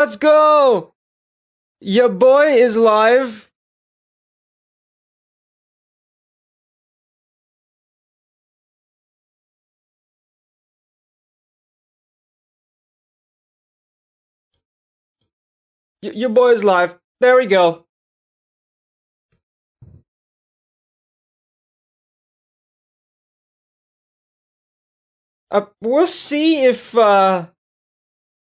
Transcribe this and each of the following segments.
Let's go! Your boy is live. Your boy is live. There we go. We'll see if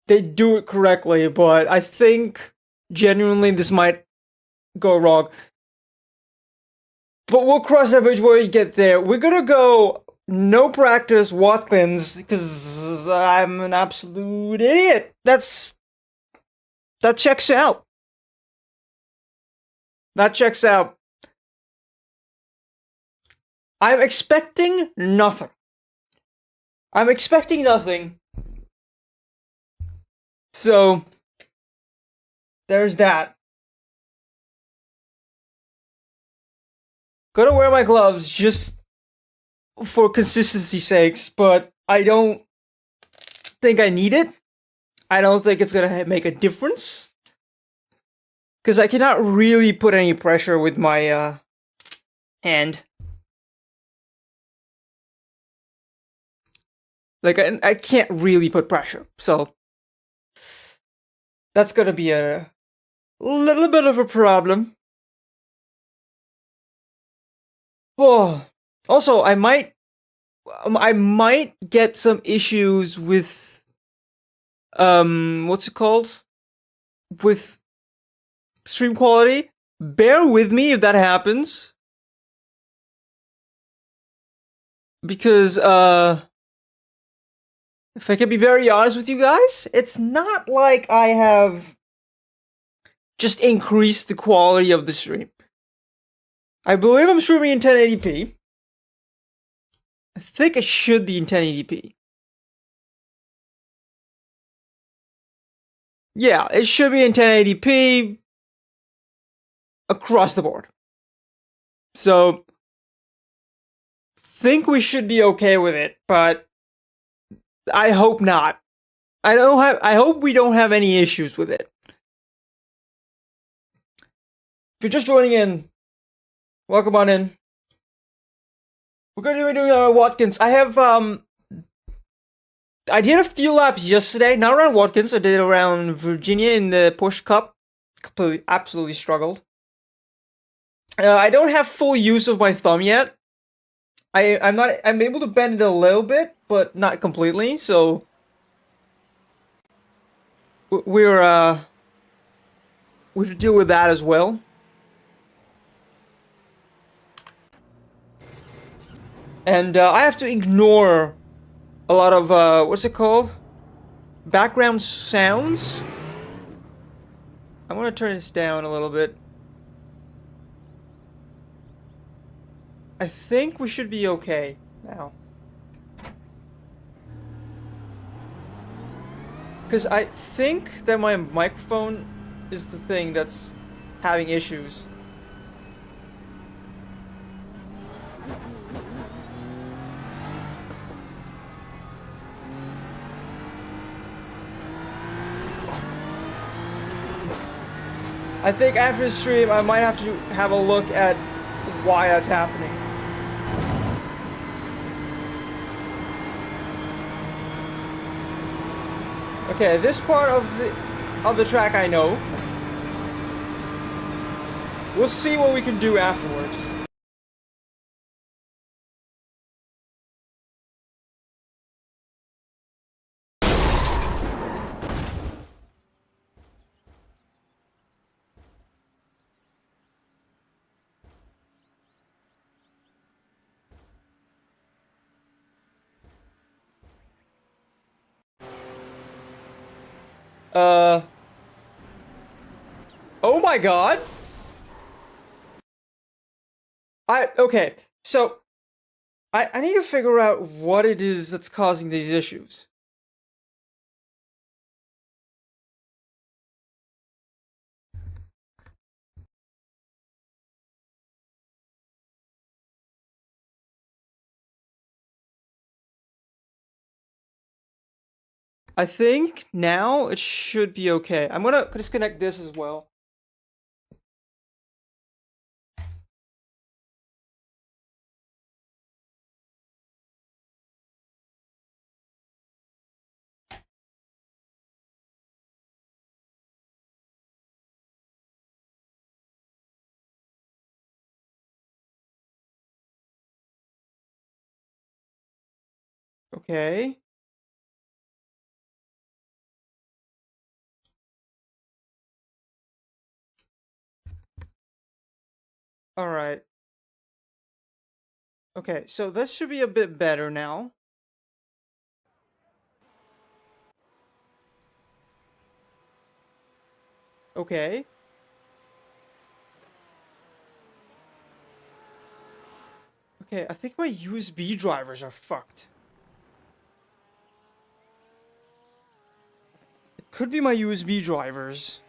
they do it correctly, but I think genuinely this might go wrong. But we'll cross that bridge when we get there. We're gonna go no practice Watkins because I'm an absolute idiot. That checks out. That checks out. I'm expecting nothing. I'm expecting nothing. So there's that. Gonna wear my gloves just for consistency's sakes, but I don't think I need it. I don't think it's gonna make a difference. Because I cannot really put any pressure with my hand. Like, I can't really put pressure. So, that's gonna be a little bit of a problem. Oh, also, I might get some issues with, what's it called? With stream quality. Bear with me if that happens. Because, if I can be very honest with you guys, it's not like I have just increased the quality of the stream. I believe I'm streaming in 1080p. I think it should be in 1080p. Yeah, it should be in 1080p across the board. So, think we should be okay with it, but I hope not. I hope we don't have any issues with it. If you're just joining in, welcome on in. We're gonna be doing Watkins. I did a few laps yesterday, not around Watkins. I did it around Virginia in the Porsche Cup. Absolutely struggled. I don't have full use of my thumb yet. I'm able to bend it a little bit, but not completely. So we're we have to deal with that as well. And I have to ignore a lot of what's it called? Background sounds. I want to turn this down a little bit. I think we should be okay now. Because I think that my microphone is the thing that's having issues. I think after the stream, I might have to have a look at why that's happening. Okay, this part of the track I know. We'll see what we can do afterwards. Uh. Oh my god. Okay. So I need to figure out what it is that's causing these issues. I think now it should be okay. I'm gonna disconnect this as well. Okay. All right. Okay, so this should be a bit better now. Okay. Okay, I think my USB drivers are fucked. It could be my USB drivers.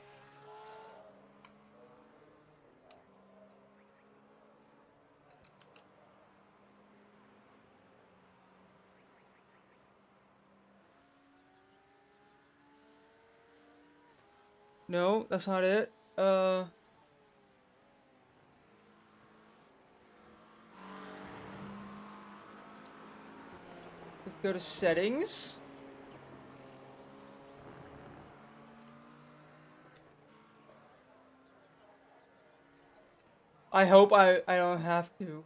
No, that's not it. Let's go to settings. I hope I don't have to.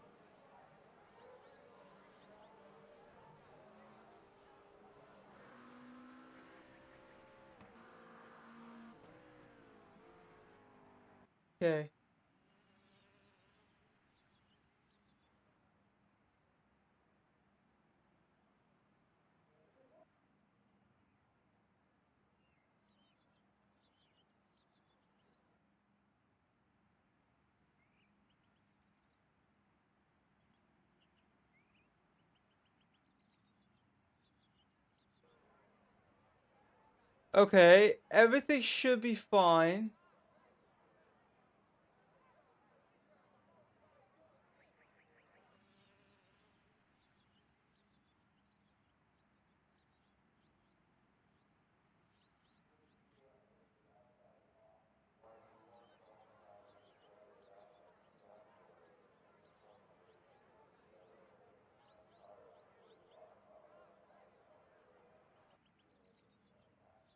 Okay. Okay, everything should be fine.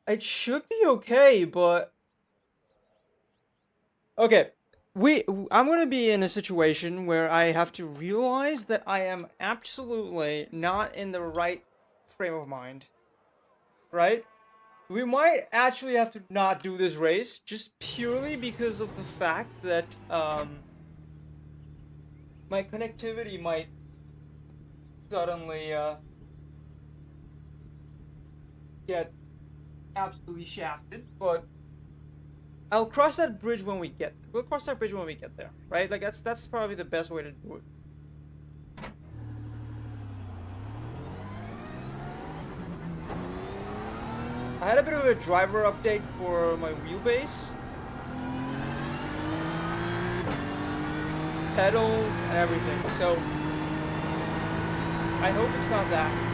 It should be okay, but okay. I'm gonna be in a situation where I have to realize that I am absolutely not in the right frame of mind. Right? We might actually have to not do this race just purely because of the fact that my connectivity might suddenly get absolutely shafted, but I'll cross that bridge when we'll cross that bridge when we get there, right? Like that's probably the best way to do it. I had a bit of a driver update for my wheelbase, pedals, and everything. So I hope it's not that.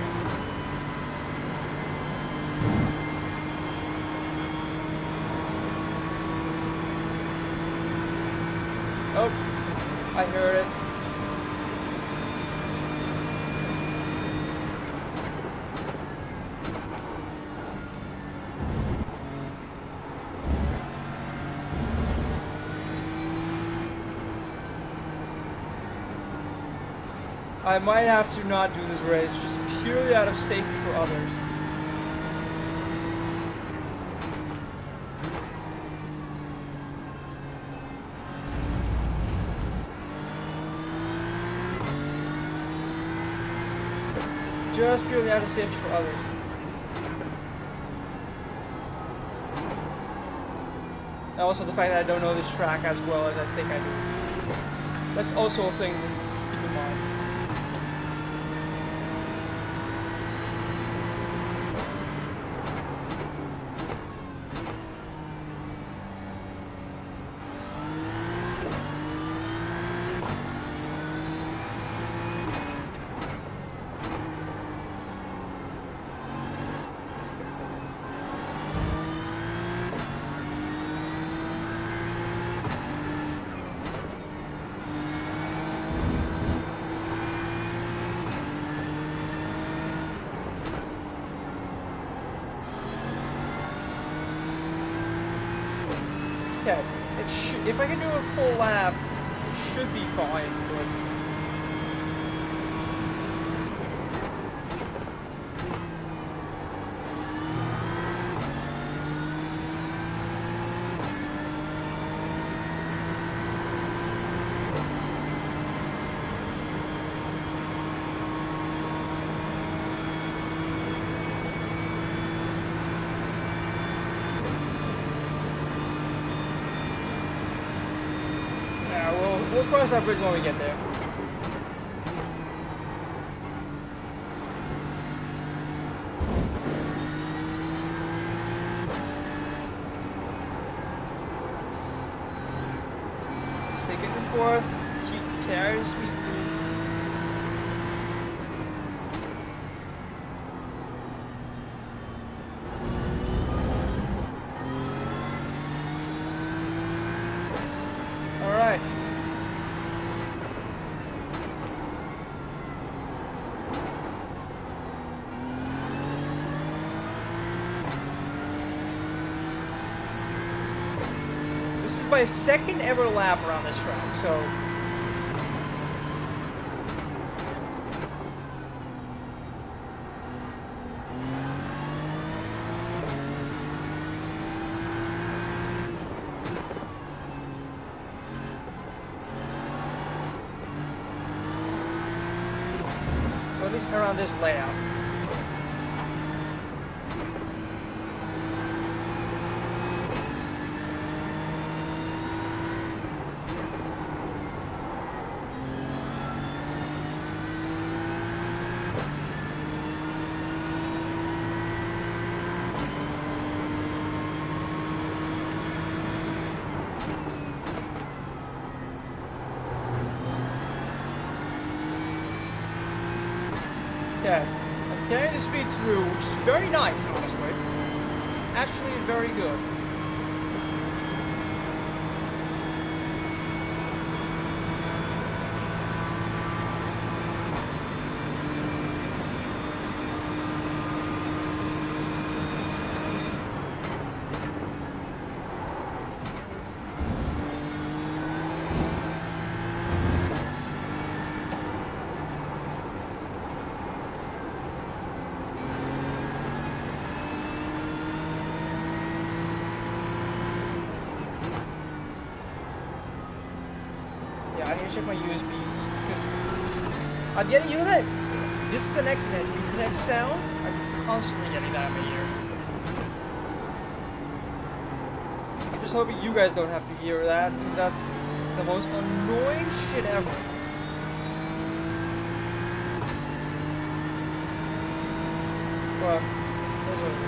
Oh, I heard it. I might have to not do this race just purely out of safety for others. Just purely out of safety for others. And also the fact that I don't know this track as well as I think I do. That's also a thing to keep in mind. Okay, if I can do a full lap, it should be fine, but... Yeah, we'll cross that bridge when we get there. Stick in the fourth, keep carries me through. Alright. This is my second ever lap around this track, so... At least around this layout. Okay, I'm carrying the speed through, which is very nice, honestly. Actually, very good. Yeah, I need to check my USBs, because I'm getting, you know that disconnect and reconnect sound? I'm constantly getting that in my ear. I'm just hoping you guys don't have to hear that, because that's the most annoying shit ever. But, that's what it is.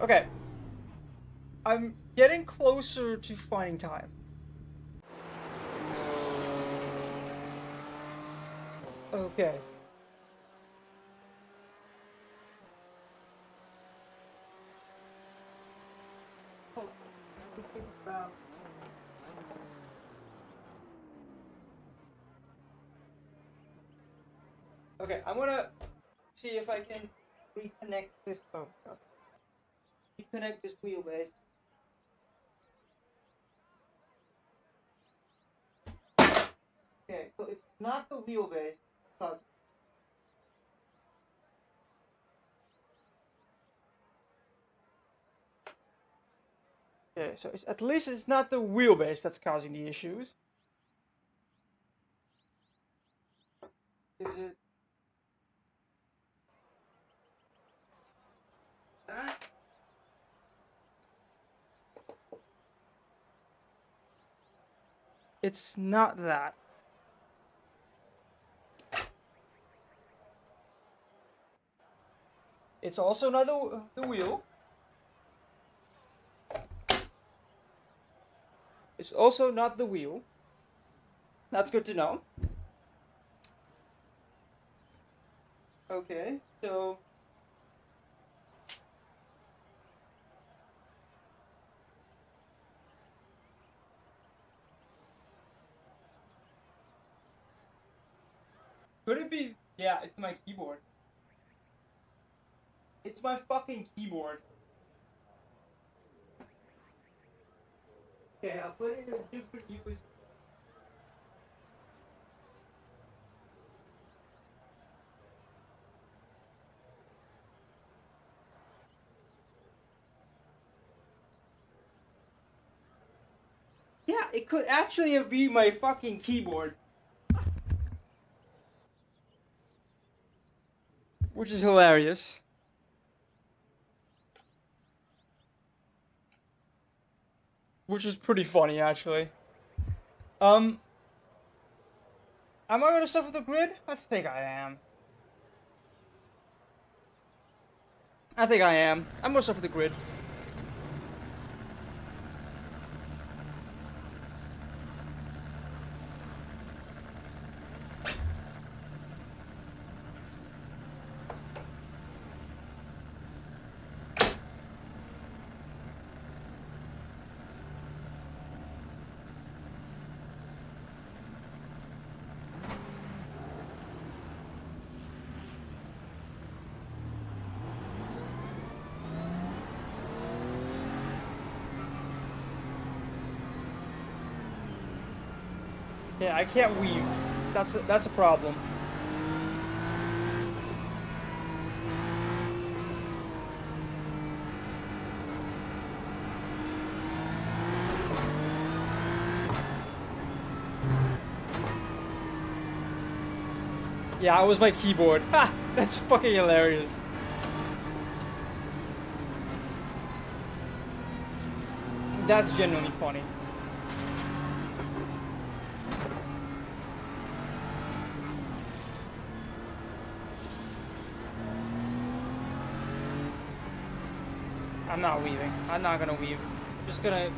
Okay. I'm getting closer to finding time. Okay. Okay, I'm gonna see if I can reconnect this. Oh, God. Reconnect this wheelbase. Okay, so it's not the wheelbase. Cause okay, so it's, at least it's not the wheelbase that's causing the issues. Is it that? It's not that. It's also not the wheel. It's also not the wheel. That's good to know. Okay, so... Could it be... Yeah, it's my keyboard. It's my fucking keyboard. Okay, I'll put it in a different USB. Yeah, it could actually be my fucking keyboard. Which is hilarious. Which is pretty funny, actually. Am I gonna suffer the grid? I think I am. I'm gonna suffer the grid. Yeah, I can't weave. That's a problem. Yeah, it was my keyboard. Ha! That's fucking hilarious. That's genuinely funny. I'm not weaving. I'm not gonna weave. I'm just gonna...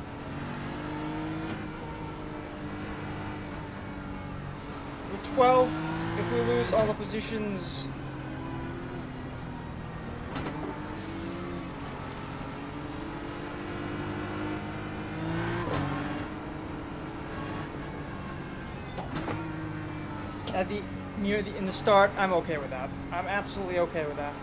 We're 12. If we lose all the positions... in the start, I'm okay with that. I'm absolutely okay with that.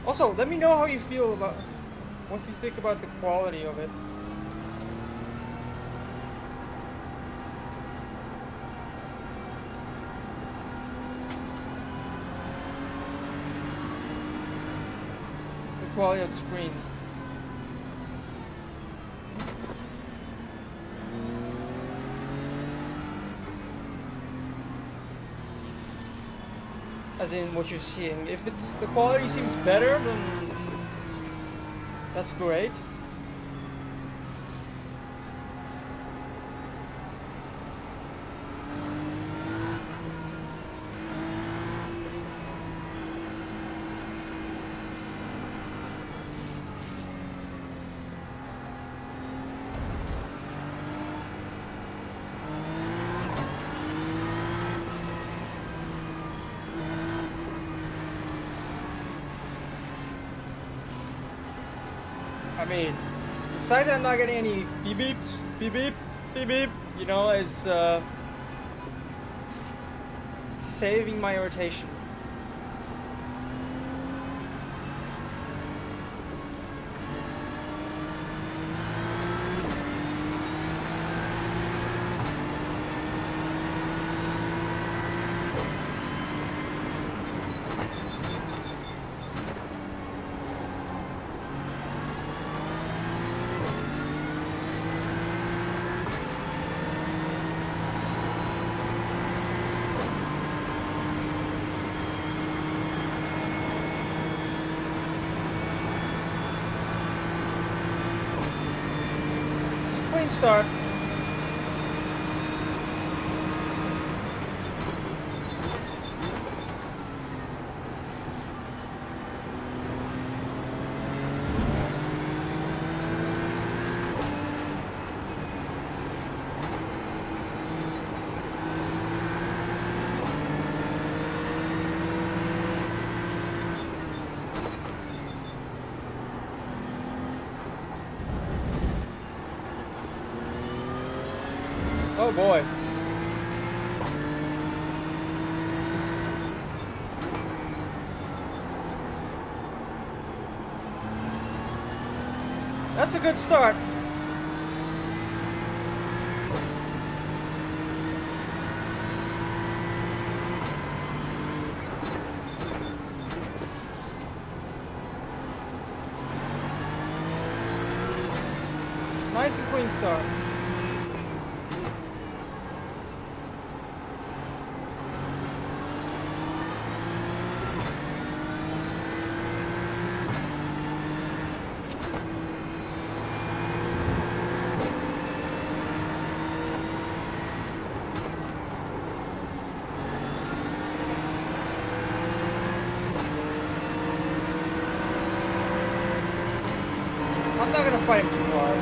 Also, let me know how you feel about... what you think about the quality of it. The quality of the screens. As in what you're seeing. If it's the quality seems better, then that's great. I mean, the fact that I'm not getting any beep beeps, beep beep, beep beep, you know, is saving my rotation. Clean start. Oh boy. That's a good start. Nice and clean start. I'm not gonna fight him too hard.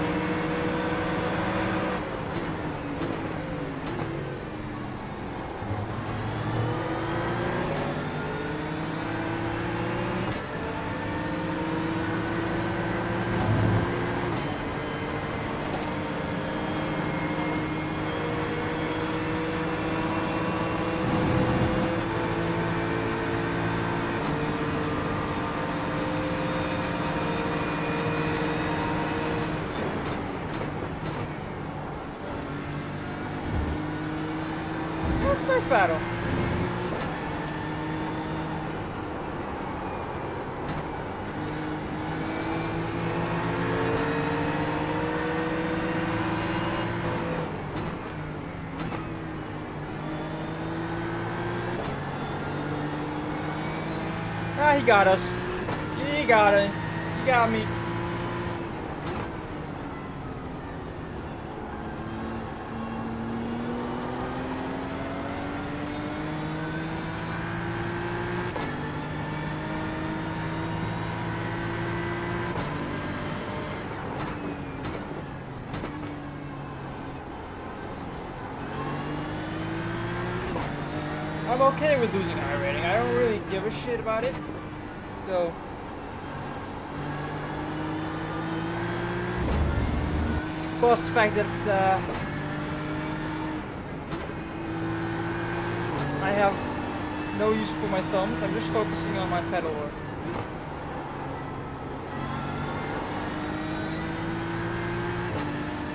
That's a nice battle. Ah, he got us. He got it. He got me. I'm okay with losing high rating. I don't really give a shit about it. So. Plus the fact that I have no use for my thumbs. I'm just focusing on my pedal work.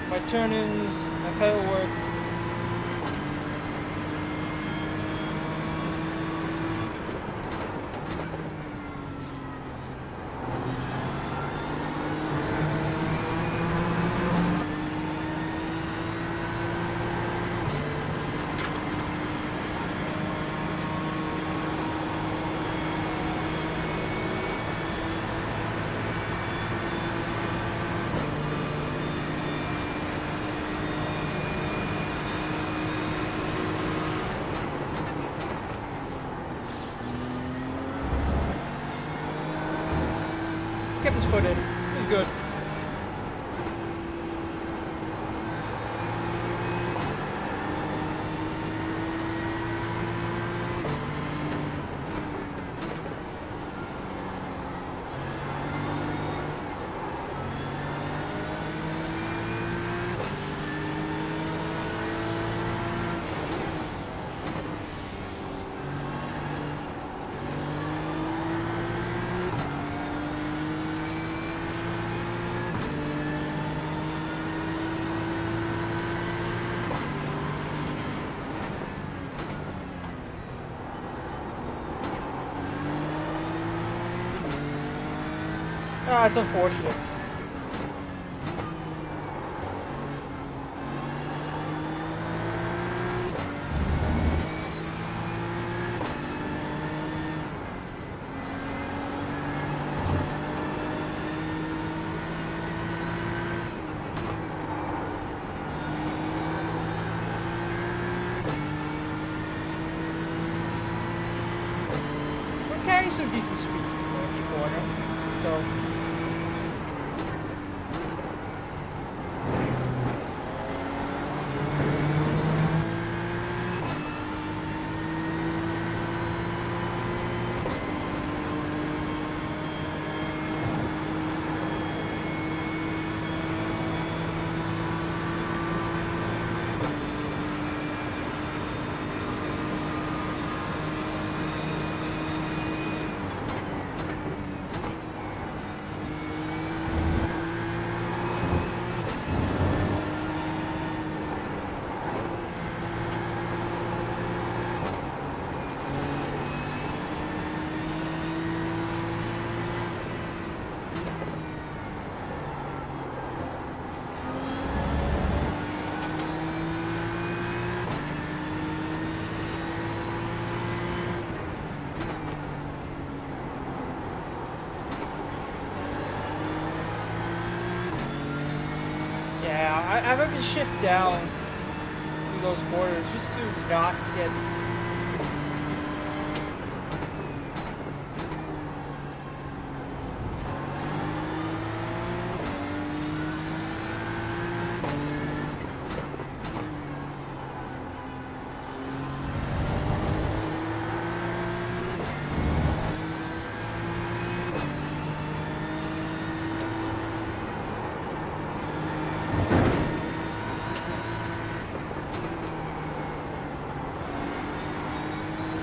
My turn-ins, my pedal work. Kept his foot in. He's good. Ah, it's unfortunate. We're carrying some decent speed in the corner, so. Yeah, I have to shift down through those corners just to not get.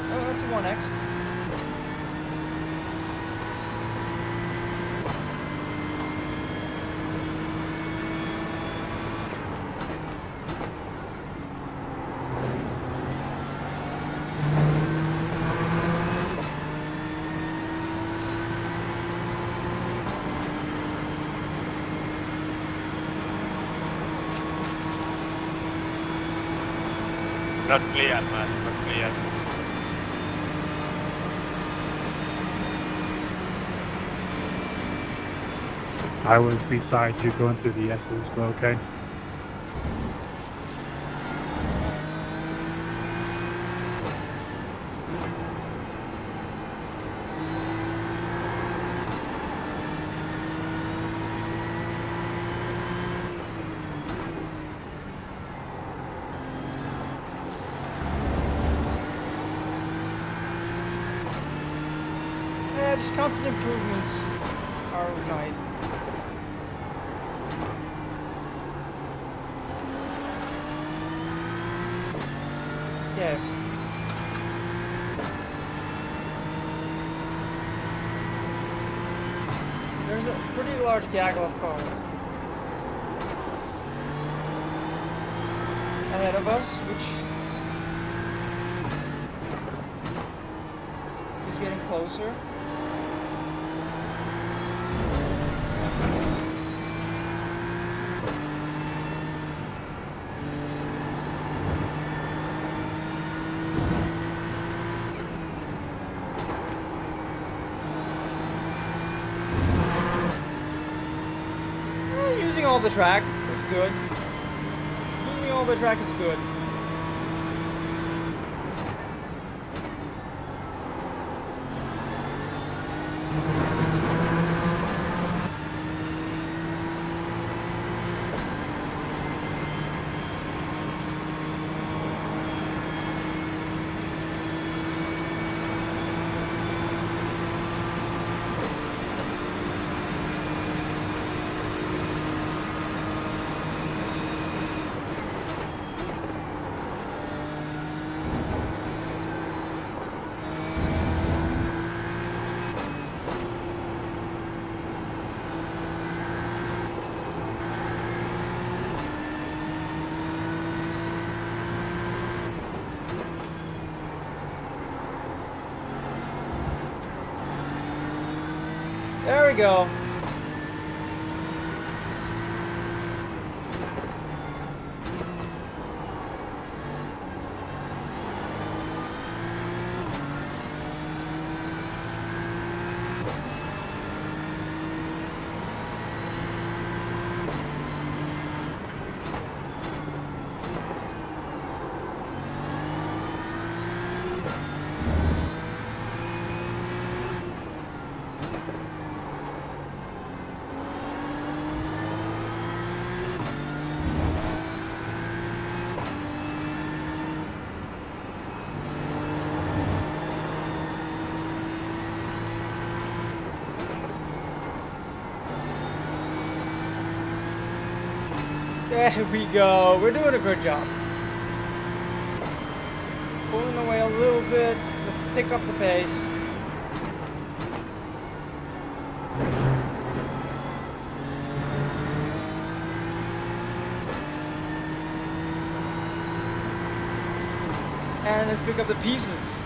Oh, that's a 1x. Not clear, man. Not clear. I was beside you going through the S's, okay? Yeah, just constant improvements are nice. Yeah. There's a pretty large gaggle of cars ahead of us, which is getting closer. Using all the track is good. Using all the track is good. There we go. There we go. We're doing a good job. Pulling away a little bit. Let's pick up the pace. And let's pick up the pieces.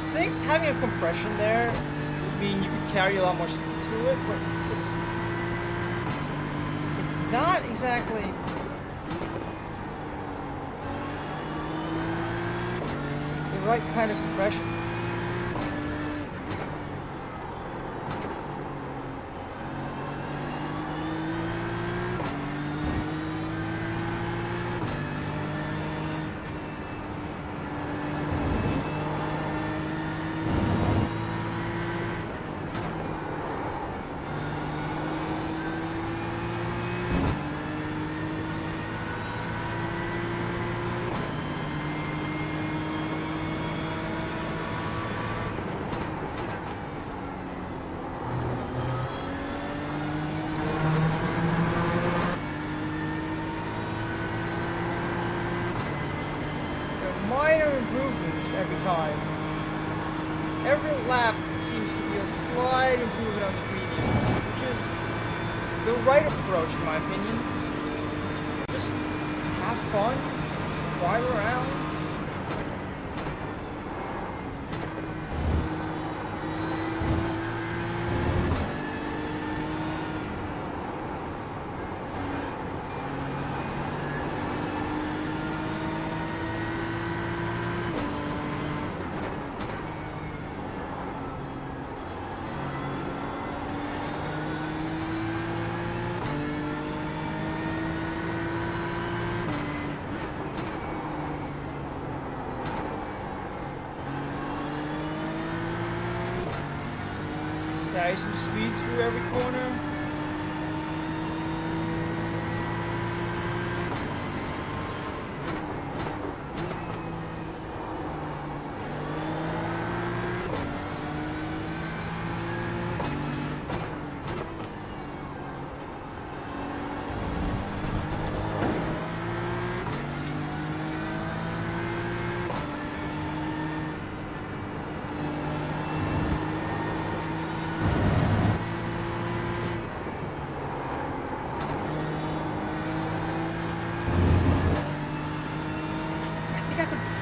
I think having a compression there would mean you could carry a lot more speed through it, but it's not exactly the right kind of compression. Minor improvements every time. Every lap seems to be a slight improvement on the previous, which is the right approach in my opinion. Just have fun, drive around. Carry some speed through every corner.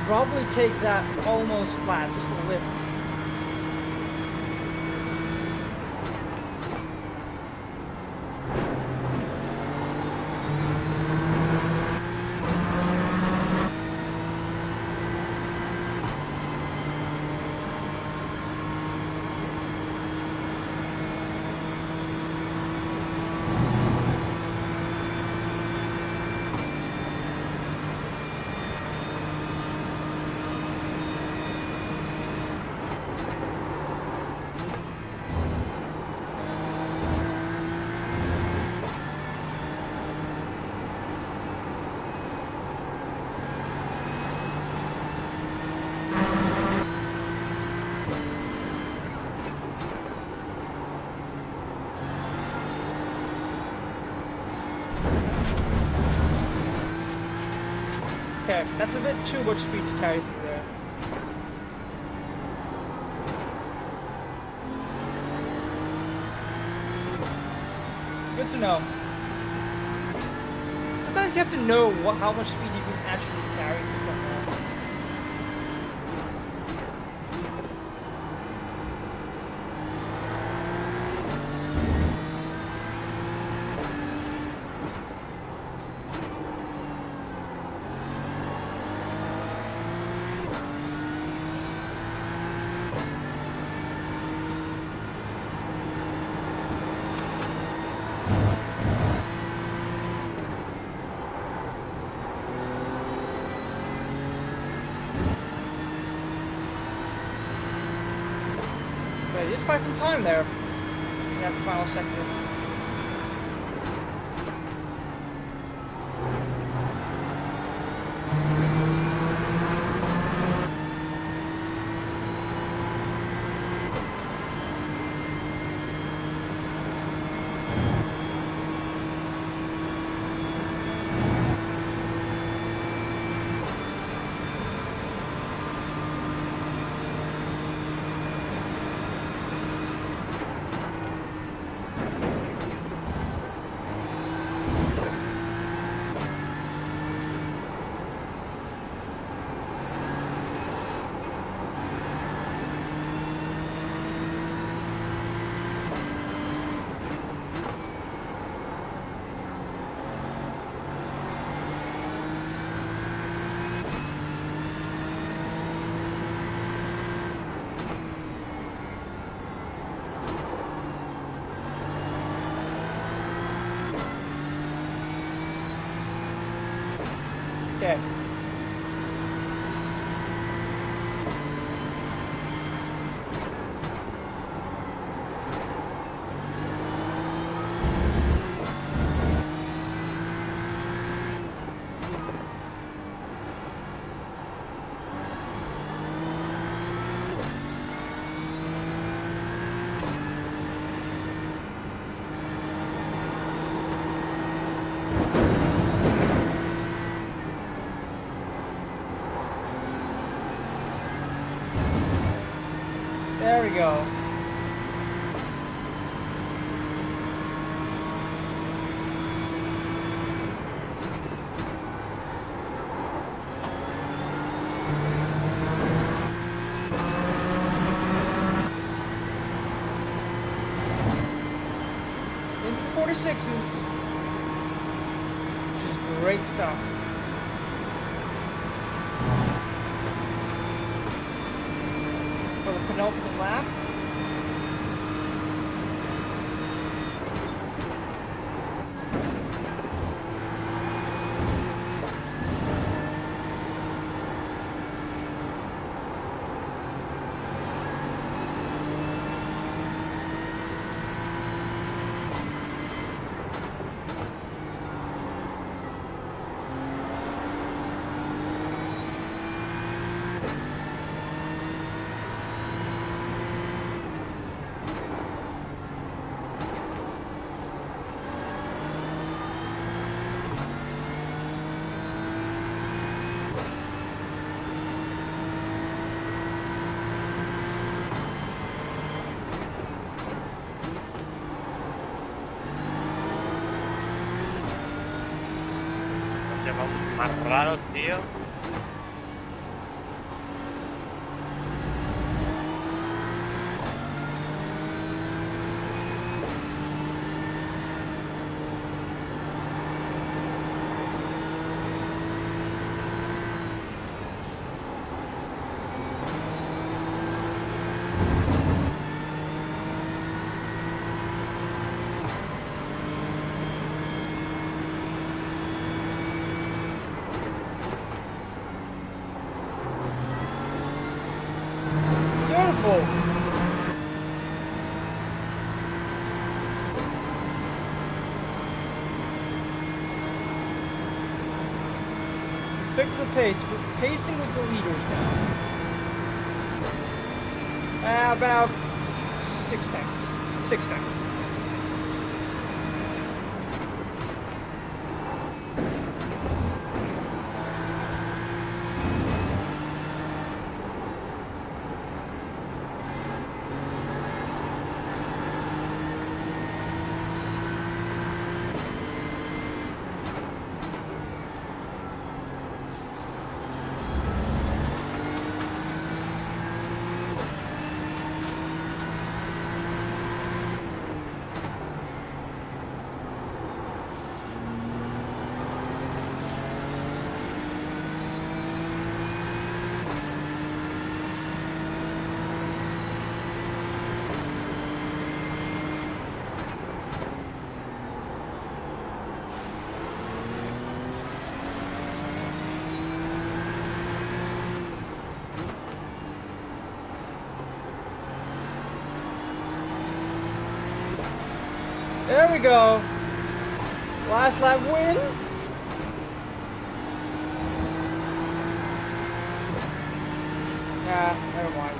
Probably take that almost flat, just a lift. Okay, that's a bit too much speed to carry through there. Good to know. Sometimes you have to know how much speed you can actually carry through somewhere. They did find some time there in that final sector. Okay. There we go. Into the 46s. Which is great stuff. For the penultimate lap. Vamos más raros, tío. Beautiful. Pick the pace. We're pacing with the leaders now. About 6/10. 6/10. There we go. Last lap win. Nah, never mind.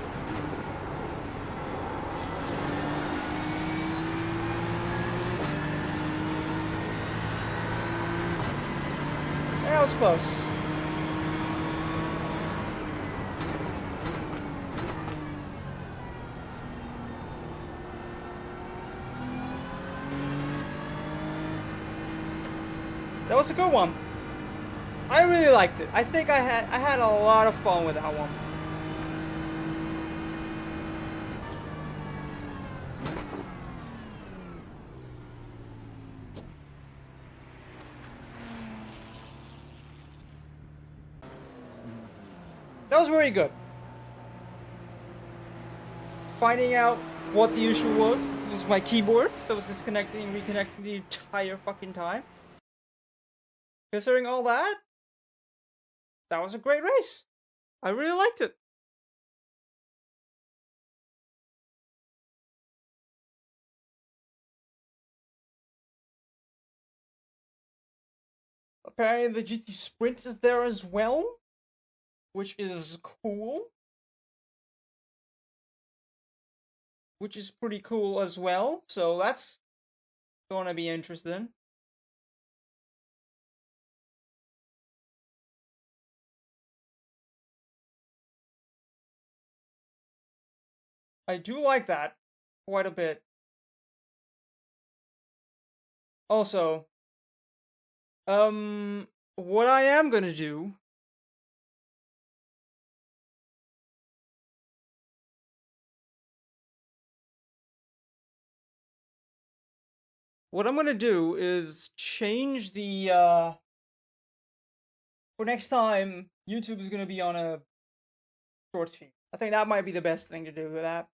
That was close. That was a good one. I really liked it. I think I had a lot of fun with that one. That was very good. Finding out what the issue was my keyboard that was disconnecting and reconnecting the entire fucking time. Considering all that, that was a great race. I really liked it. Apparently the GT Sprint is there as well, which is cool. Which is pretty cool as well, so that's gonna be interesting. I do like that quite a bit. Also, what I am gonna do is change the for next time YouTube is gonna be on a short feed. I think that might be the best thing to do with that.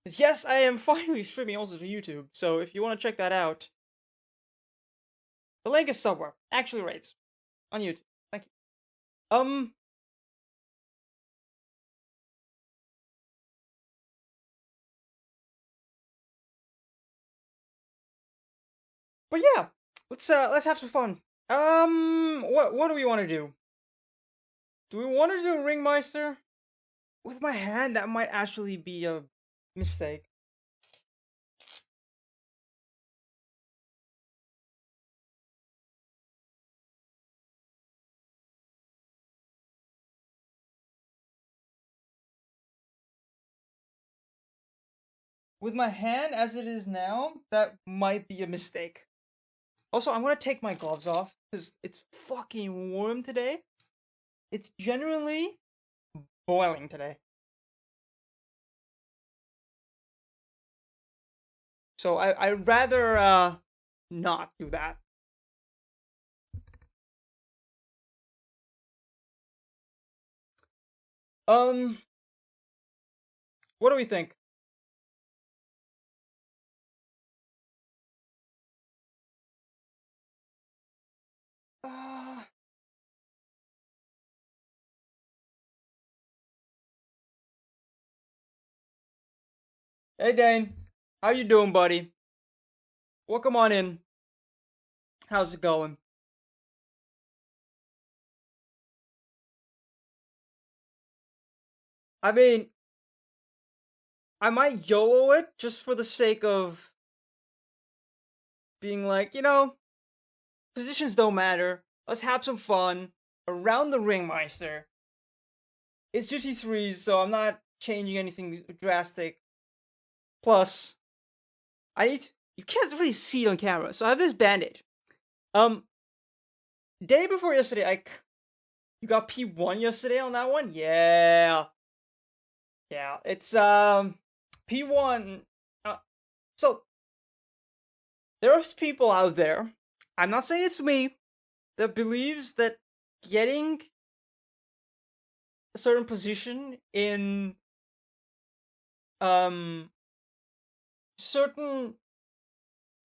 Because yes, I am finally streaming also to YouTube, so if you want to check that out, the link is somewhere. Actually, rates on YouTube. Thank you. But yeah, let's have some fun. What do we want to do? Do we want to do Ringmeister? With my hand, that might actually be a mistake. With my hand as it is now, that might be a mistake. Also, I'm gonna take my gloves off because it's fucking warm today. It's generally boiling today. So I'd rather not do that. What do we think? Hey Dane, how you doing, buddy? Welcome on in. How's it going? I mean, I might YOLO it just for the sake of being like, you know, positions don't matter. Let's have some fun around the Ringmeister. It's GT3, so I'm not changing anything drastic. Plus, you can't really see it on camera, so I have this Band-Aid. Day before yesterday, you got P1 yesterday on that one? Yeah. Yeah, it's, P1, so, there's people out there, I'm not saying it's me, that believes that getting a certain position in, certain,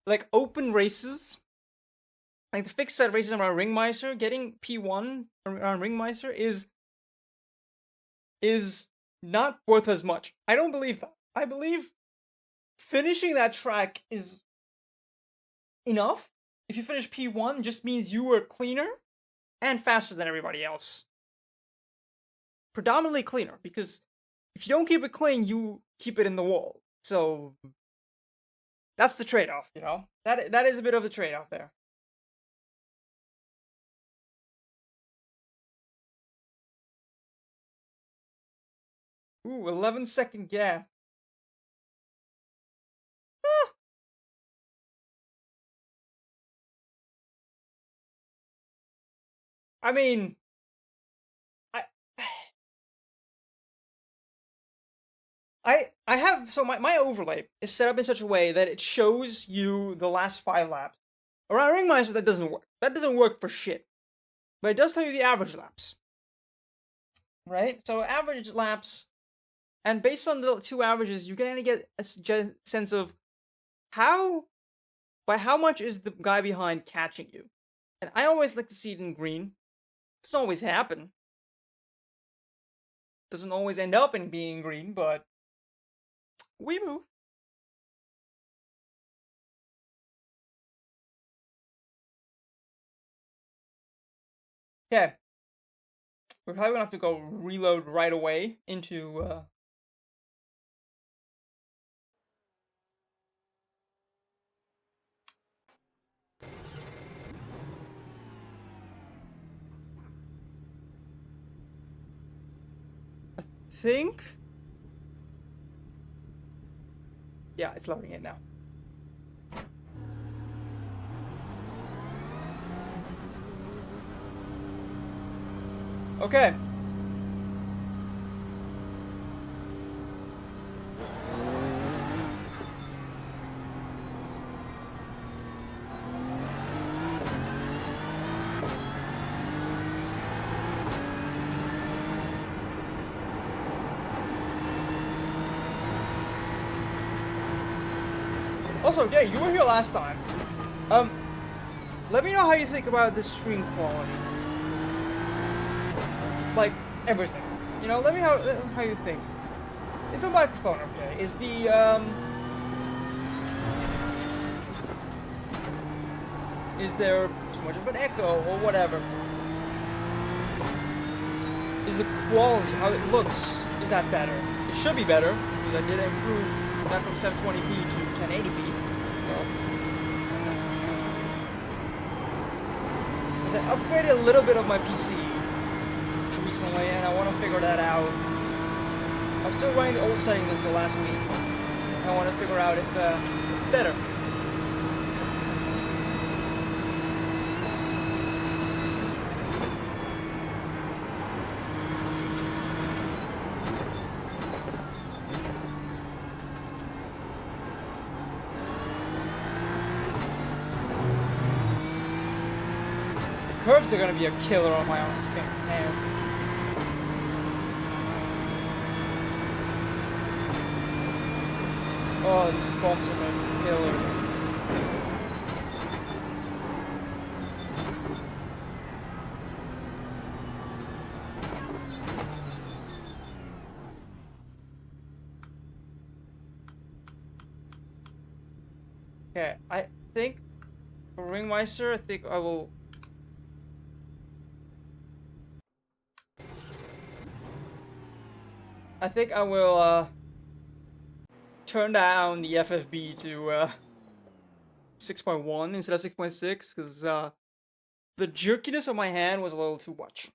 like, open races, like the fixed set races around Ringmeister, getting P1 around Ringmeister is not worth as much. I don't believe that. I believe finishing that track is enough. If you finish P1, it just means you were cleaner and faster than everybody else. Predominantly cleaner, because if you don't keep it clean, you keep it in the wall. So that's the trade-off, you know? That is a bit of a trade-off there. Ooh, 11-second gap. I mean, I have, so my overlay is set up in such a way that it shows you the last 5 laps. Around Ringmeister, that doesn't work. That doesn't work for shit. But it does tell you the average laps. Right? So average laps, and based on the 2 averages, you can get a sense of by how much is the guy behind catching you. And I always like to see it in green. Doesn't always happen. Doesn't always end up in being green, but we move. Okay. We're probably gonna have to go reload right away into I think. Yeah, it's loading it now. Okay. Also, yeah, you were here last time. Let me know how you think about the screen quality. Like, everything. You know, let me know how you think. Is the microphone okay? Is the, is there too much of an echo or whatever? Is the quality, how it looks, is that better? It should be better, because I did improve that from 720p to 1080p. Because I upgraded a little bit of my PC recently, and I want to figure that out. I'm still running the old settings until last week. And I want to figure out if it's better. Curbs are gonna be a killer on my own hand. Oh, these bumps are gonna be killer. Okay, I think for Ringmeister, I think I will. I think I will turn down the FFB to 6.1 instead of 6.6 because the jerkiness of my hand was a little too much.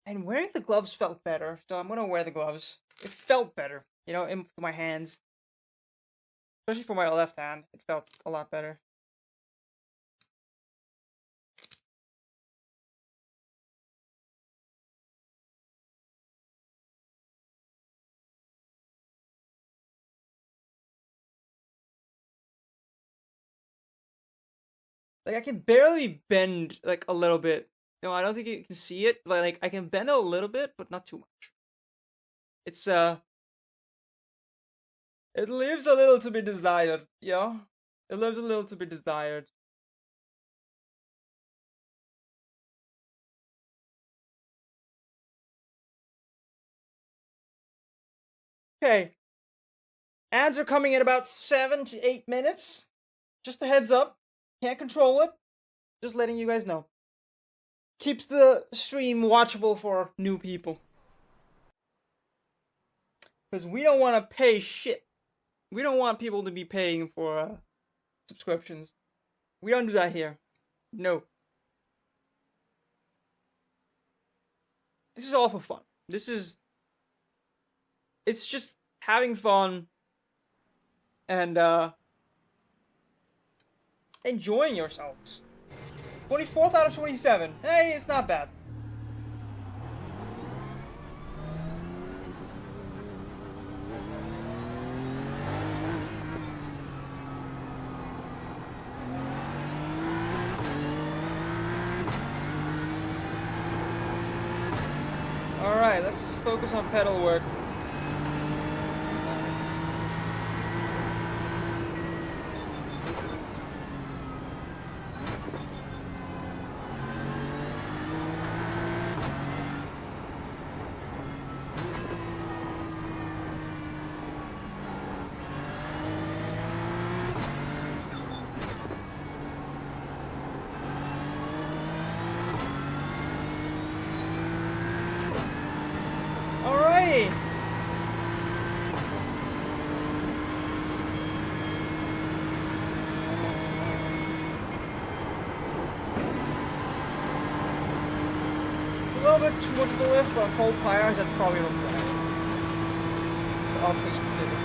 And wearing the gloves felt better, so I'm gonna wear the gloves. It felt better, you know, in my hands. Especially for my left hand, it felt a lot better. Like, I can barely bend, like, a little bit. You know, I don't think you can see it, but, like, I can bend a little bit, but not too much. It's, it leaves a little to be desired, you know? It leaves a little to be desired. Okay. Ads are coming in about 7 to 8 minutes. Just a heads up. Can't control it. Just letting you guys know. Keeps the stream watchable for new people. Because we don't want to pay shit. We don't want people to be paying for subscriptions. We don't do that here. No. This is all for fun. It's just having fun and enjoying yourselves. 24th out of 27. Hey, it's not bad. Alright, let's focus on pedal work. Alrighty! A little bit too much of the lift, but cold tires, that's probably a little bad. All things considered.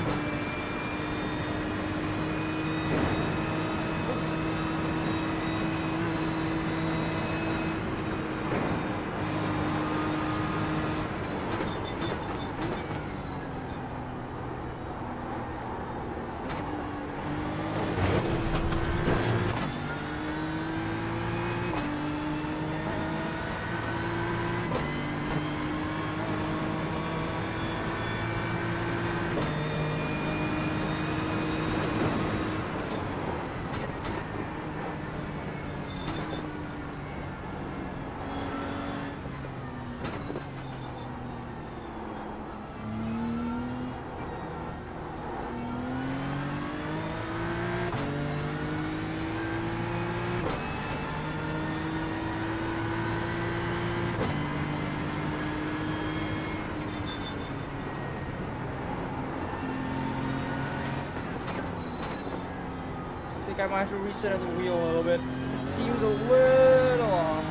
I might have to reset the wheel a little bit. It seems a little off.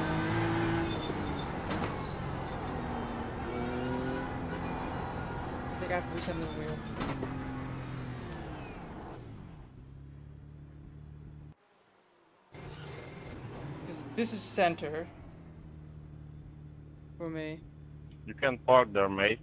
I think I have to reset the wheel. Because this is center for me. You can park there, mate.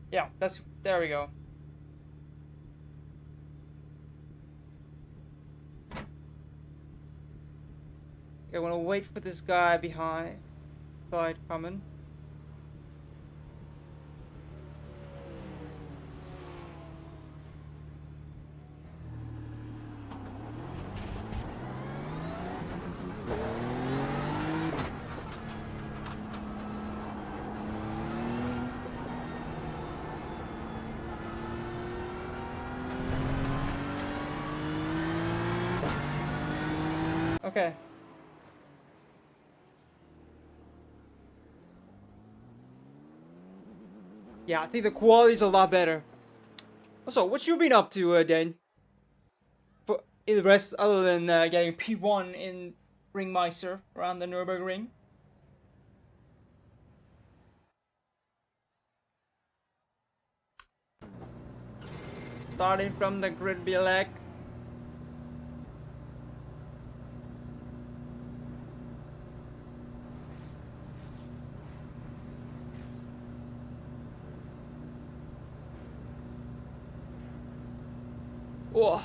Yeah, there we go. Okay, I want to wait for this guy behind side coming. Okay. Yeah, I think the quality's a lot better. So, what you been up to, Dan? For in the rest, other than getting P1 in Ringmeister around the Nürburgring? Starting from the grid Bielek. Whoa.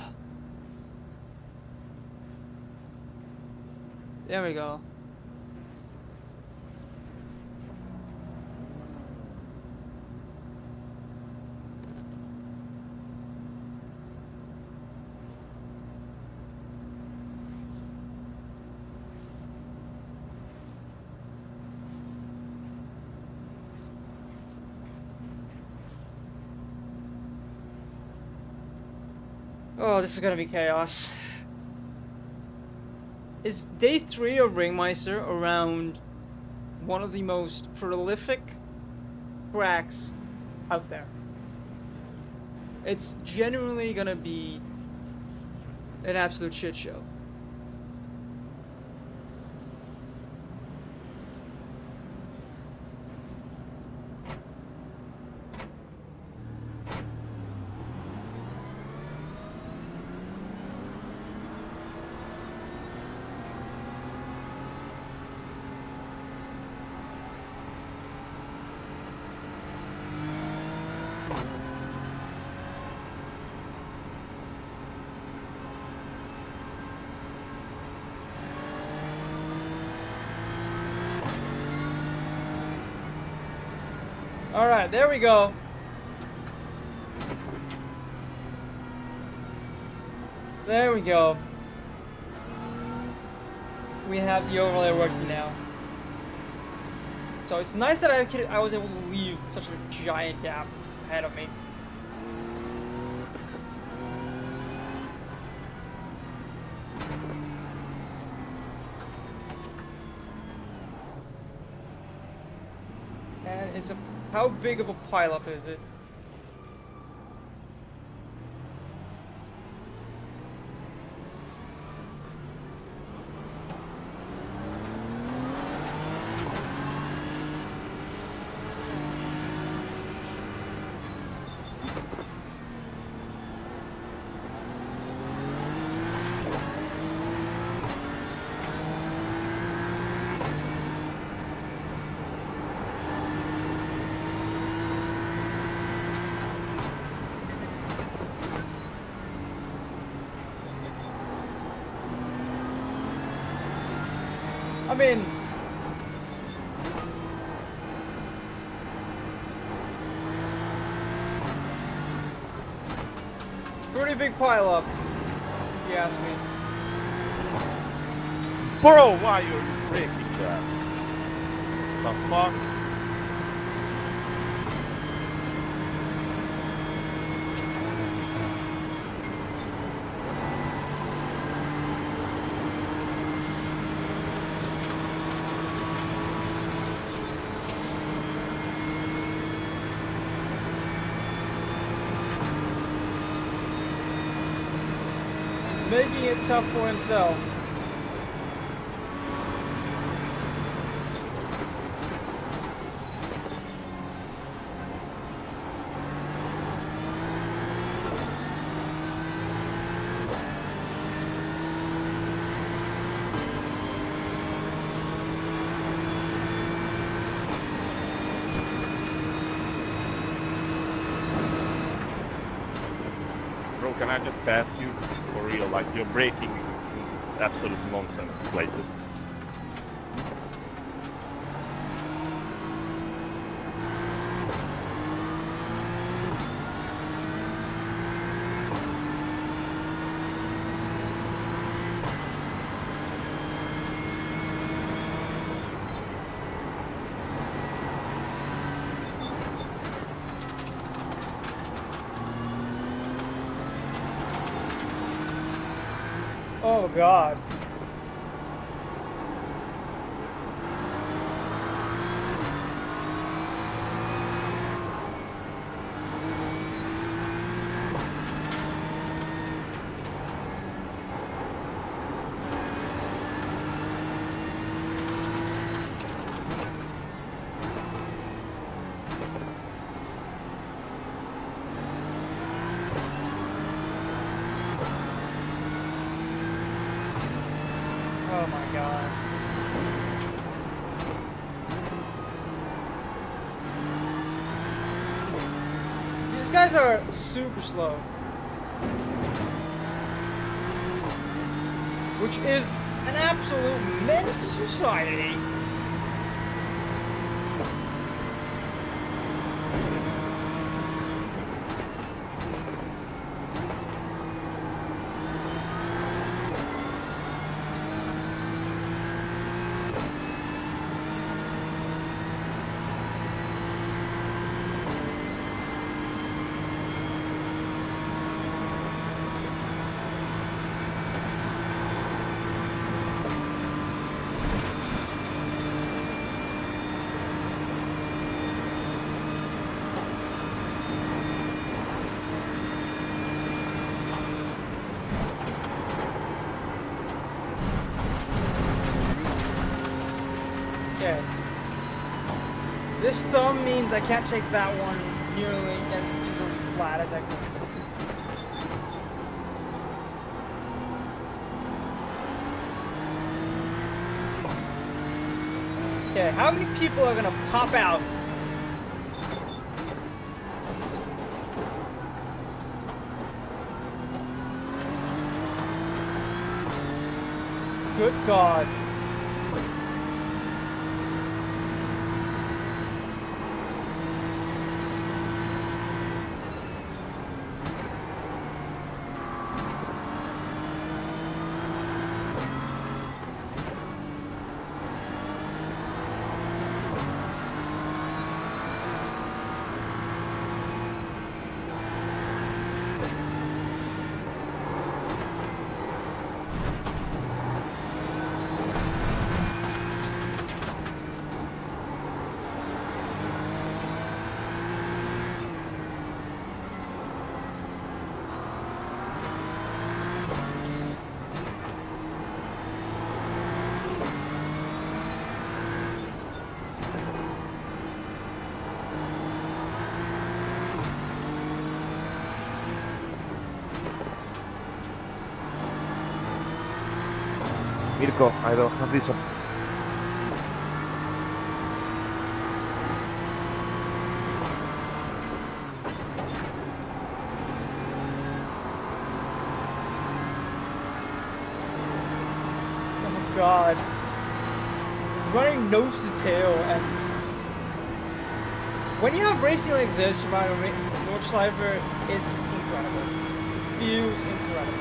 There we go. Oh, this is gonna be chaos. Is day 3 of Ringmeister around one of the most prolific cracks out there? It's genuinely gonna be an absolute shit show. Alright, there we go. There we go. We have the overlay working now. So it's nice that I was able to leave such a giant gap ahead of me. And it's a... How big of a pileup is it? I mean... Pretty big pileup, if you ask me. Bro, why are you breaking that? The fuck? He's making it tough for himself. Bro, can I just pass you? For real, like you're breaking absolute nonsense places. Oh god. Oh my god. These guys are super slow. Which is an absolute menace to society. Okay. This thumb means I can't take that one nearly as easily flat as I could. Okay, how many people are gonna pop out? Good God. Mirko, I don't have this. Oh God. Running nose to tail, and when you have racing like this around Nordschleifer, it's incredible. Feels incredible.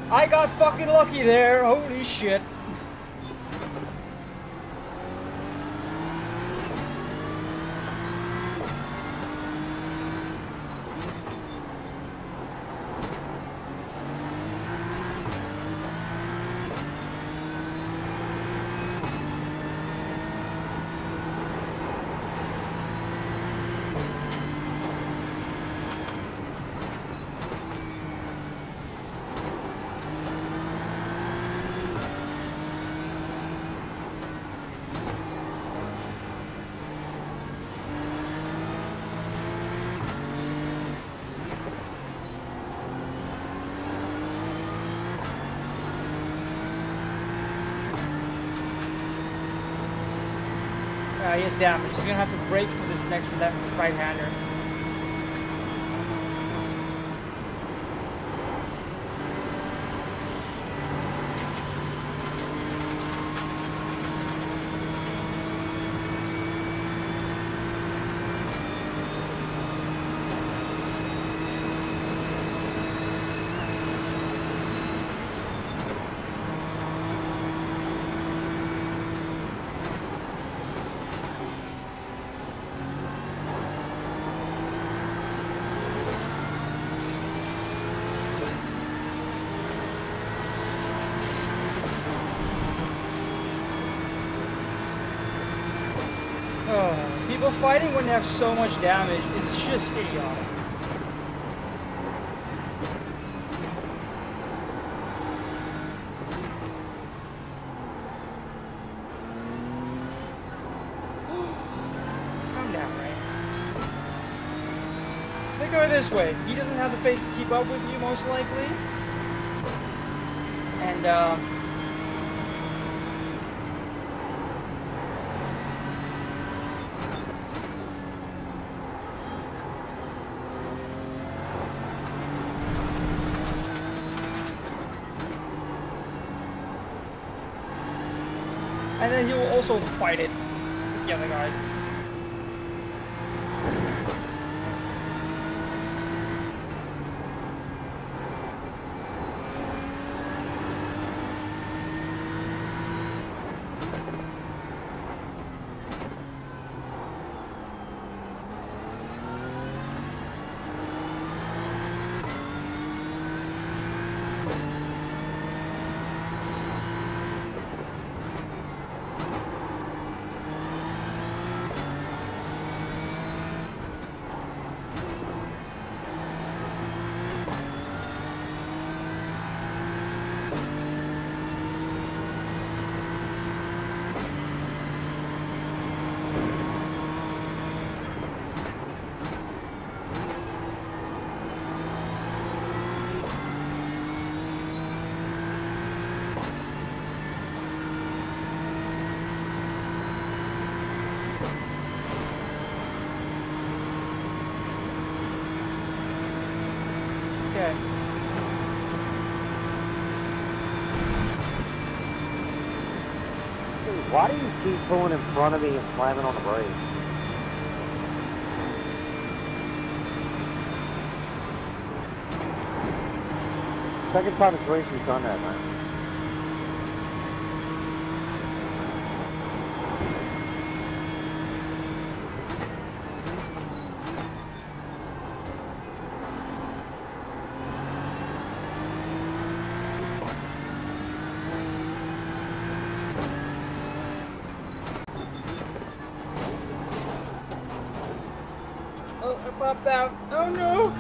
I got fucking lucky there, holy shit. He has damage. He's gonna have to brake for this next left right-hander. People fighting when they have so much damage is just idiotic. I go this way. He doesn't have the pace to keep up with you, most likely. And, and then he will also fight it with the other guys. Okay. Dude, why do you keep pulling in front of me and slamming on the brakes? Second time this race you've done that, man. Oh, I popped out. Oh no!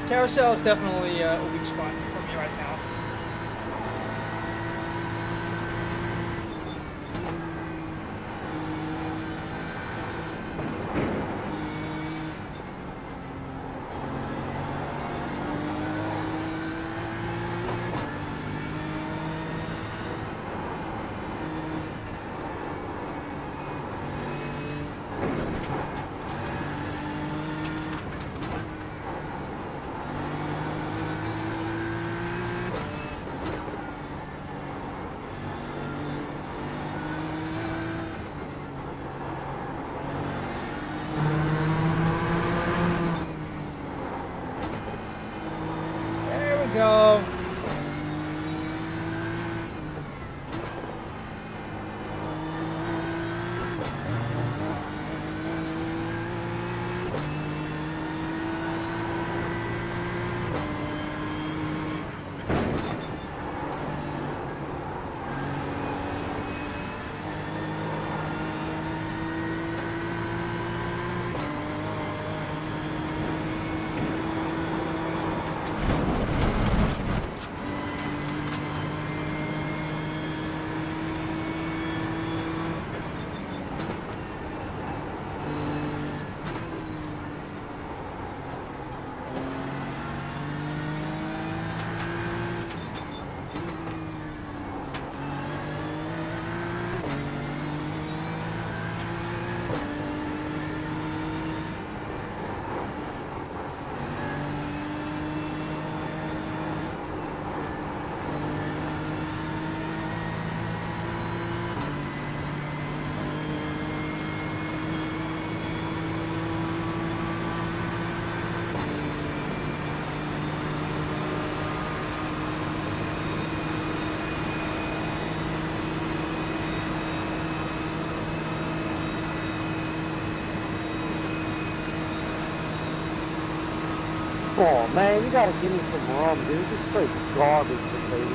Carousel is definitely a weak spot for me right now. There we go. Oh man, you gotta give me some rum, dude. This is straight garbage, Mercedes.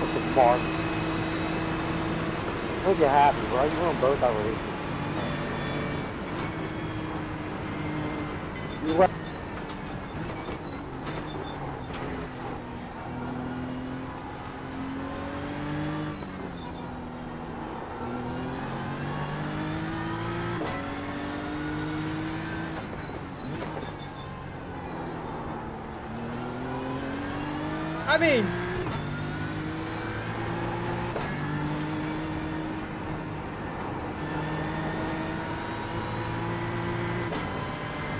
What's the mark? Hope you're happy, bro. You run both our races. You let I mean,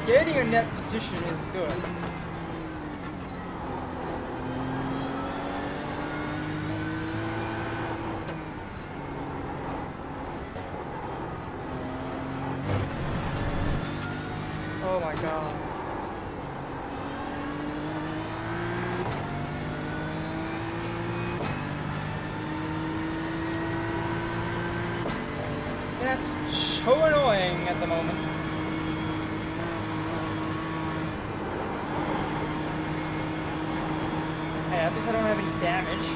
getting a net position is good. Oh my god. That's so annoying at the moment. Hey, at least I don't have any damage.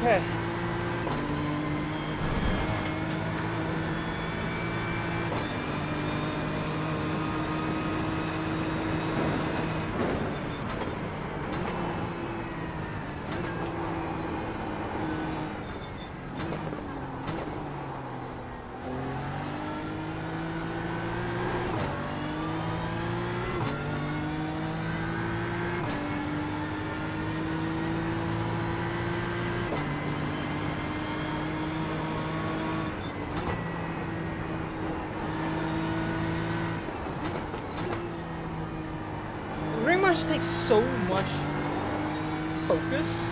Okay. Ring march takes so much focus.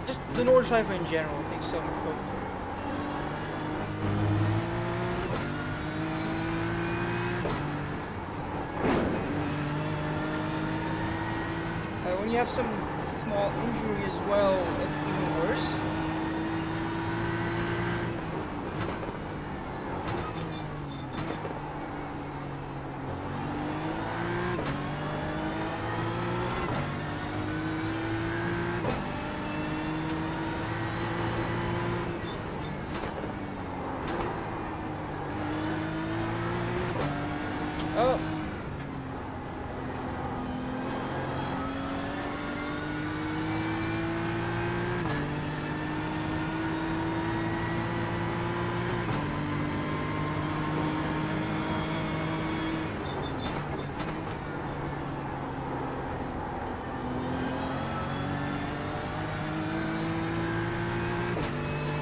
Just the Nordic Cypher in general takes so much focus. When you have some small injury as well, it's even worse. Oh.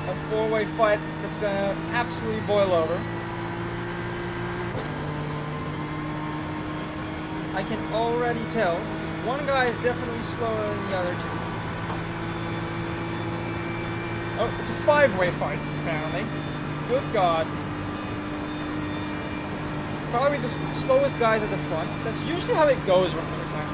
A four-way fight that's gonna absolutely boil over. I can already tell. One guy is definitely slower than the other two. Oh, it's a five-way fight, apparently. Good God. Probably the slowest guys at the front. That's usually how it goes around the time.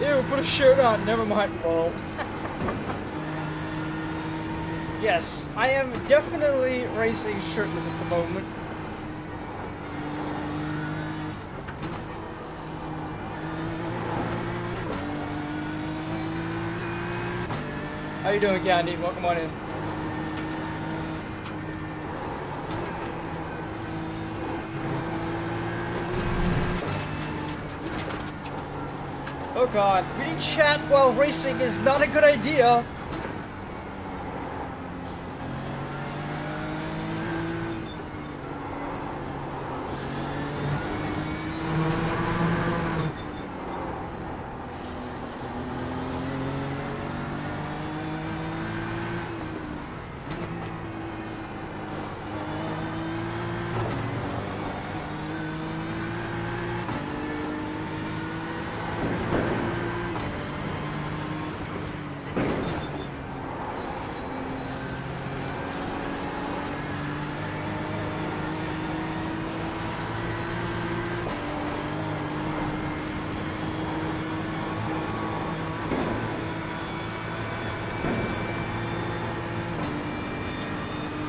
Ew, put a shirt on. Never mind, lol. Yes, I am definitely racing shirtless at the moment. How you doing, Candy? Welcome on in. Oh god, reading chat while racing is not a good idea.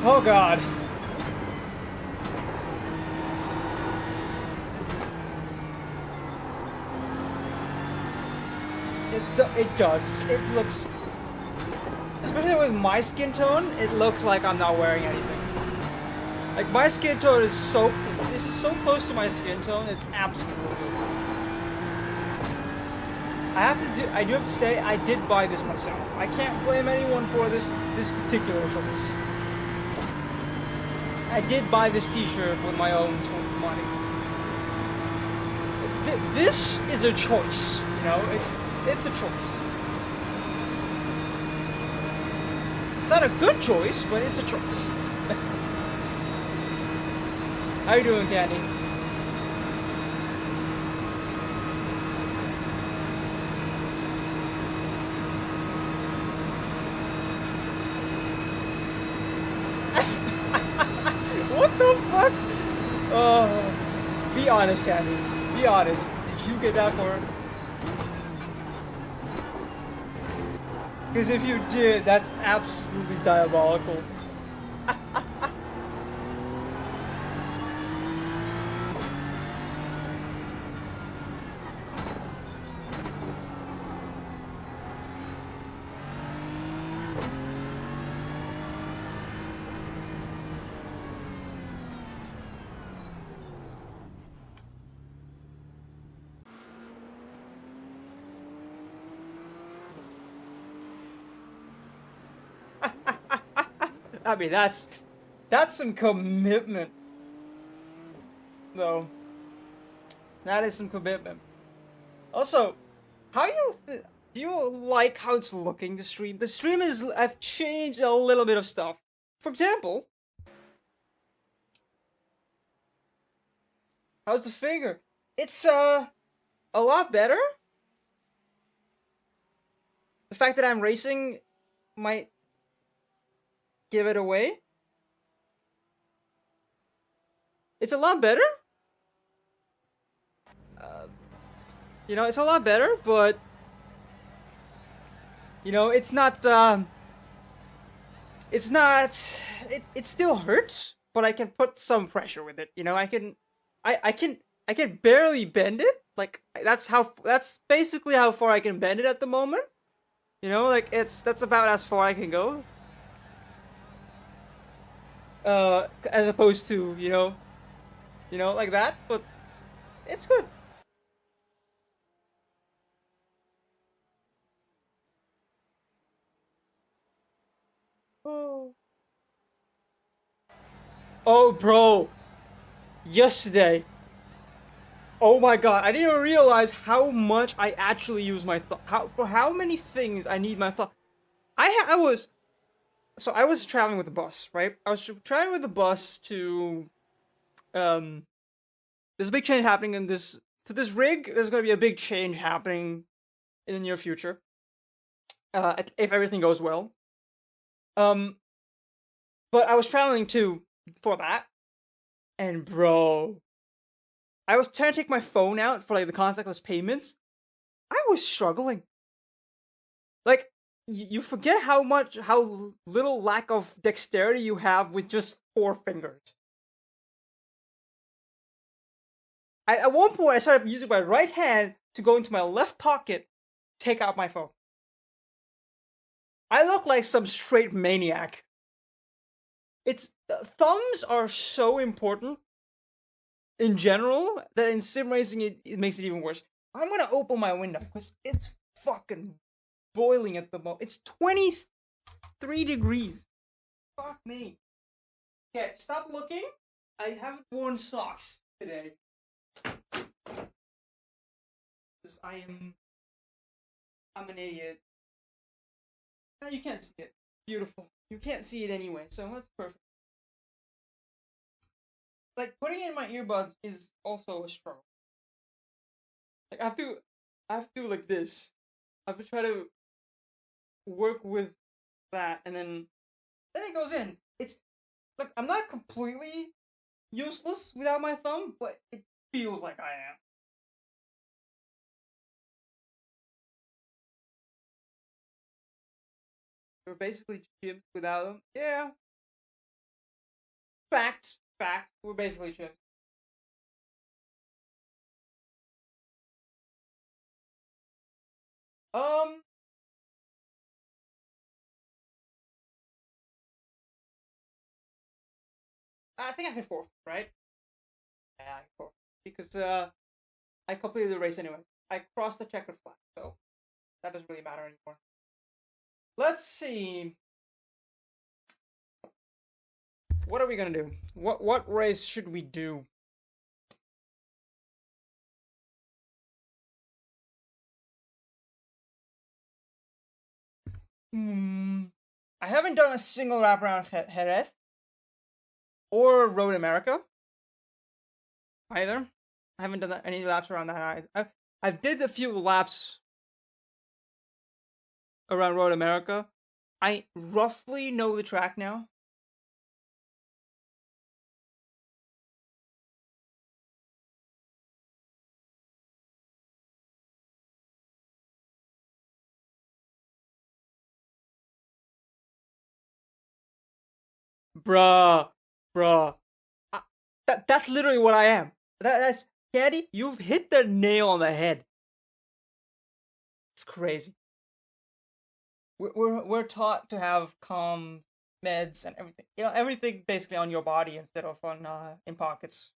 Oh god. It does. It looks, especially with my skin tone, it looks like I'm not wearing anything. Like my skin tone is so, this is so close to my skin tone. It's absolutely. I do have to say I did buy this myself. I can't blame anyone for this particular choice. I did buy this T-shirt with my own money. This is a choice, you know. It's a choice. It's not a good choice, but it's a choice. How you doing, Candy? What the fuck? Be honest, Candy. Be honest. Did you get that for? Because if you did, that's absolutely diabolical. I mean, that's some commitment, though. That is some commitment. Also, how do you like how it's looking? The stream. The stream is. I've changed a little bit of stuff. For example, how's the finger? It's a lot better. The fact that I'm racing might give it away. It's a lot better. You know, it's a lot better, but you know, it's not. It's not. It still hurts, but I can put some pressure with it. You know, I can barely bend it. Like that's basically how far I can bend it at the moment. You know, like that's about as far I can go. As opposed to you know, like that. But it's good. Oh. Oh, bro. Yesterday. Oh my god, I didn't even realize how much I actually use my thumb. For how many things I need my thumb. I was traveling with the bus, right? I was traveling with the bus to there's a big change happening in this rig. There's going to be a big change happening in the near future. If everything goes well. But I was traveling for that. And bro, I was trying to take my phone out for like the contactless payments. I was struggling. Like you forget how little lack of dexterity you have with just 4 fingers. At one point, I started using my right hand to go into my left pocket, take out my phone. I look like some straight maniac. Thumbs are so important in general that in sim racing it makes it even worse. I'm gonna open my window because it's fucking boiling at the moment. It's 23 degrees. Fuck me. Okay, stop looking. I haven't worn socks today. I'm an idiot. No, you can't see it. Beautiful. You can't see it anyway, so that's perfect. Like, putting in my earbuds is also a struggle. Like, I have to like this. I have to try to work with that, and then it goes in. Look, I'm not completely useless without my thumb, but it feels like I am. We're basically chipped without them. Yeah. Fact. We're basically chips. I think I hit fourth, right? Yeah, I hit fourth. Because I completed the race anyway. I crossed the checkered flag, so that doesn't really matter anymore. Let's see. What are we gonna do? What race should we do? I haven't done a single lap around Jerez or Road America either. I haven't done any laps around that either. I did a few laps around Road America. I roughly know the track now. Bruh. That's literally what I am. That's Caddy, you've hit the nail on the head. It's crazy. We're taught to have calm meds and everything. You know, everything basically on your body instead of on in pockets.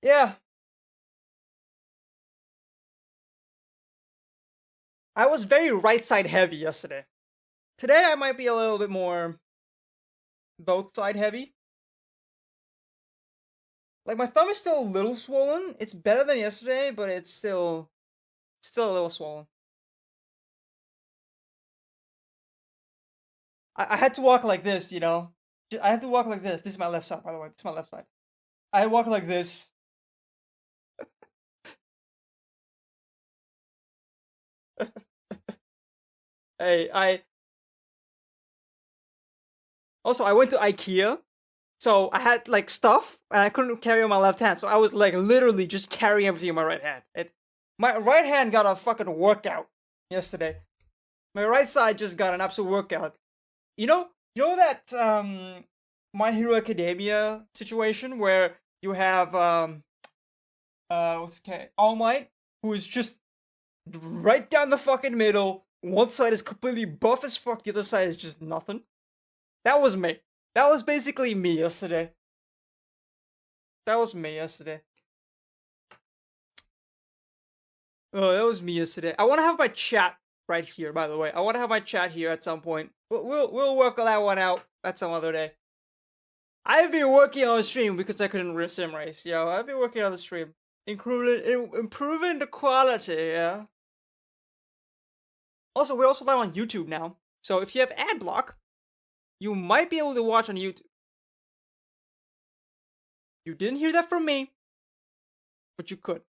Yeah. I was very right side heavy yesterday. Today I might be a little bit more both side heavy. Like my thumb is still a little swollen. It's better than yesterday, but it's still a little swollen. I had to walk like this, you know. I had to walk like this. This is my left side, by the way. This is my left side. I walk like this. Hey, I went to IKEA, so I had like stuff, and I couldn't carry on my left hand, so I was like literally just carrying everything in my right hand. My right hand got a fucking workout yesterday. My right side just got an absolute workout. You know that My Hero Academia situation where you have All Might, who is just right down the fucking middle. One side is completely buff as fuck, the other side is just nothing. That was me. That was basically me yesterday. That was me yesterday. Oh, that was me yesterday. I want to have my chat right here, by the way. I want to have my chat here at some point. We'll work that one out at some other day. I've been working on the stream because I couldn't sim race. Yo, I've been working on the stream. Improving the quality, yeah. Also, we're also live on YouTube now. So if you have ad block, you might be able to watch on YouTube. You didn't hear that from me, but you could.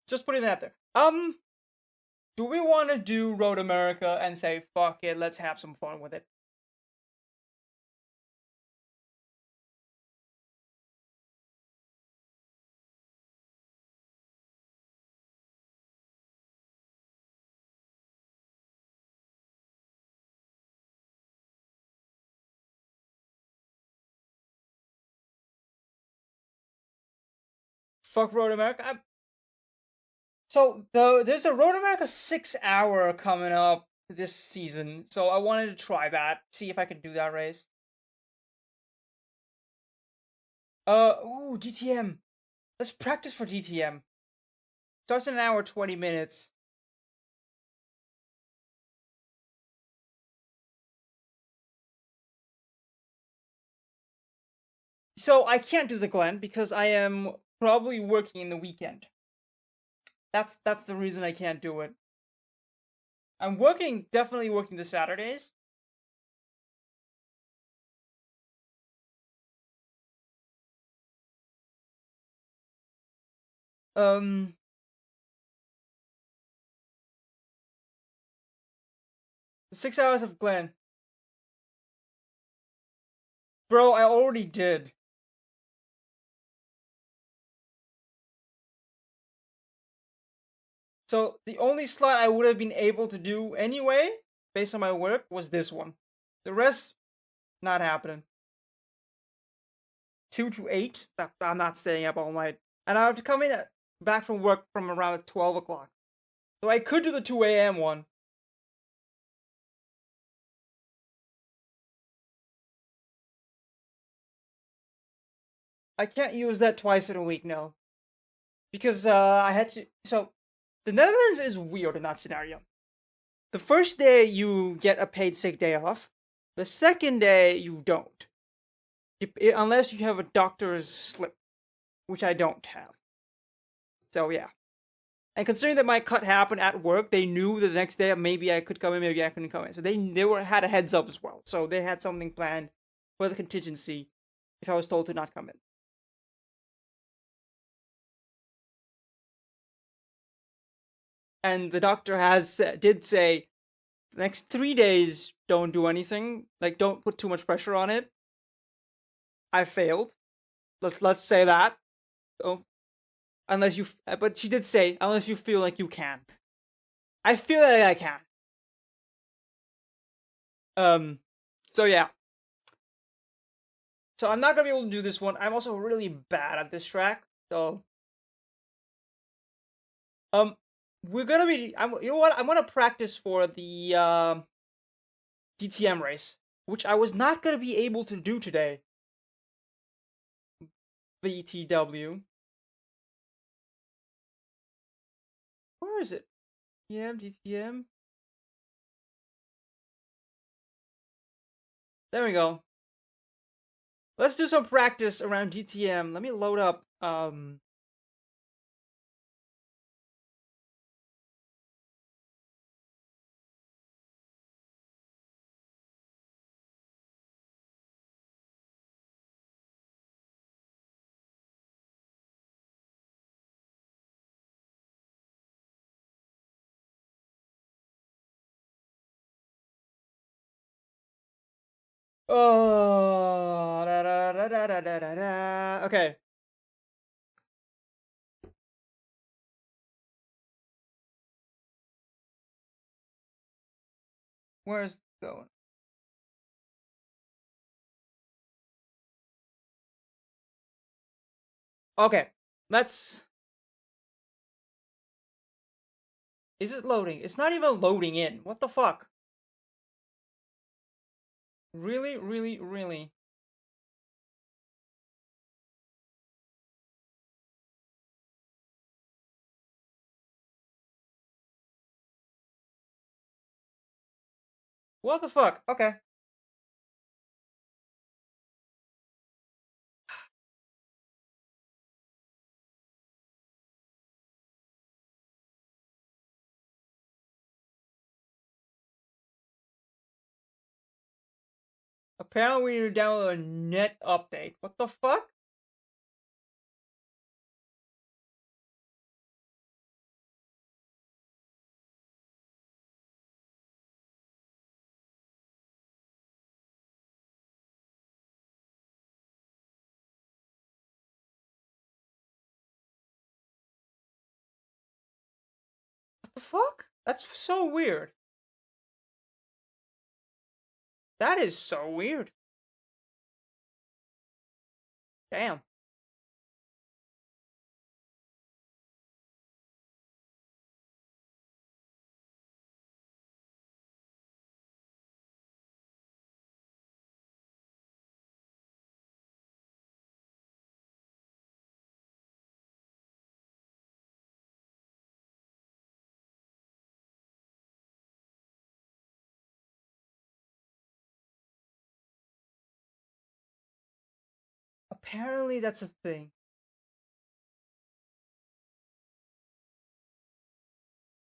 Just putting that there. Do we want to do Road America and say, fuck it, let's have some fun with it? Fuck Road America? So there's a Road America 6-hour coming up this season, so I wanted to try that, see if I could do that race. Ooh, DTM. Let's practice for DTM. Starts in an hour 20 minutes. So I can't do the Glen because I am probably working in the weekend. That's the reason I can't do it. I'm definitely working the Saturdays. The 6 hours of Glen. Bro, I already did. So the only slot I would have been able to do anyway, based on my work, was this one. The rest, not happening. 2 to 8, I'm not staying up all night. And I have to come in back from work from around 12 o'clock. So I could do the 2 a.m. one. I can't use that twice in a week, no. Because I had to... So, the Netherlands is weird in that scenario. The first day you get a paid sick day off. The second day you don't. Unless you have a doctor's slip. Which I don't have. So yeah. And considering that my cut happened at work, they knew the next day maybe I could come in, maybe I couldn't come in. So they had a heads up as well. So they had something planned for the contingency if I was told to not come in. And the doctor did say, the next 3 days, don't do anything. Like, don't put too much pressure on it. I failed. Let's say that. Oh, but she did say, unless you feel like you can. I feel like I can. So yeah. So I'm not gonna be able to do this one. I'm also really bad at this track, so we're gonna be. You know what? I'm gonna practice for the DTM race, which I was not gonna be able to do today. VTW. Where is it? DTM. There we go. Let's do some practice around DTM. Let me load up oh, okay. Where's it going? Okay, let's... Is it loading? It's not even loading in. What the fuck? Really, really, really? What the fuck? Okay. Apparently we need to download a net update. What the fuck? What the fuck? That's so weird. That is so weird. Damn. Apparently that's a thing.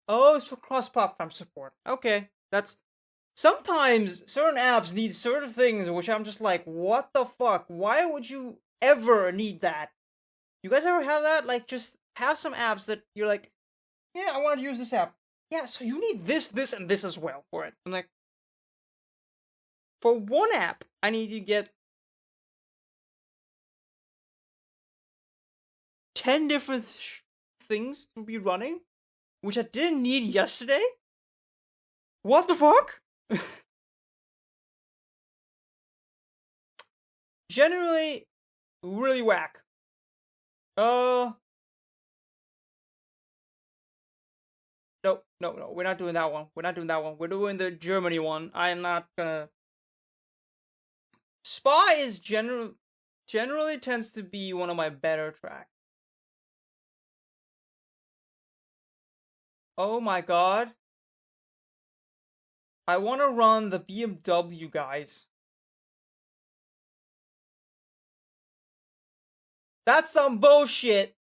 Oh, it's for cross-platform support. Okay, that's... Sometimes certain apps need certain things, which I'm just like, what the fuck? Why would you ever need that? You guys ever have that? Like, just have some apps that you're like, yeah, I want to use this app. Yeah, so you need this, this, and this as well for it. I'm like, for one app, I need to get 10 different things to be running? which I didn't need yesterday? What the fuck? Generally, really whack. No, we're not doing that one. We're not doing that one. We're doing the Germany one. I am not gonna... Spa is generally tends to be one of my better tracks. Oh my god. I want to run the BMW, guys. That's some bullshit.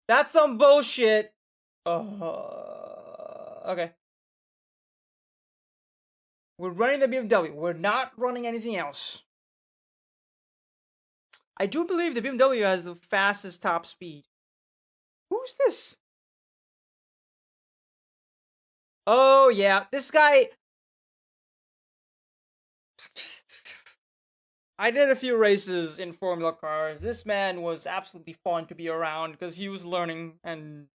That's some bullshit. Okay. We're running the BMW. We're not running anything else. I do believe the BMW has the fastest top speed. Who's this? Oh, yeah. This guy... I did a few races in Formula Cars. This man was absolutely fun to be around because he was learning, and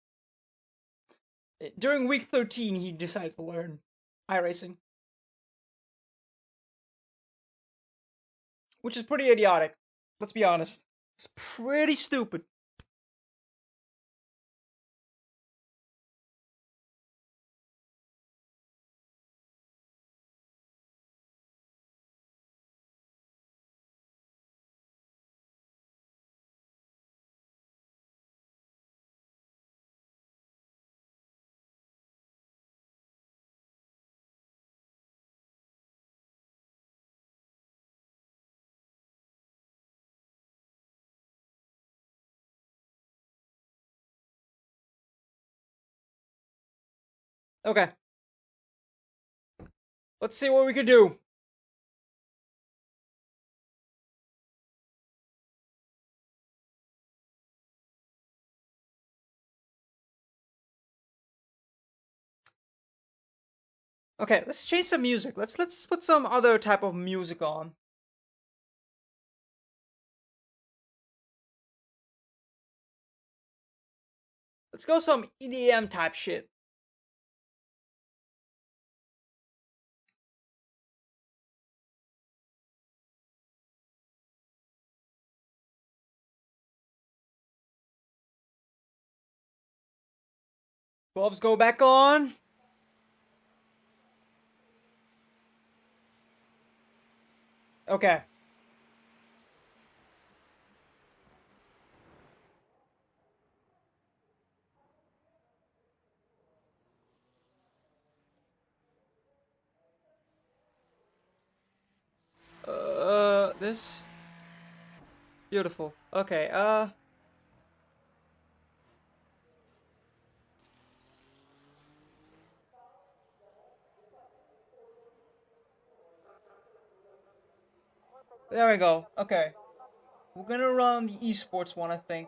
during week 13 he decided to learn iRacing. Which is pretty idiotic. Let's be honest. It's pretty stupid. Okay. Let's see what we could do. Okay, let's change some music. Let's put some other type of music on. Let's go some EDM type shit. Gloves go back on. Okay. This? Beautiful. Okay, there we go. Okay. We're gonna run the esports one, I think.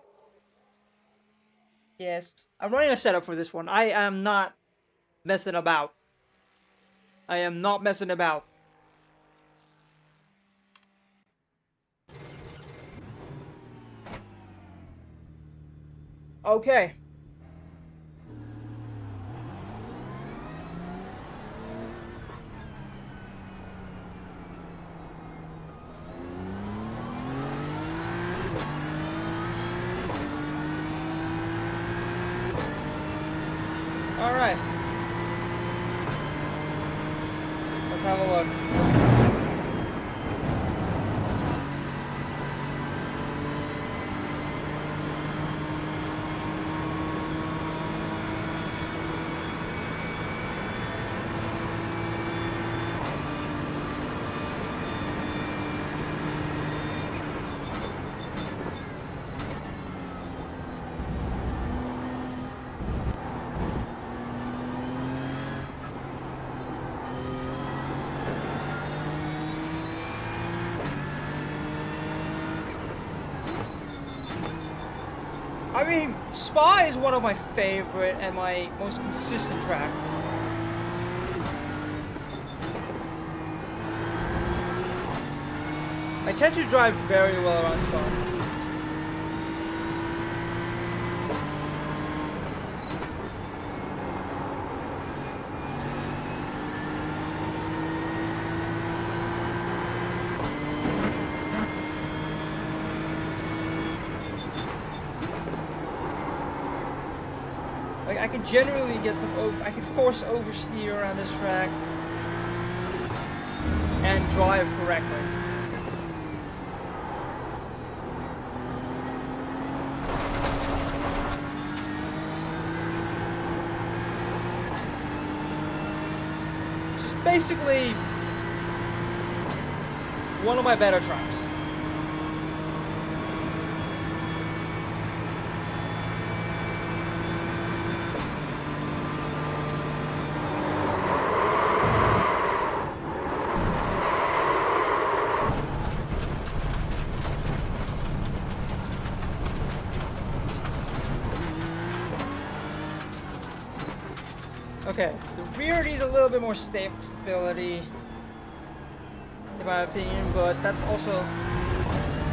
Yes. I'm running a setup for this one. I am not messing about. I am not messing about. Okay. All right. Let's have a look. I mean, Spa is one of my favorite and my most consistent track. I tend to drive very well around Spa. I can generally get some. I can force oversteer around this track and drive correctly. Just basically one of my better tracks. Okay, the rear needs a little bit more stability, in my opinion, but that's also,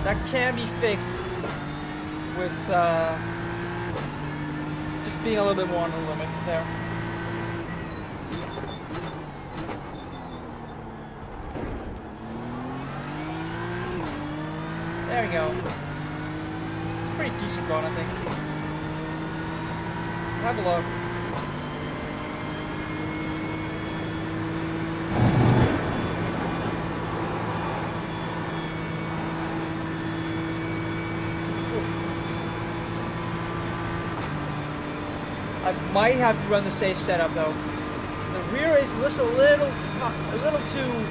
that can be fixed with just being a little bit more on the limit there. There we go. It's a pretty decent run, I think. Have a look. I might have to run the safe setup though. The rear is just a little too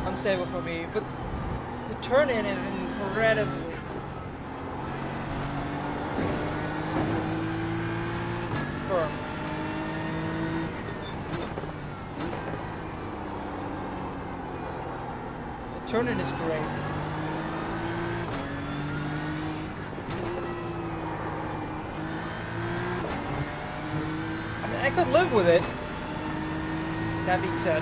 unstable for me, but the turn in is incredibly firm. The turn in is great. I could live with it. That being said.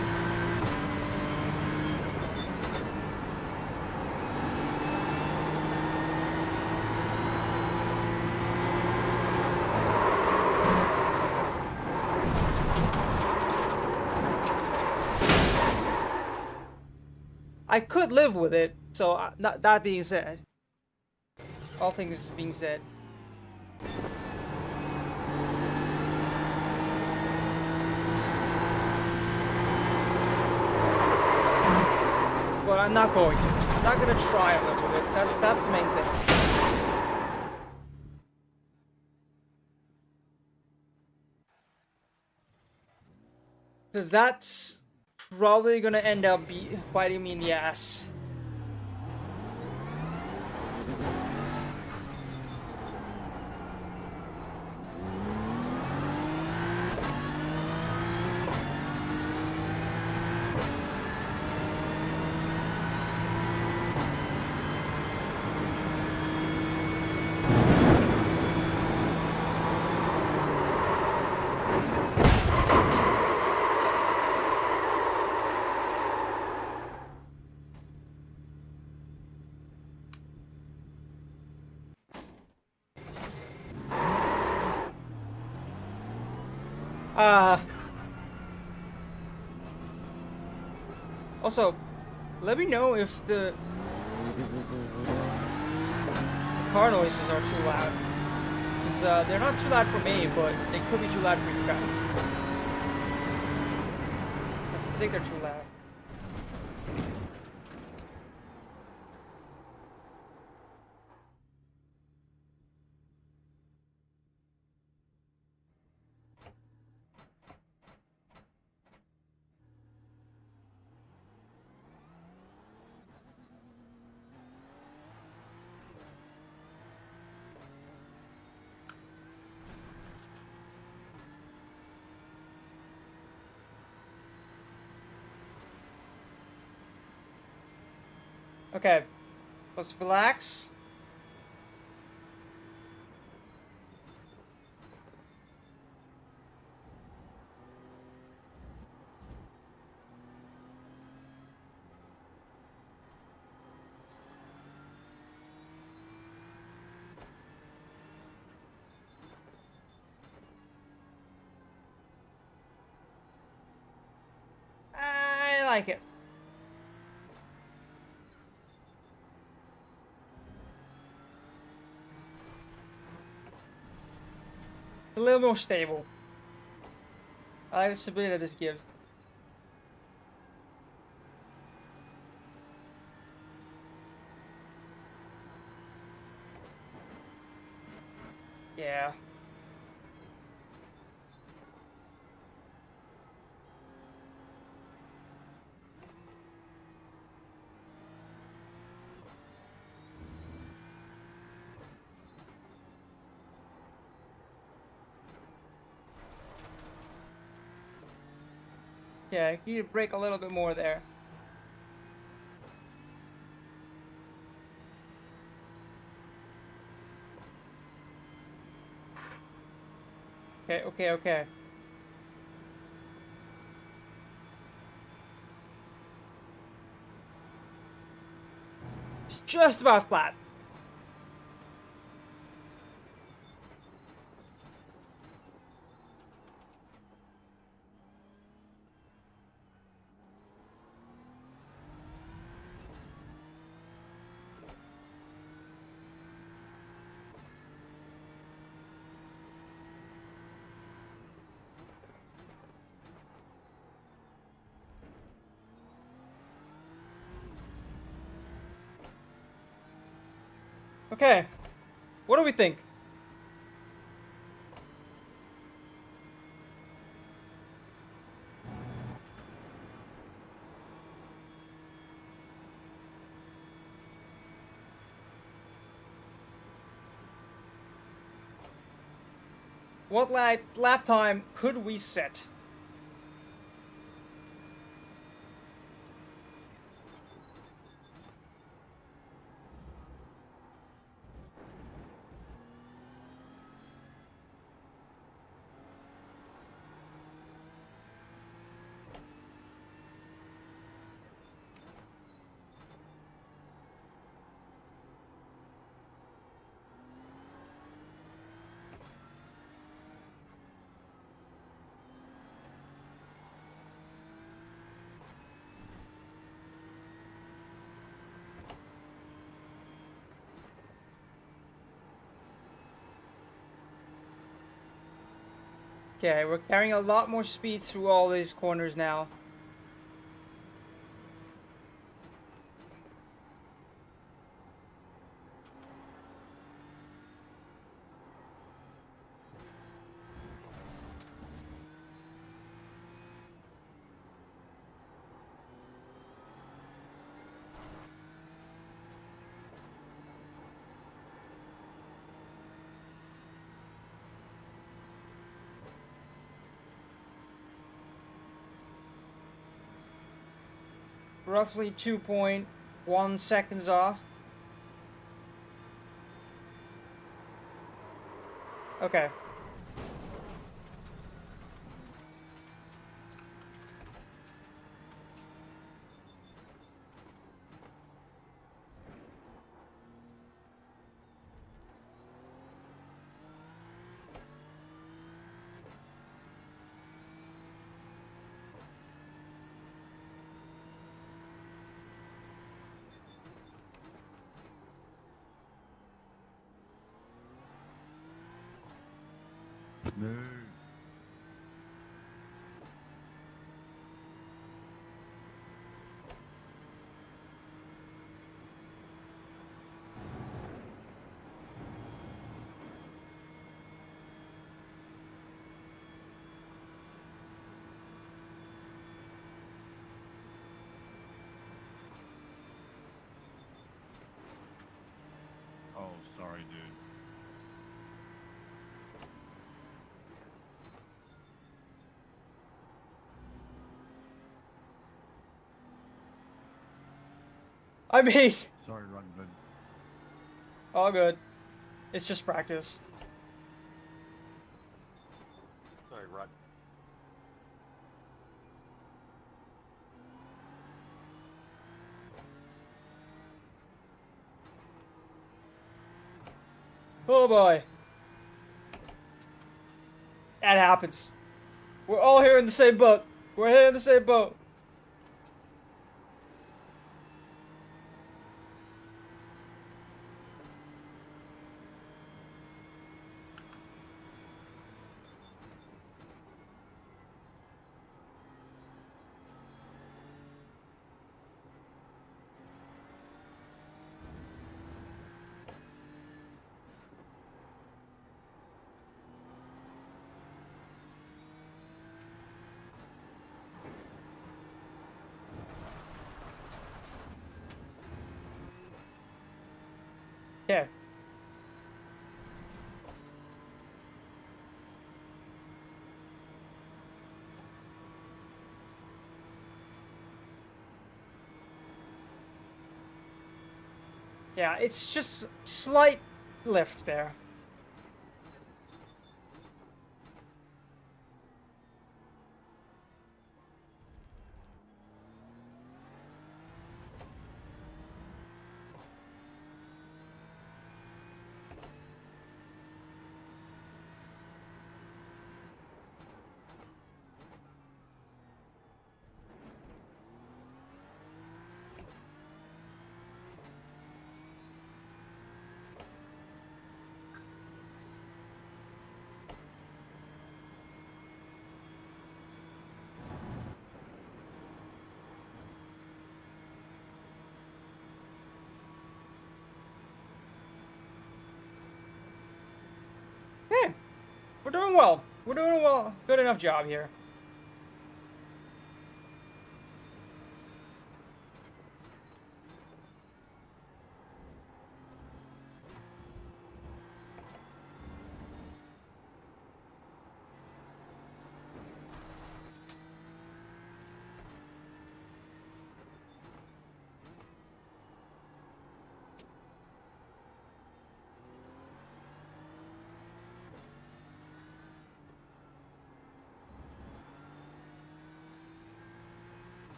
I could live with it, so that being said. All things being said. But I'm not going to. I'm not going to try and live with it. That's the main thing. Because that's probably going to end up biting me in the ass. Also, let me know if the car noises are too loud. Because they're not too loud for me, but they could be too loud for you guys. I think they're too loud. Okay, let's relax. I like it. a little more stable. I like the stability that this gives. Yeah. Yeah, you need to brake a little bit more there. Okay, okay, okay. It's just about flat. Okay. What do we think? What lap time could we set? Okay, we're carrying a lot more speed through all these corners now. Roughly 2.1 seconds off. Okay. Smooth. Oh, sorry, dude. I mean, Sorry, Rugman. all good. It's just practice. Sorry, Rod. Oh boy. That happens. We're all here in the same boat. We're here in the same boat. Okay. Yeah, it's just slight lift there. Hey, we're doing well. We're doing well. Good enough job here.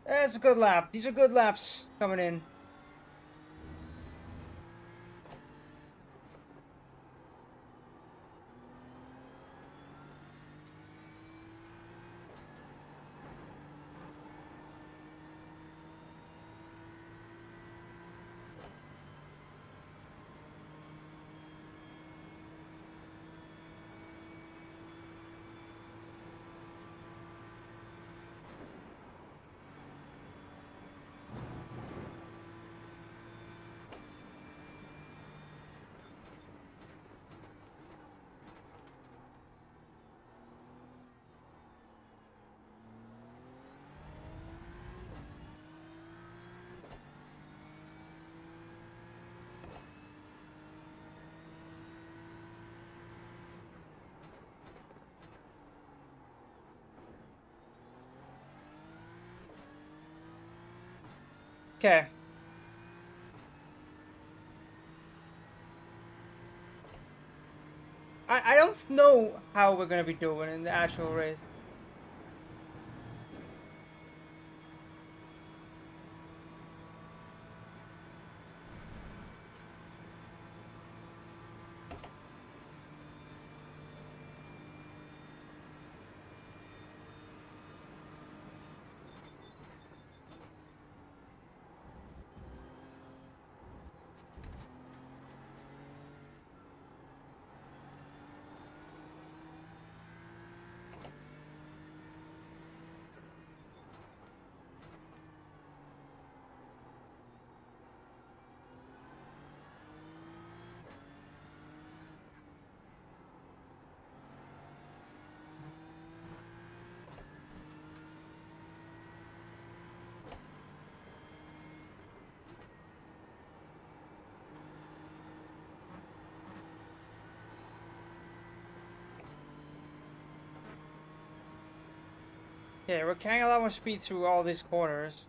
That's a good lap. These are good laps coming in. Okay. I don't know how we're gonna be doing in the actual race. Okay, we're carrying a lot more speed through all these corners.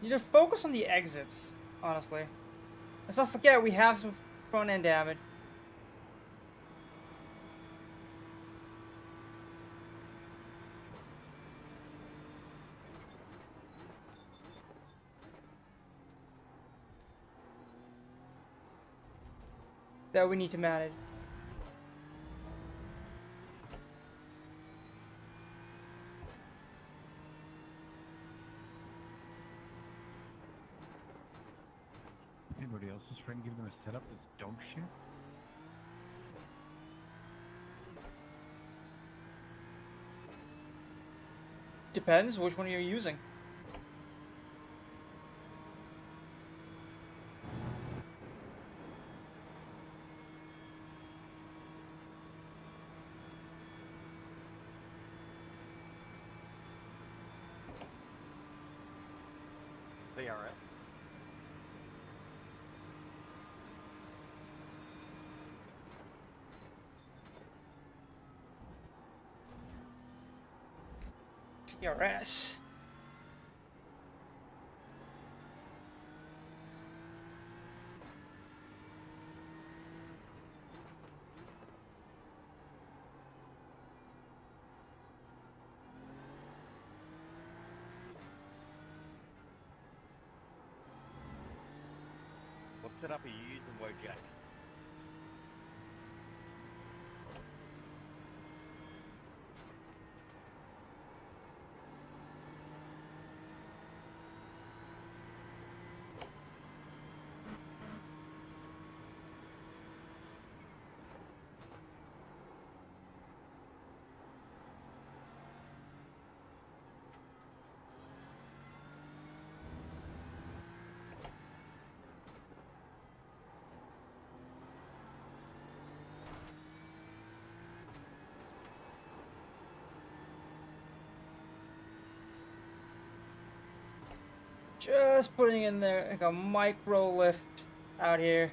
You just focus on the exits, honestly. Let's not forget we have some front end damage. that we need to manage. Anybody else's friend give them a setup that's dog shit? Depends which one you're using. They are it. Your ass. What setup are you using, Wojak? Just putting in there like a micro lift out here.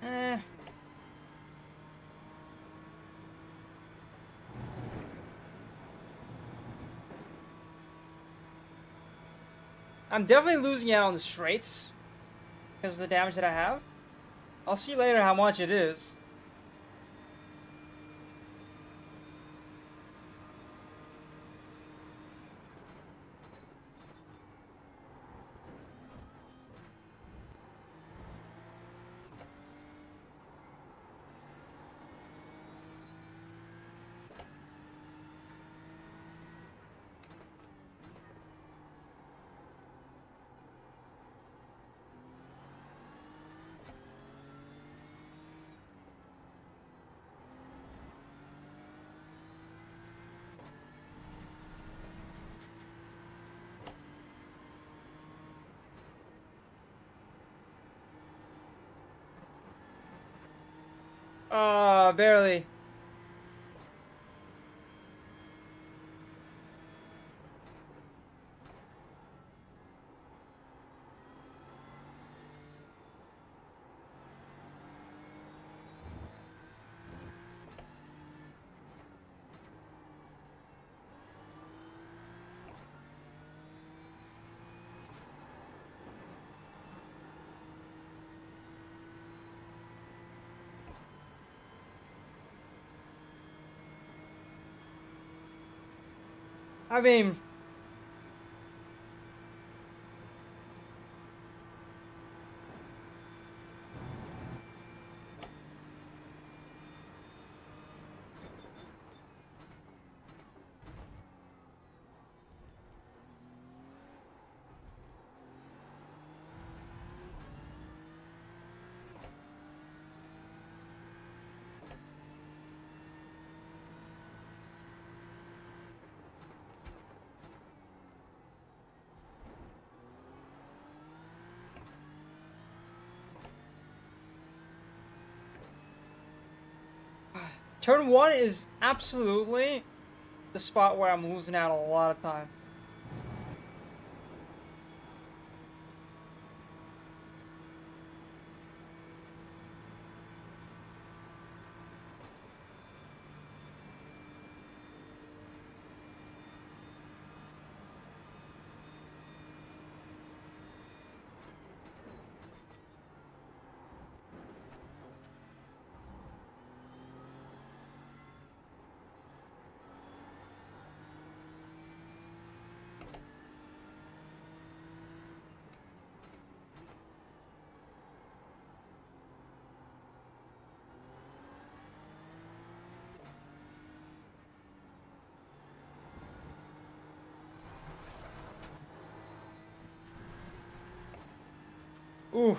Eh. I'm definitely losing out on the straights because of the damage that I have. I'll see later how much it is. Barely. I mean, Turn 1 is absolutely the spot where I'm losing out a lot of time. Ooh.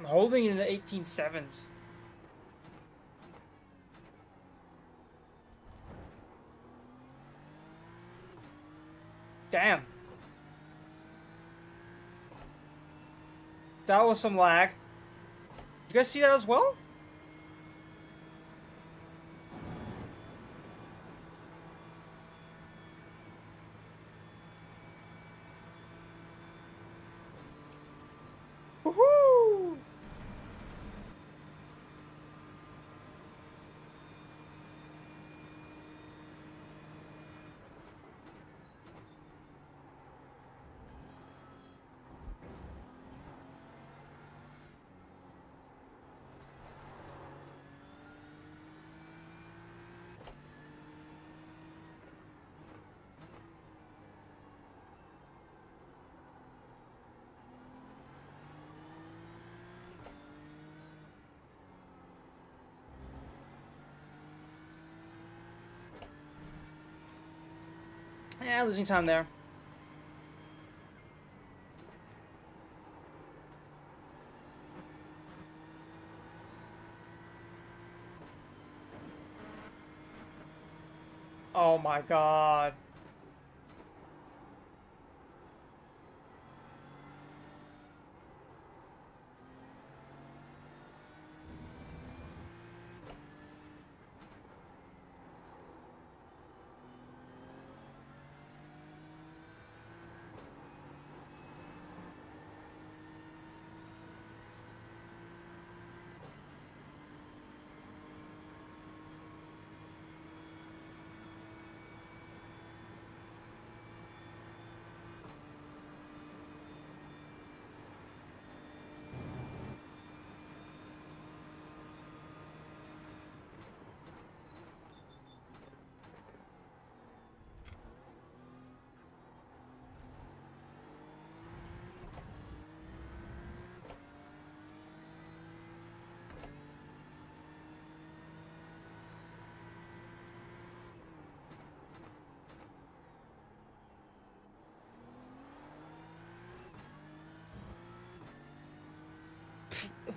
I'm holding in the 18.7s. Damn. That was some lag. You guys see that as well? Woohoo! Yeah, losing time there. Oh my god.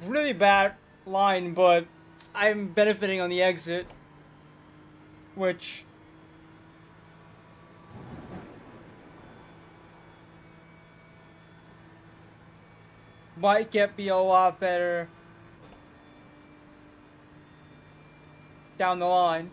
Really bad line, but I'm benefiting on the exit, which might get me a lot better down the line.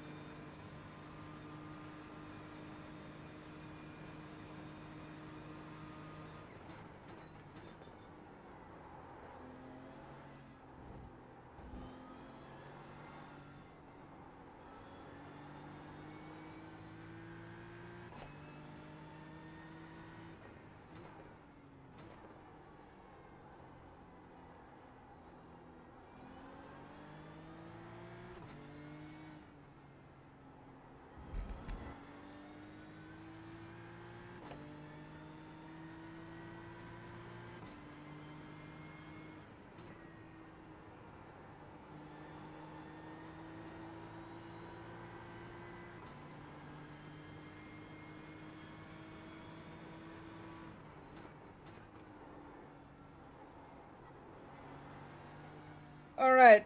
All right.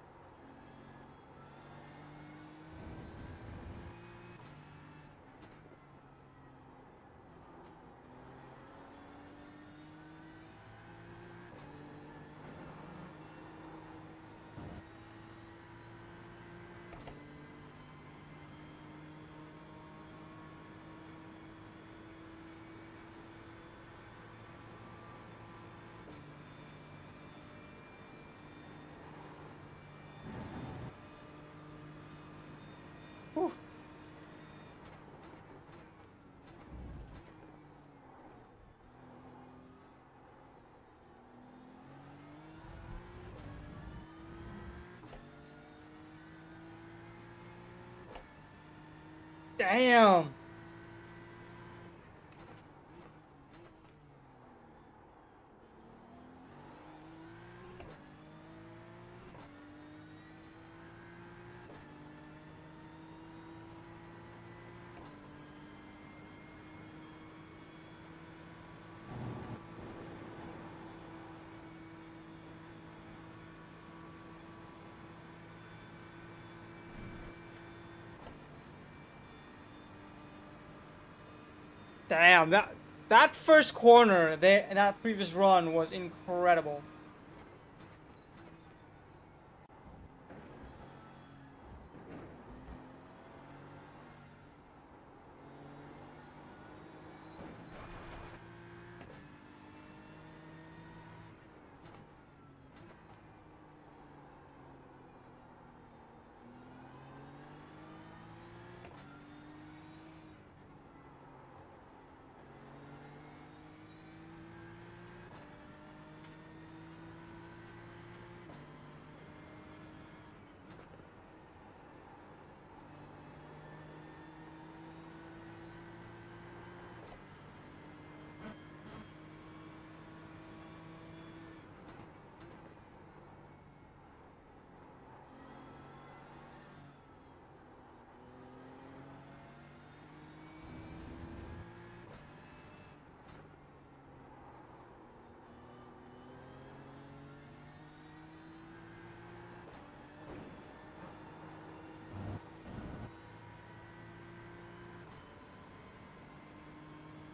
Whew. Damn. Damn, that first corner there in that previous run was incredible.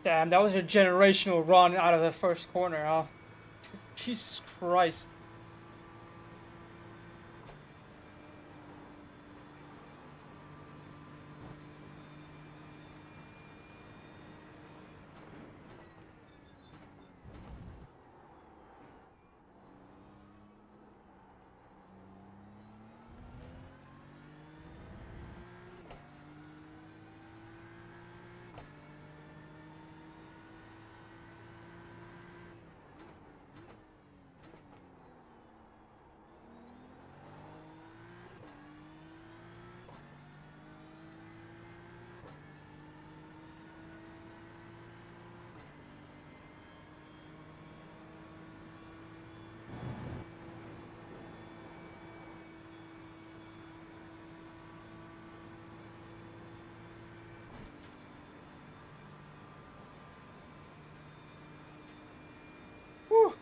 Damn, that was a generational run out of the first corner, huh? Jesus Christ. Whew.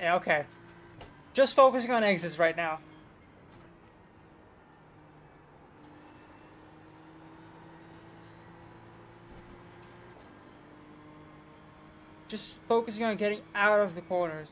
Yeah, okay. Just focusing on exits right now. Just focusing on getting out of the corners.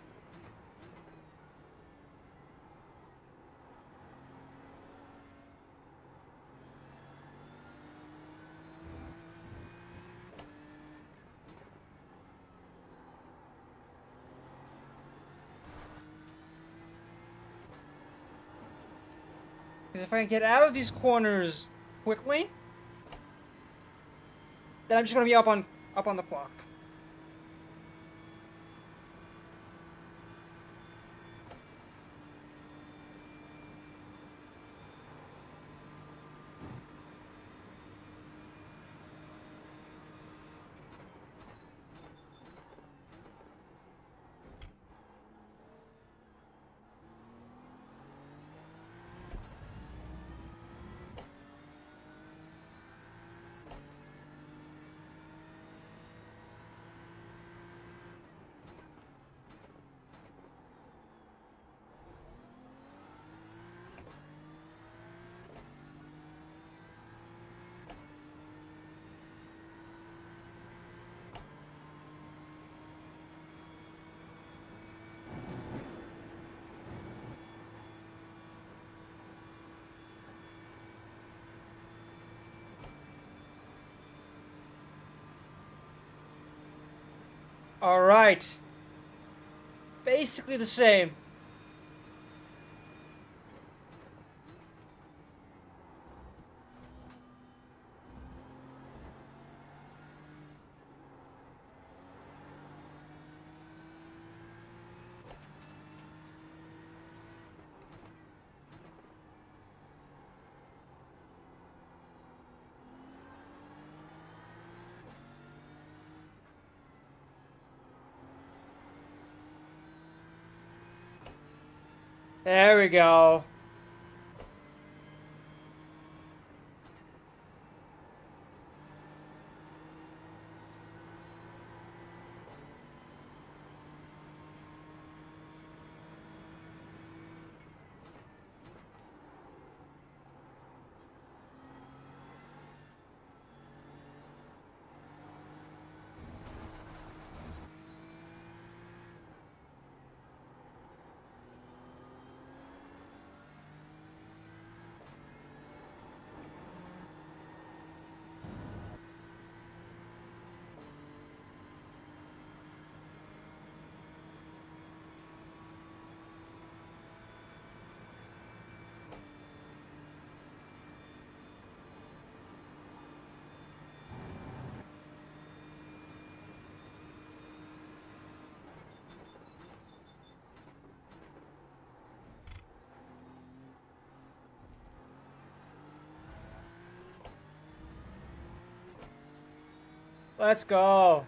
Because if I can get out of these corners quickly, then I'm just gonna be up on the clock. Alright. Basically the same. There we go. Let's go.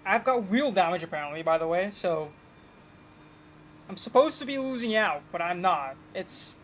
I've got wheel damage apparently, by the way, so I'm supposed to be losing out, but I'm not. It's...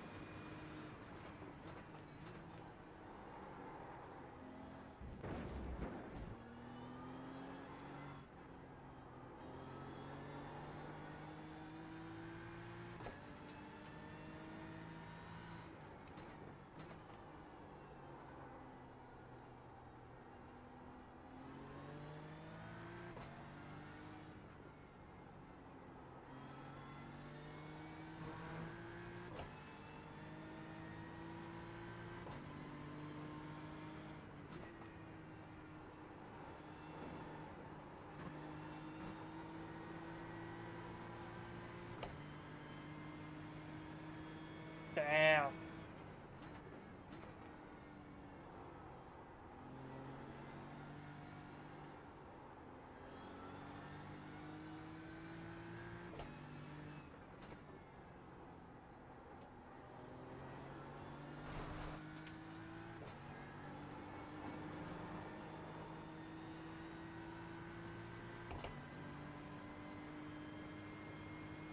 Damn.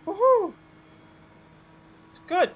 Woohoo! It's good.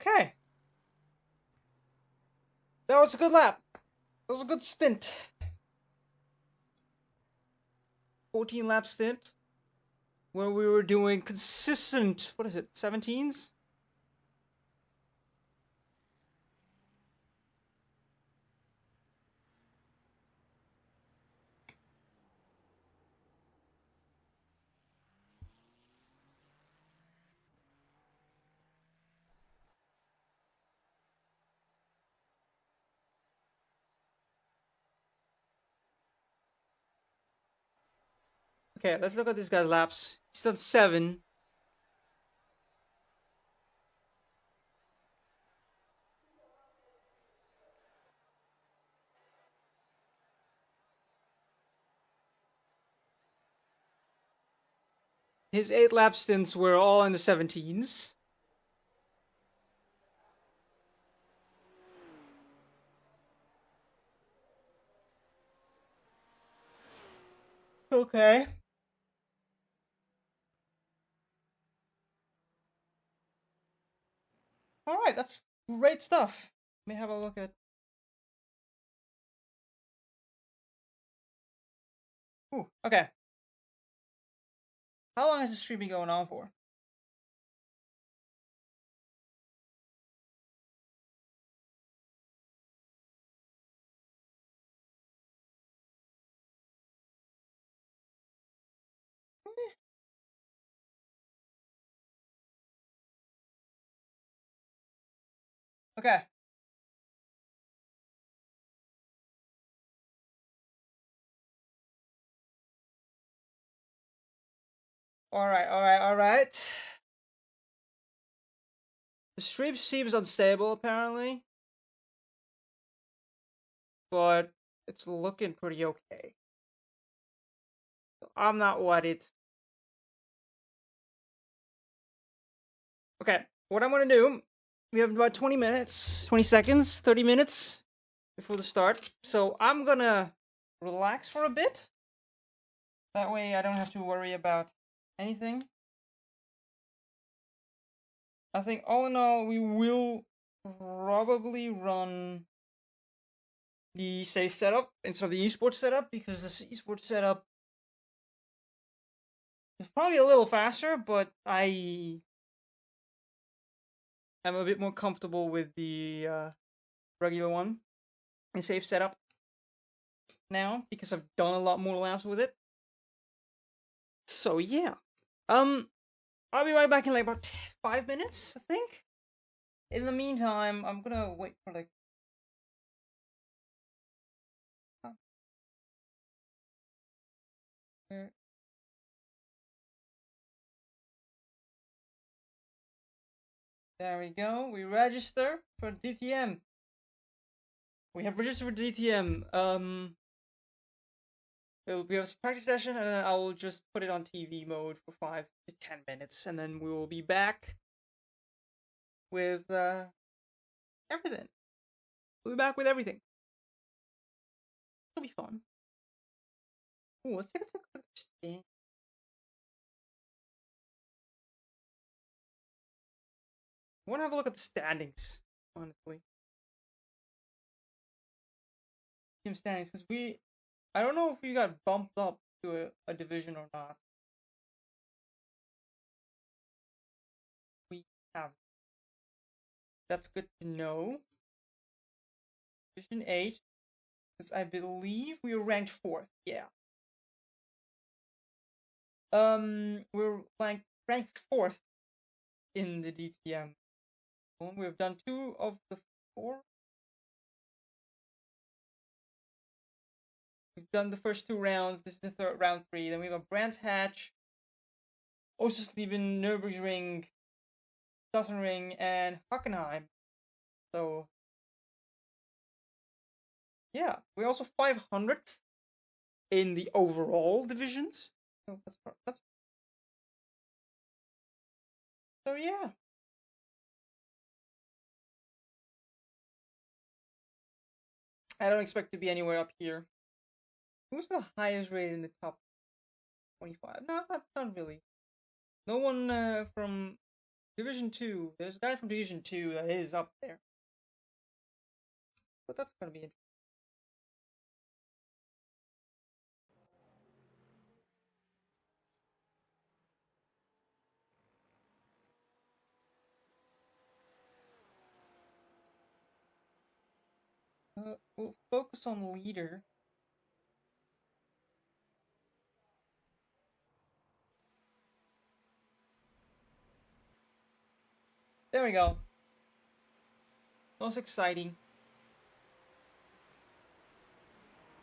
Okay. That was a good lap. That was a good stint. 14 lap stint. Where we were doing consistent, what is it, 17s? Okay, let's look at this guy's laps. He's done 7. His 8 lap stints were all in the 17s. Okay. Alright, that's great stuff. Let me have a look at... Ooh, okay. How long has the stream been going on for? Okay. Alright. The stream seems unstable, apparently. But it's looking pretty okay. So I'm not worried. Okay, what I'm gonna do, we have about 20 minutes, 20 seconds, 30 minutes before the start. So I'm gonna relax for a bit. That way I don't have to worry about anything. I think all in all, we will probably run the safe setup instead of the esports setup, because this esports setup is probably a little faster, but I am a bit more comfortable with the regular one and safe setup now, because I've done a lot more laps with it. So yeah, I'll be right back in like about 5 minutes, I think. In the meantime, I'm gonna wait for like... There we go. We register for DTM. We have registered for DTM. It'll be a practice session, and then I will just put it on TV mode for 5 to 10 minutes, and then we will be back with everything. We'll be back with everything. It'll be fun. Ooh, let's take a look at this game. I want to have a look at the standings, honestly. Team standings, because I don't know if we got bumped up to a division or not. We have. That's good to know. Division 8, because I believe we were ranked 4th, yeah. We're ranked 4th in the DTM. We've done 2 of the 4. We've done the first 2 rounds. This is the third round 3. Then we have Brands Hatch, Oschersleben, Nürburgring, Sachsenring, and Hockenheim. So yeah, we're also 500th in the overall divisions. So that's so yeah. I don't expect to be anywhere up here. Who's the highest rated in the top 25? No, not really. No one from Division 2. There's a guy from Division 2 that is up there. But that's gonna be interesting. We'll focus on leader. There we go. Most exciting.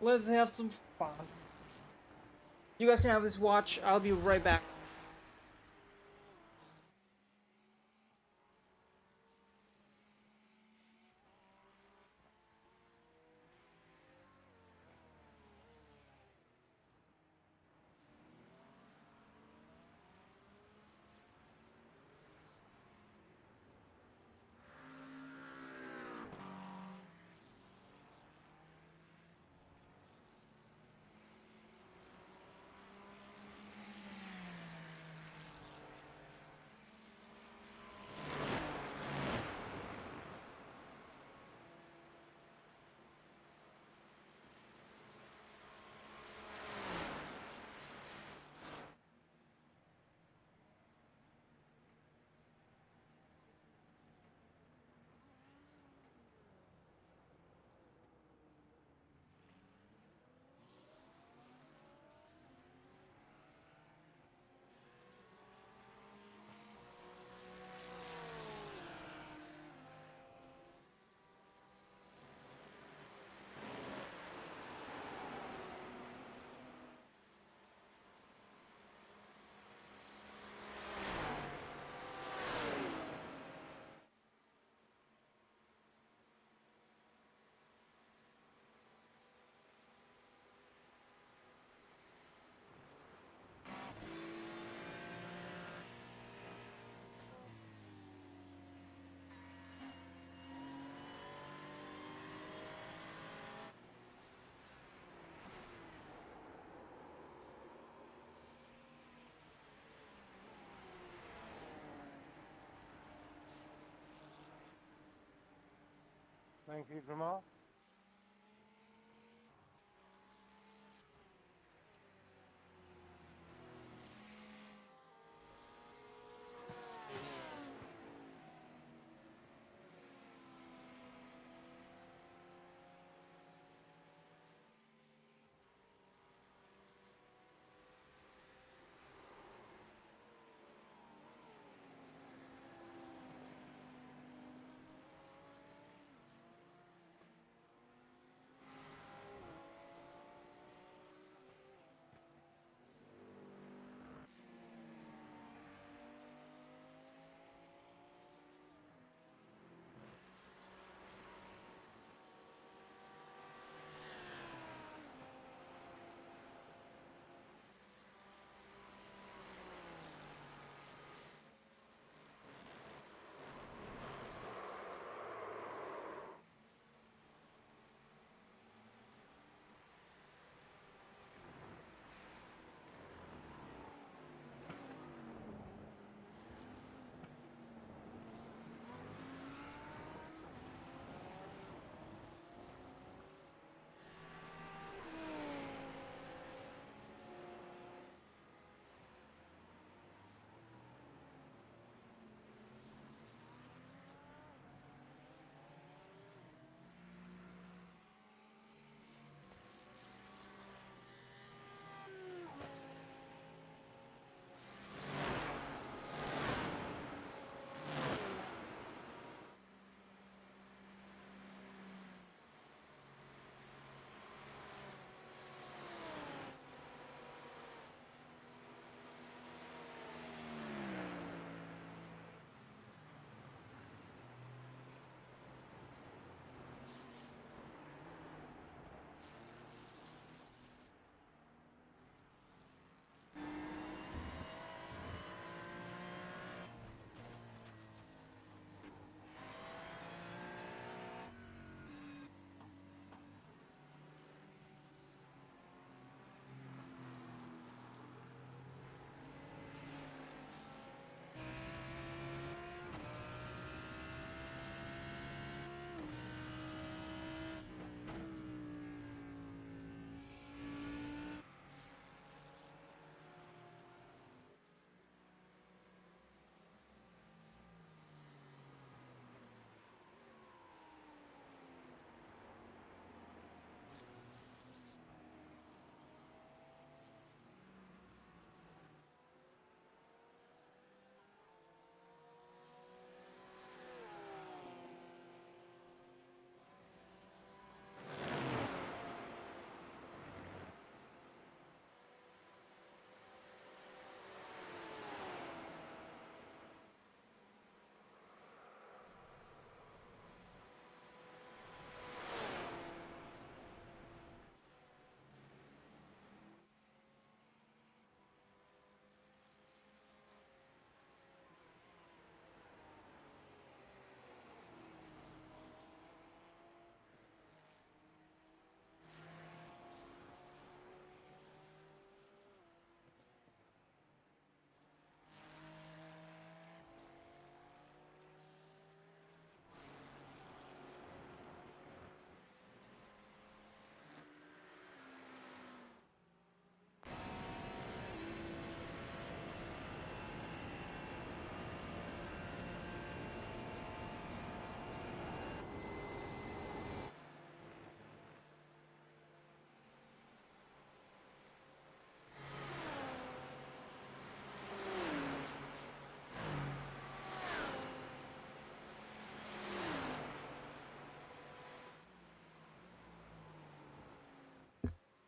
Let's have some fun. You guys can have this watch. I'll be right back. Thank you, Jamal.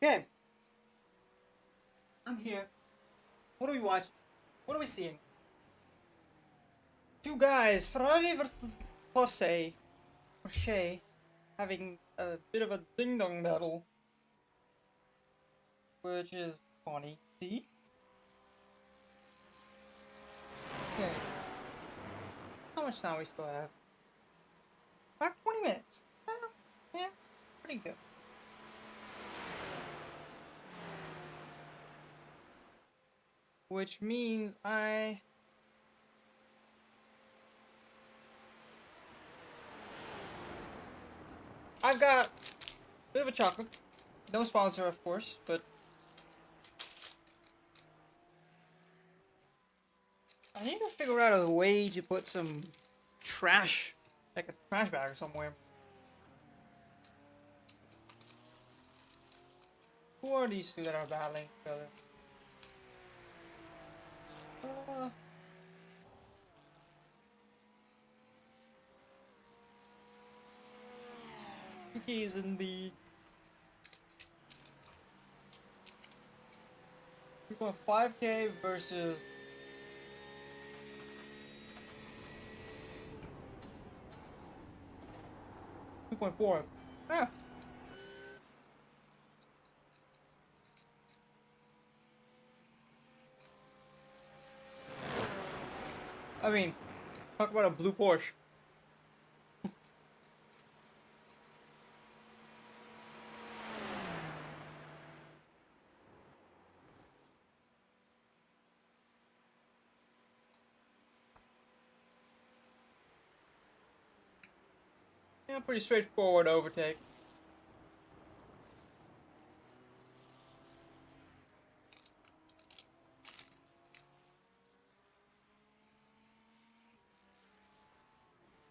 Okay. I'm here. What are we watching? What are we seeing? Two guys, Ferrari versus Porsche, having a bit of a ding-dong battle. Which is funny. See? Okay. How much time we still have? About 20 minutes. Yeah, pretty good. Which means I've got a bit of a chocolate. No sponsor, of course, but I need to figure out a way to put some trash, like a trash bag or somewhere. Who are these two that are battling each other? He's in the 3.5K versus 2.4. Ah. I mean, talk about a blue Porsche. Yeah, pretty straightforward overtake.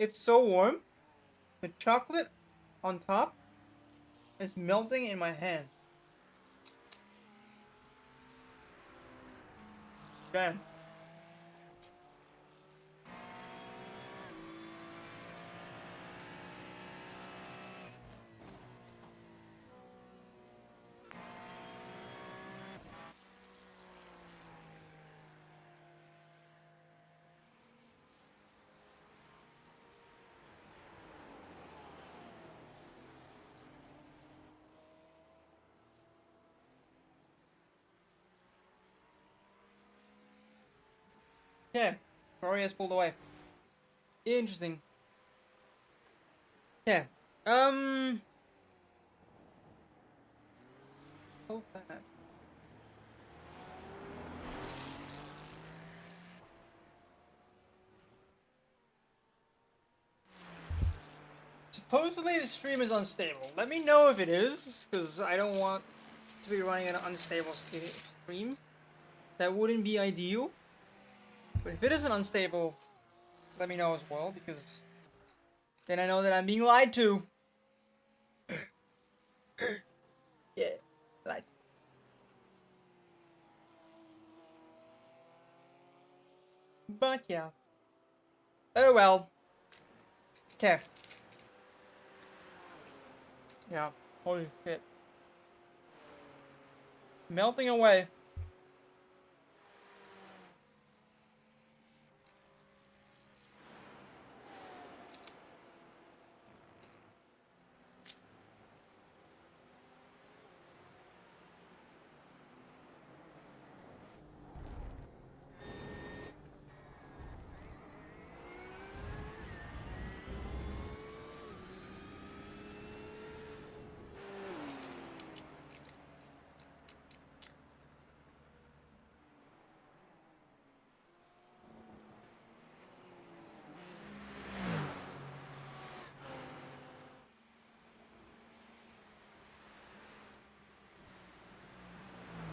It's so warm. The chocolate on top is melting in my hand. Damn. Yeah, Ferrari has pulled away. Interesting. Yeah. So bad. Supposedly the stream is unstable. Let me know if it is, because I don't want to be running an unstable stream. That wouldn't be ideal. But if it isn't unstable, let me know as well, because then I know that I'm being lied to. Yeah, lied. But yeah. Oh well. Okay. Yeah. Holy shit. Melting away.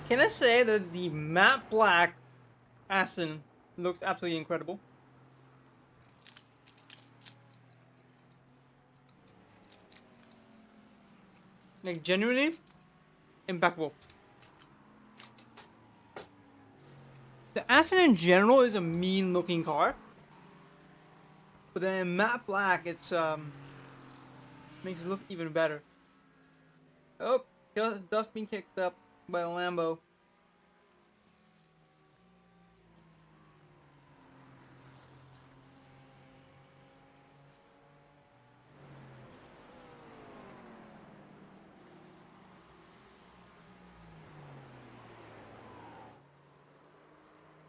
Can I say that the matte black Aston looks absolutely incredible? Like, genuinely impeccable. The Aston in general is a mean looking car. But then in matte black, it's makes it look even better. Oh, dust being kicked up by a Lambo.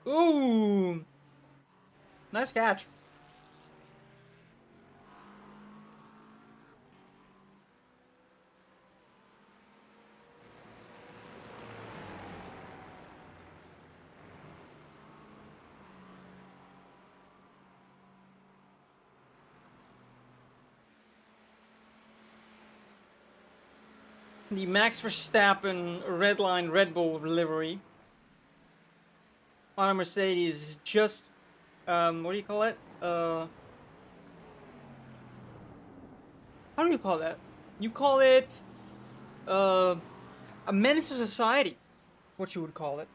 Ooh! Nice catch. The Max Verstappen Redline Red Bull livery on a Mercedes is just, what do you call it? How do you call that? You call it, a menace to society. What you would call it.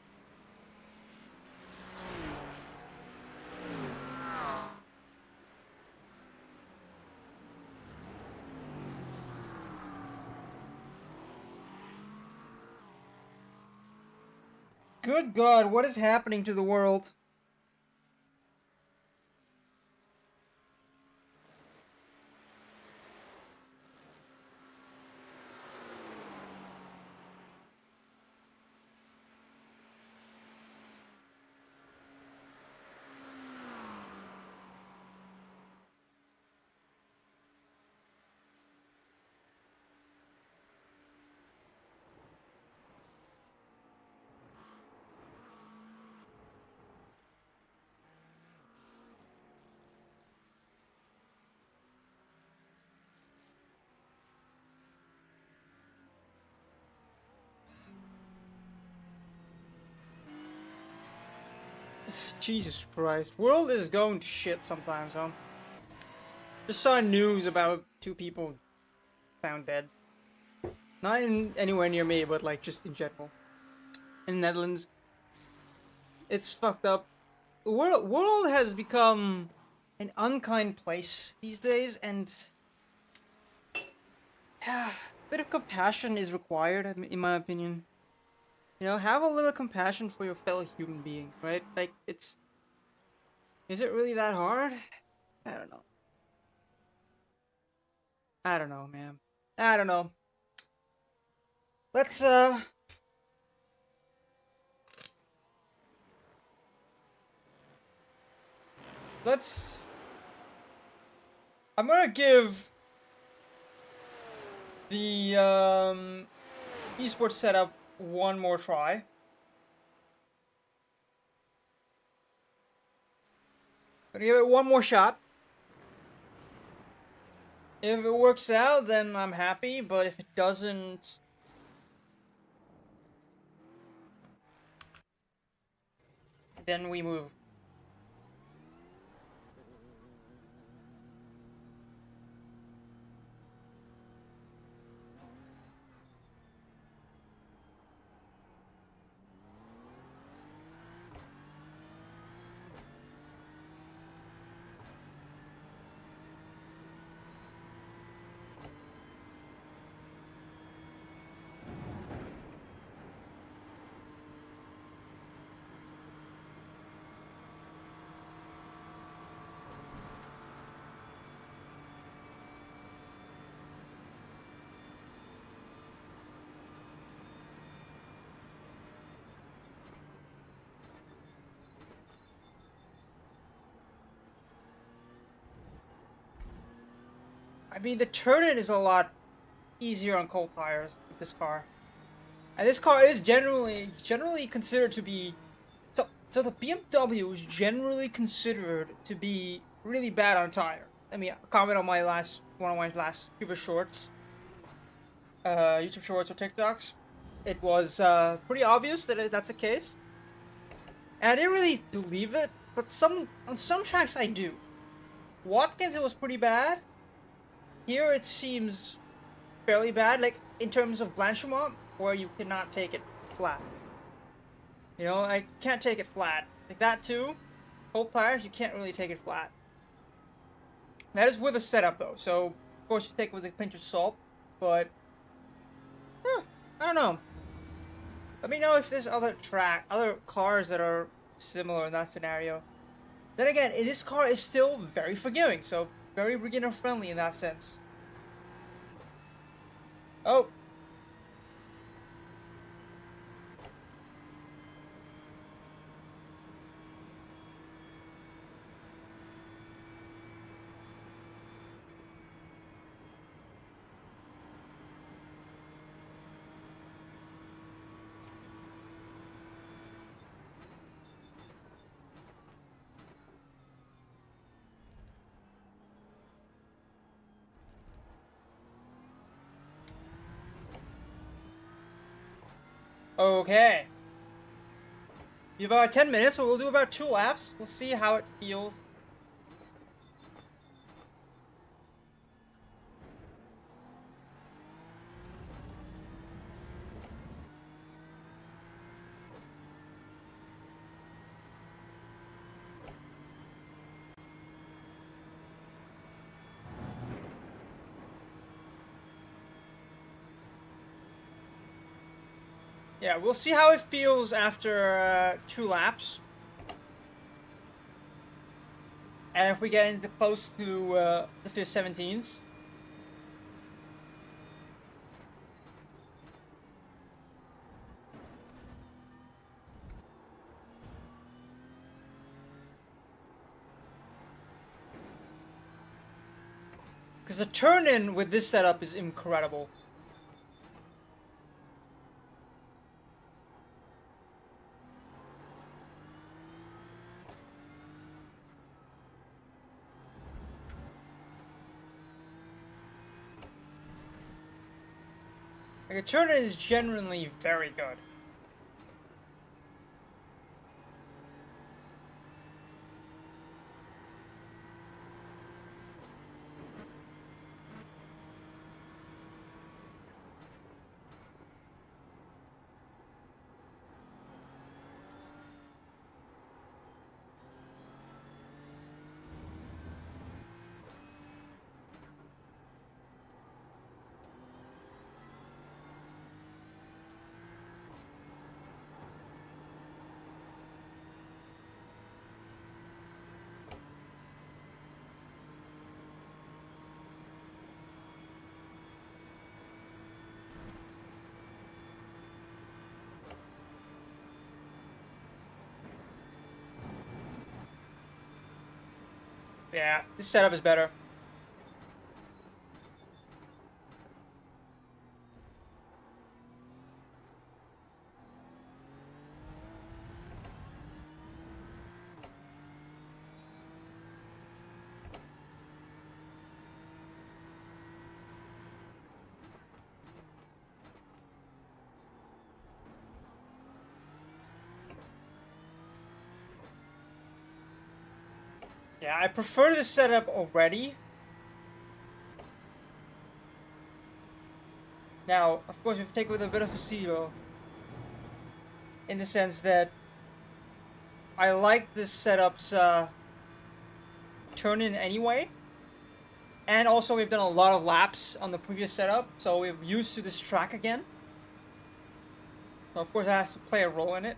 Good God, what is happening to the world? Jesus Christ. World is going to shit sometimes, huh? Just saw news about 2 people found dead. Not anywhere near me, but like just in general. In the Netherlands. It's fucked up. The world has become an unkind place these days, and a bit of compassion is required, in my opinion. You know, have a little compassion for your fellow human being, right? Like, is it really that hard? I don't know. I don't know, man. I don't know. Let's, I'm gonna give the, esports setup one more try. Gonna give it one more shot. If it works out, then I'm happy, but if it doesn't... then we move. I mean, the turn-in is a lot easier on cold tires with this car. And this car is generally considered to be... So the BMW is generally considered to be really bad on tire. Let me comment on one of my last previous shorts. YouTube shorts or TikToks. It was pretty obvious that that's the case. And I didn't really believe it, but on some tracks I do. Watkins, it was pretty bad. Here it seems fairly bad, like in terms of Blanchimont, where you cannot take it flat. You know, I can't take it flat. Like that too. Cold tires, you can't really take it flat. That is with a setup though, so of course you take it with a pinch of salt, but I don't don't know. Let me know if there's other cars that are similar in that scenario. Then again, this car is still very forgiving, so very beginner friendly in that sense. Oh. Okay. We have about 10 minutes, so we'll do about 2 laps. We'll see how it feels. Yeah, we'll see how it feels after 2 laps. And if we get into close to the 17s. Because the turn-in with this setup is incredible. Like, a turn-in is genuinely very good. Yeah, this setup is better. Yeah, I prefer this setup already. Now, of course, we take it with a bit of a zero. In the sense that I like this setup's turn-in anyway. And also, we've done a lot of laps on the previous setup, so we're used to this track again. So, of course, that has to play a role in it.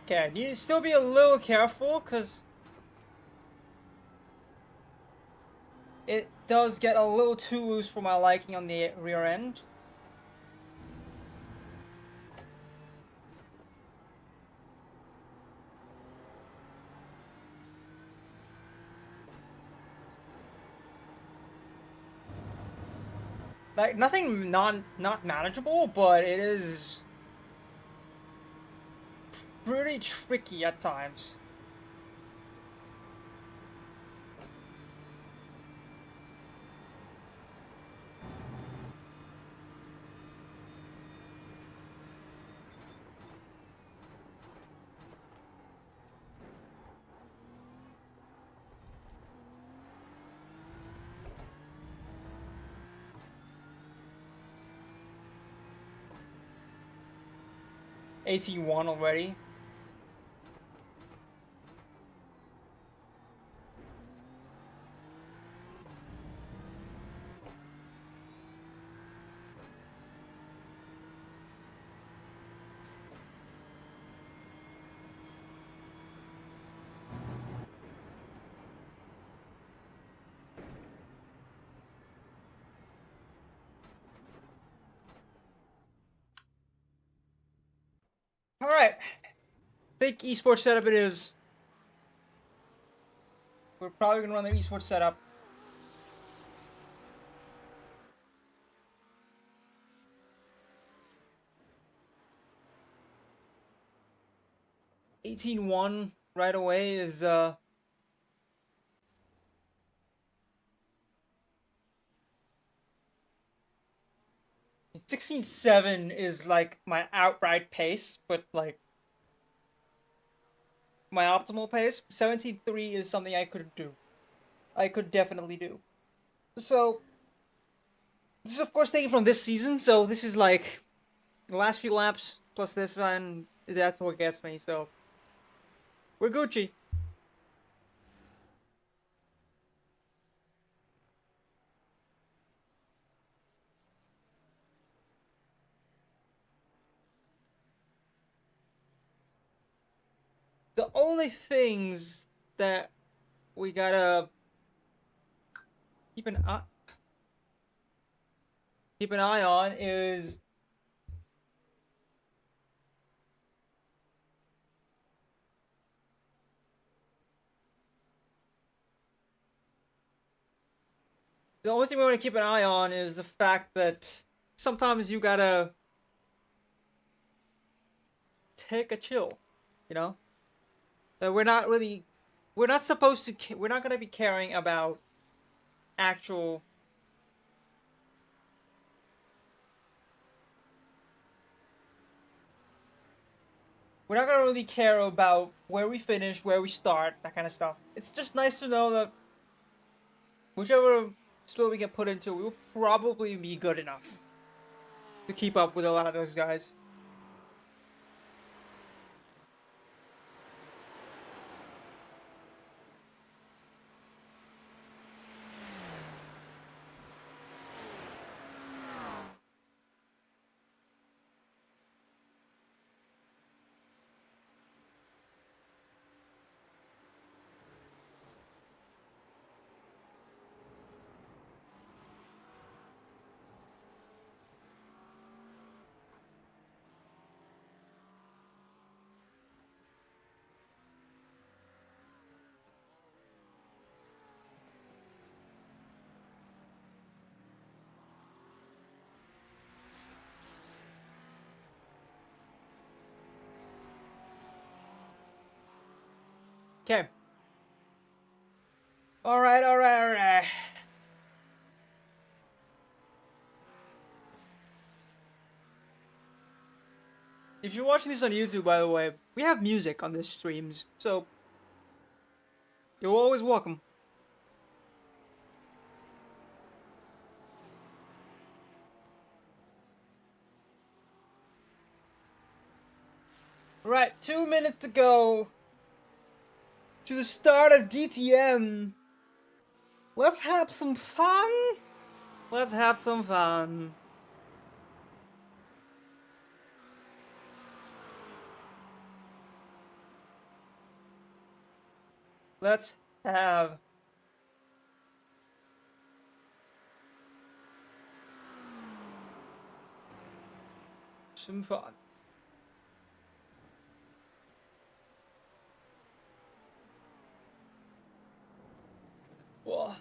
Okay, I need to still be a little careful, because it does get a little too loose for my liking on the rear end. Like, nothing not manageable, but it is pretty tricky at times. AT1 already. Alright. Think esports setup it is. We're probably gonna run the esports setup. $18-1 right away is 16-7 is like my outright pace, but like my optimal pace. 17-3 is something I could do. I could definitely do. So this is of course taken from this season, so this is like the last few laps plus this one. That's what gets me. So we're Gucci. The only things that we gotta keep an eye on is the only thing we want to keep an eye on is the fact that sometimes you gotta take a chill, you know? That we're not supposed to, we're not gonna be caring about actual we're not gonna really care about where we finish, where we start, that kind of stuff. It's just nice to know that whichever split we get put into, we will probably be good enough to keep up with a lot of those guys. Okay. Alright. If you're watching this on YouTube, by the way, we have music on this streams, so you're always welcome. Right, 2 minutes to go to the start of DTM. Let's have some fun. Let's have some fun. Let's have some fun. Whoa.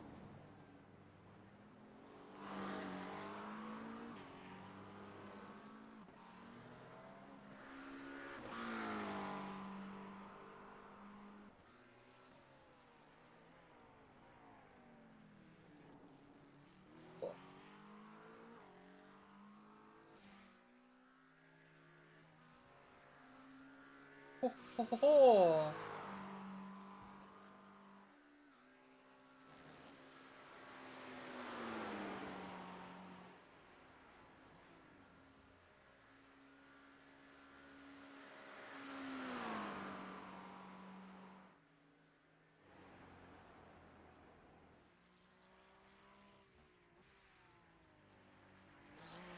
Ho, ho, ho, ho.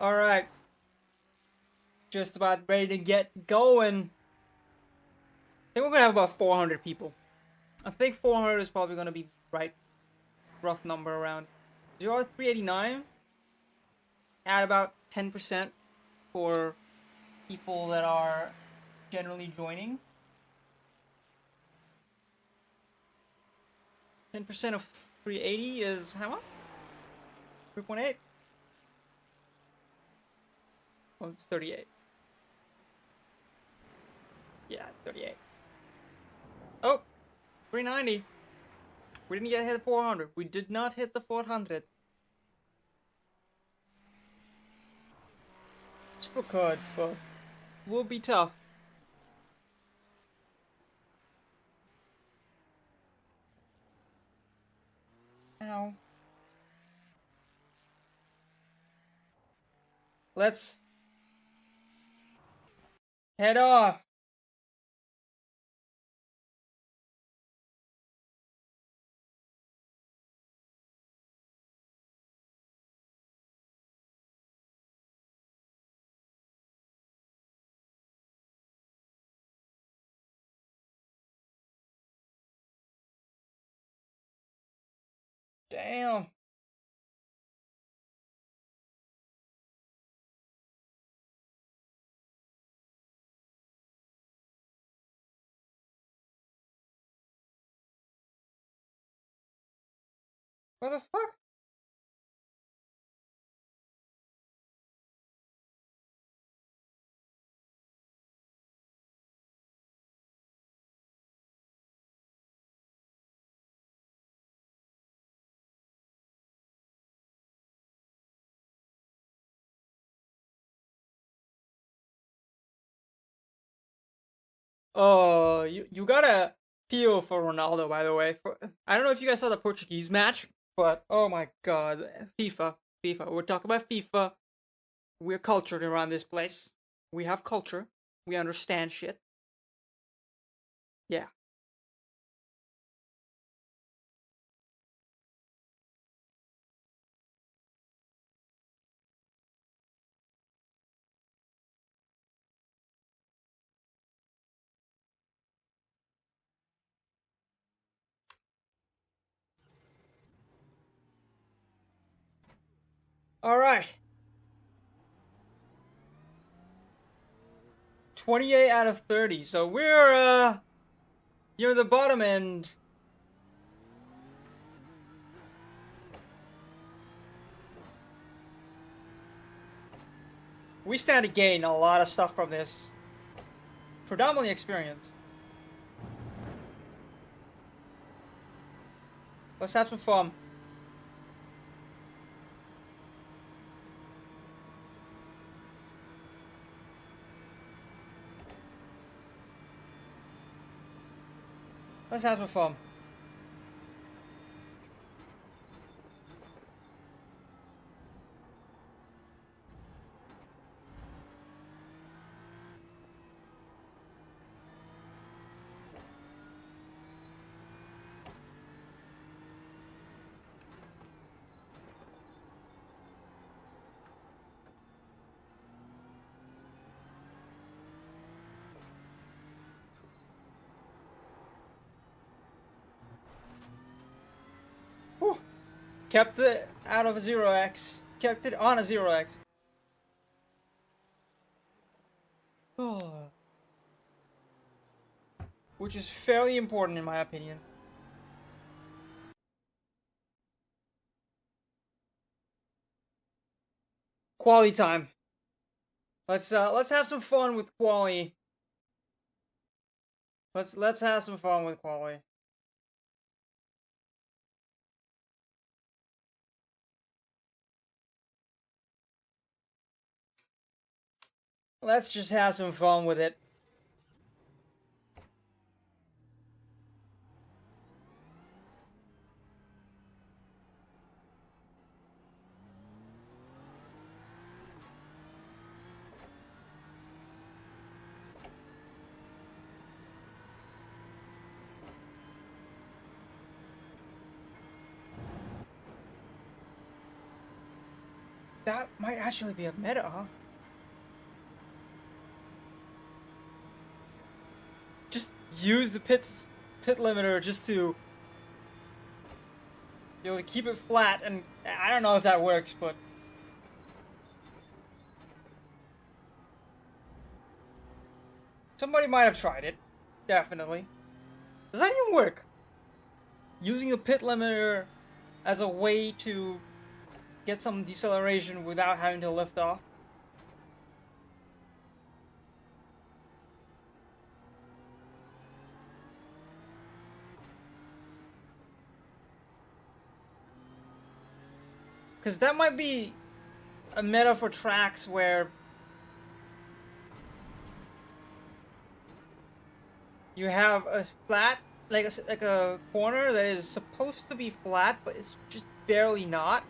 All right. Just about ready to get going. I think we're gonna have about 400 people. I think 400 is probably gonna be right rough number around. 0389 at about 10% for people that are generally joining. 10% of 380 is how much? 3.8? Oh, it's 38. Yeah, it's 38. Oh, 390. We didn't get hit 400. We did not hit the 400. Still could, but will be tough. Ow. Let's head off. Damn. What the fuck? Oh, you gotta feel for Ronaldo, by the way. I don't know if you guys saw the Portuguese match, but oh my god, FIFA, FIFA. We're talking about FIFA. We're cultured around this place. We have culture. We understand shit. Yeah. All right. 28 out of 30. So we're near the bottom end. We stand to gain a lot of stuff from this. Predominantly experience. Let's have some fun. Let's have some fun. Whew. Kept it out of a 0x. Kept it on a 0x. Oh. Which is fairly important in my opinion. Quality time. Let's have some fun with quality. Let's have some fun with quality. Let's just have some fun with it. that might actually be a meta, huh? Just use the pit limiter just to be able to keep it flat, and I don't know if that works, but somebody might have tried it. Definitely. Does that even work? Using a pit limiter as a way to get some deceleration without having to lift off? Because that might be a meta for tracks where you have a flat, like a corner that is supposed to be flat, but it's just barely not.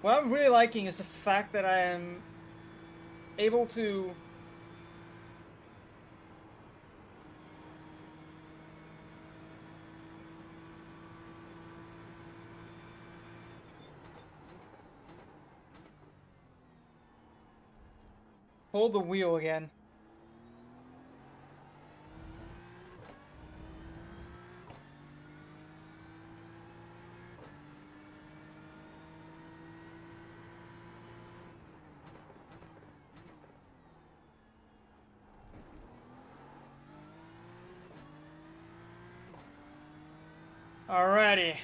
What I'm really liking is the fact that I am able to hold the wheel again. Alrighty.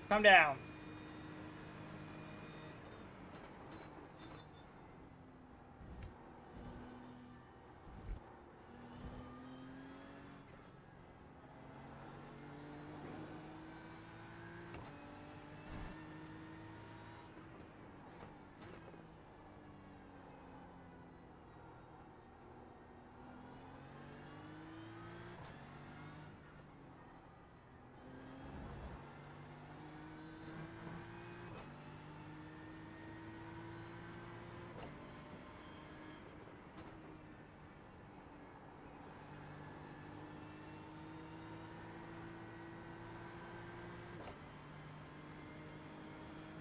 Calm down.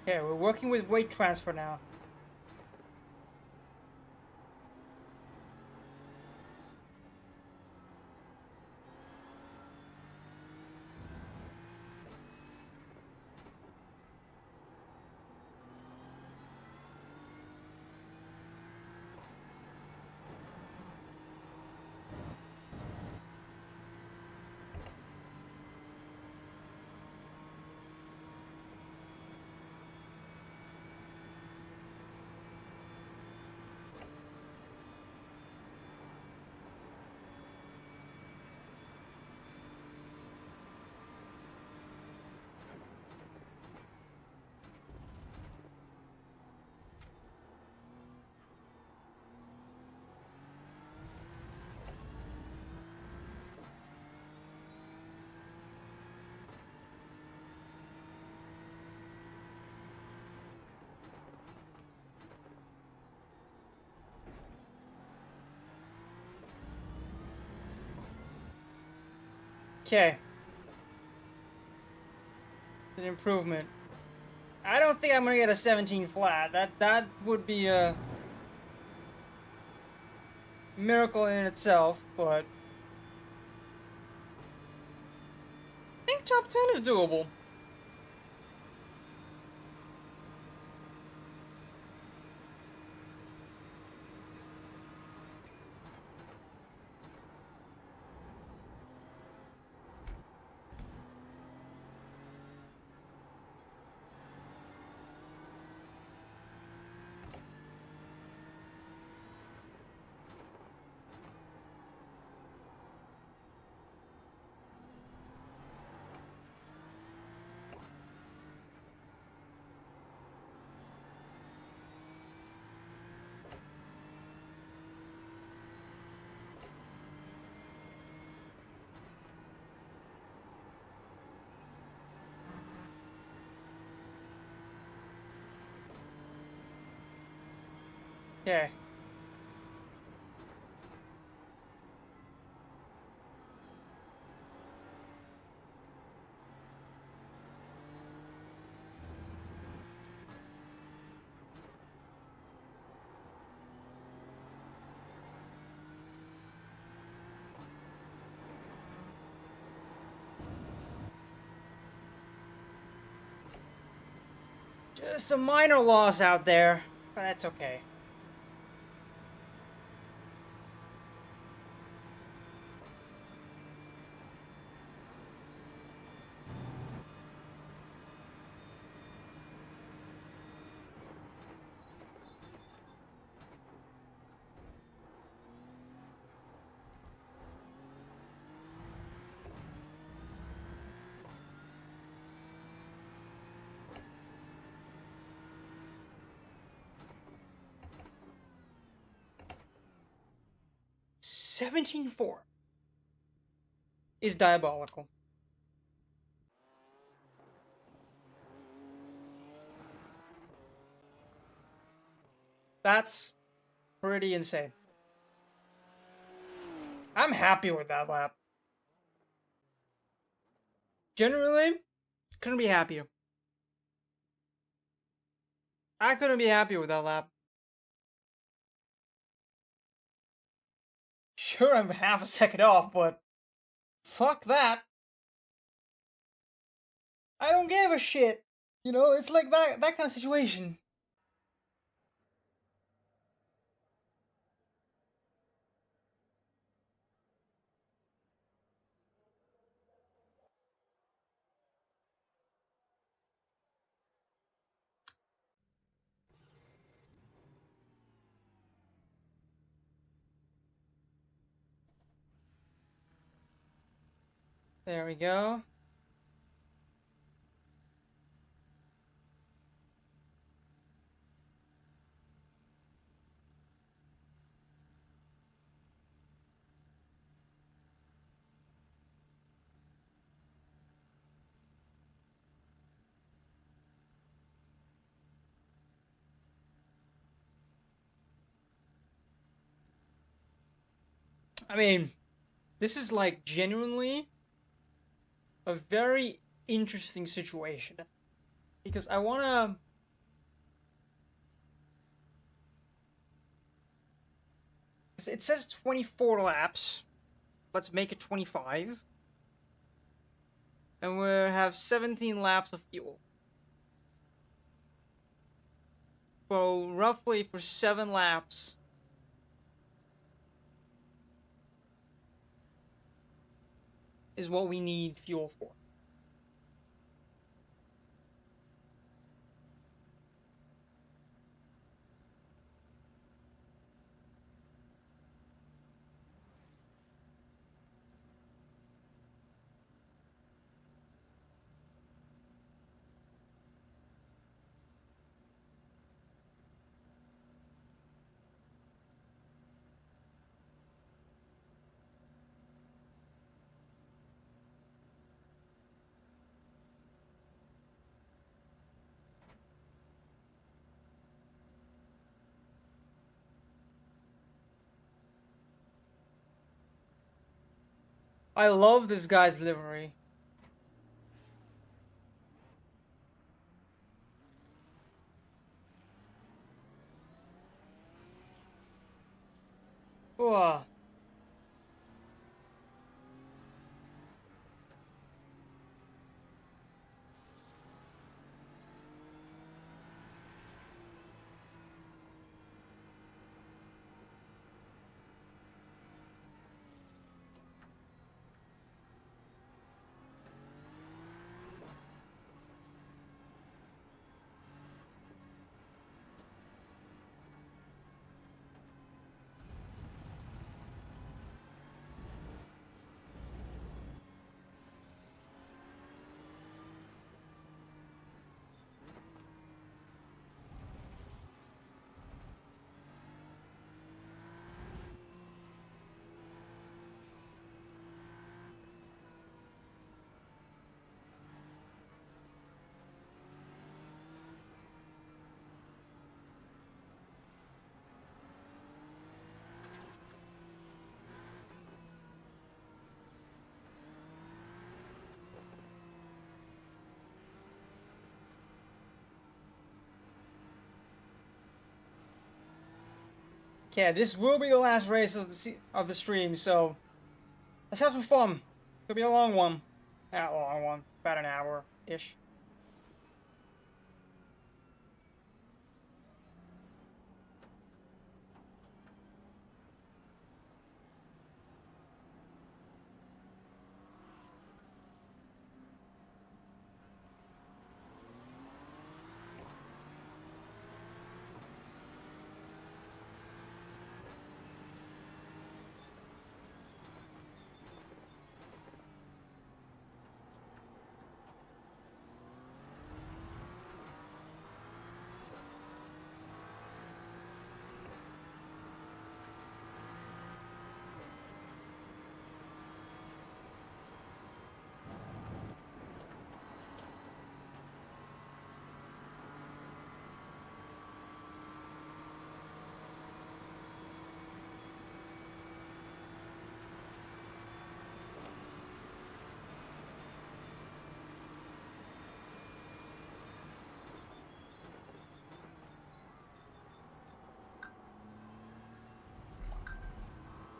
Okay, we're working with weight transfer now. Okay. An improvement. I don't think I'm gonna get a 17 flat. That would be a miracle in itself, but I think top 10 is doable. Okay. Just some minor loss out there, but that's okay. $17.4 is diabolical. That's pretty insane. I'm happy with that lap. Generally, couldn't be happier. I couldn't be happier with that lap. Sure, I'm half a second off, but fuck that. I don't give a shit. You know, it's like that kind of situation. There we go. I mean, this is like genuinely a very interesting situation because I wanna. It says 24 laps. Let's make it 25. And we have 17 laps of fuel. So roughly for 7 laps. Is what we need fuel for. I love this guy's livery. Whoa. Okay, this will be the last race of the stream, so let's have some fun. It'll be a long one. Not a long one, about an hour-ish.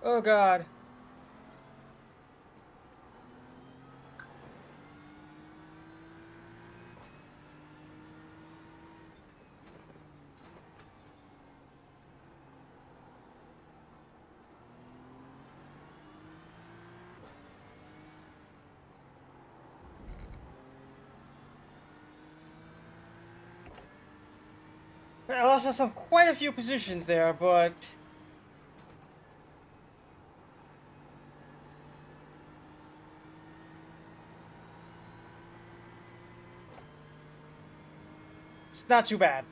Oh god. I lost quite a few positions there, but it's not too bad.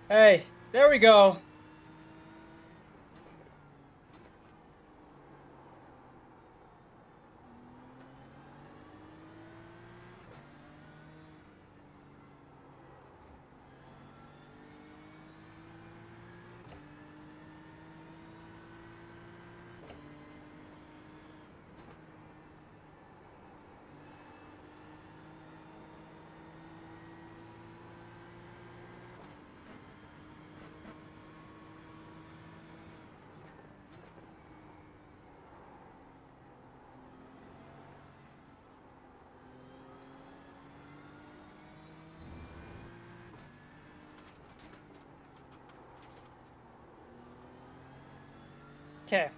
Hey, there we go. Okay.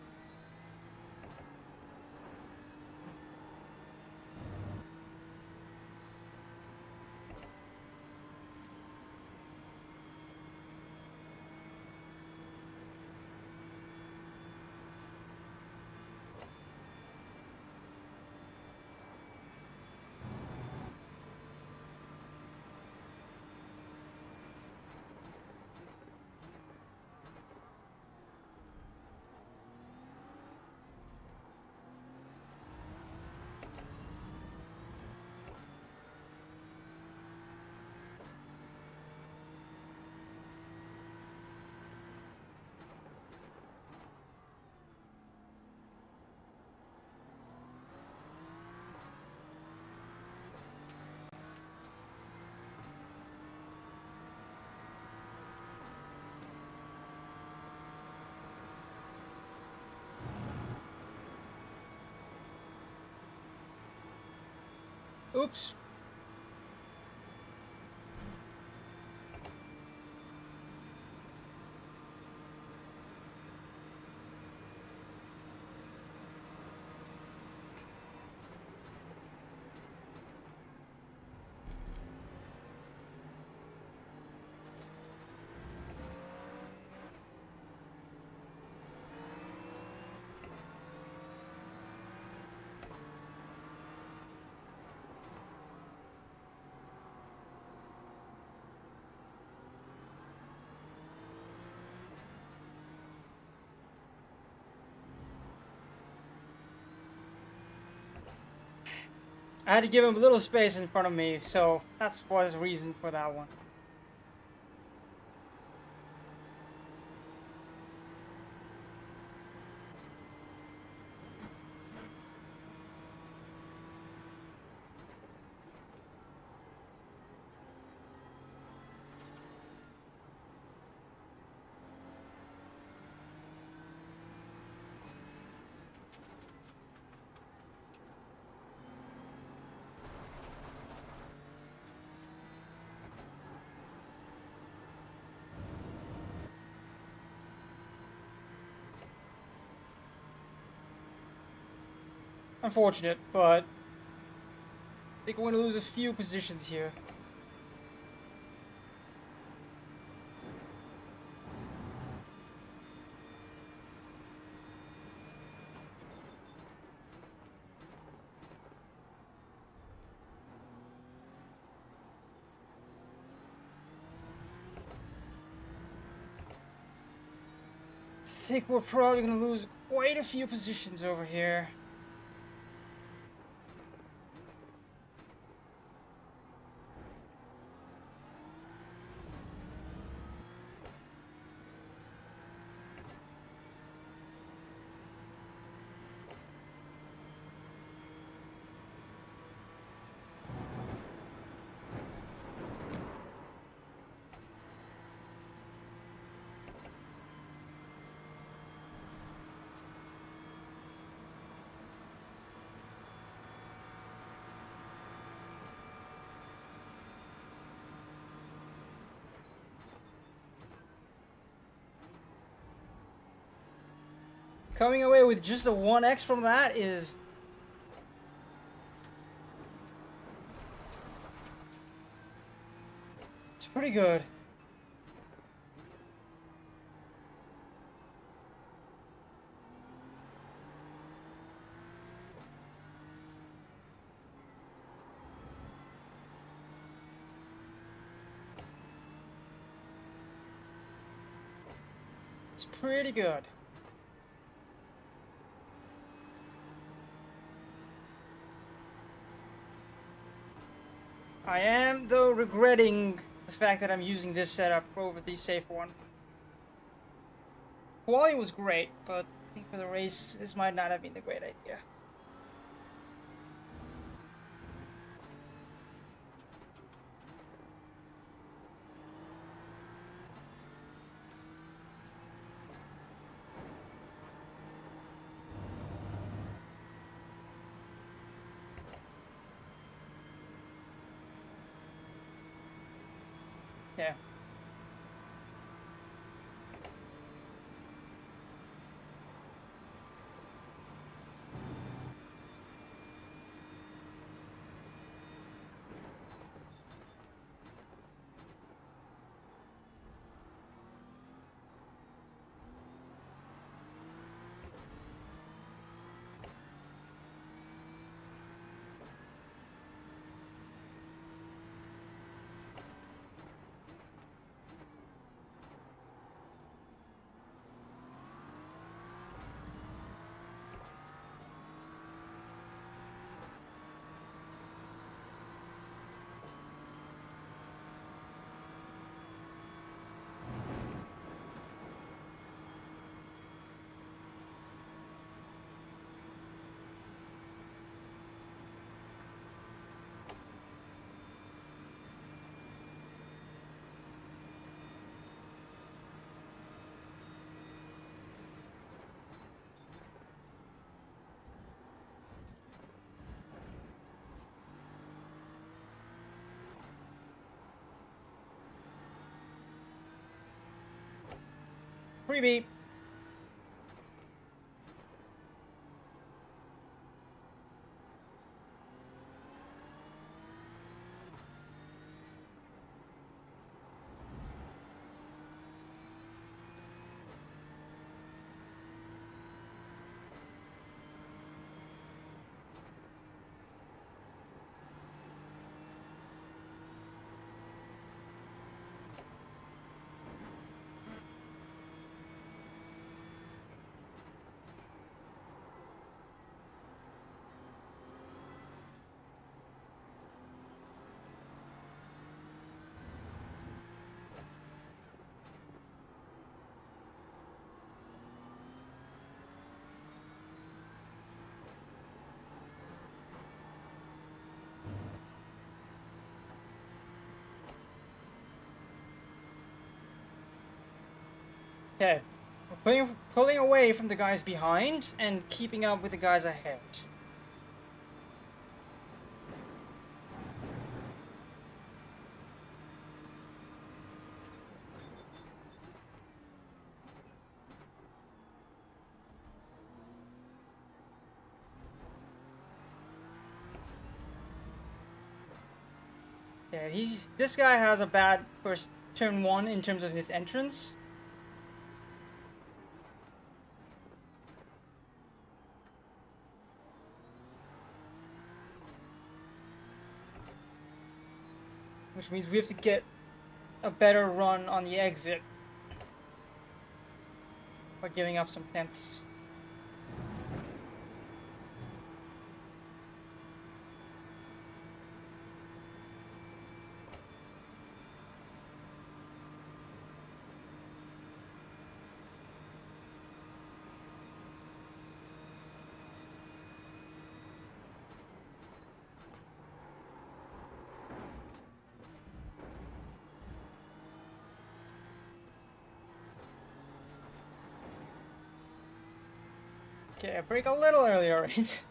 Oops. I had to give him a little space in front of me, so that was the reason for that one. Unfortunate, but I think we're going to lose a few positions here. I think we're probably going to lose quite a few positions over here. Coming away with just a 1x from that is... it's pretty good. It's pretty good. I am, though, regretting the fact that I'm using this setup over the safe one. Quality was great, but I think for the race, this might not have been a great idea. Yeah. Freebie. Okay. We're pulling away from the guys behind and keeping up with the guys ahead. Yeah, this guy has a bad first turn 1 in terms of his entrance. Which means we have to get a better run on the exit by giving up some tenths. Okay, I break a little earlier, right?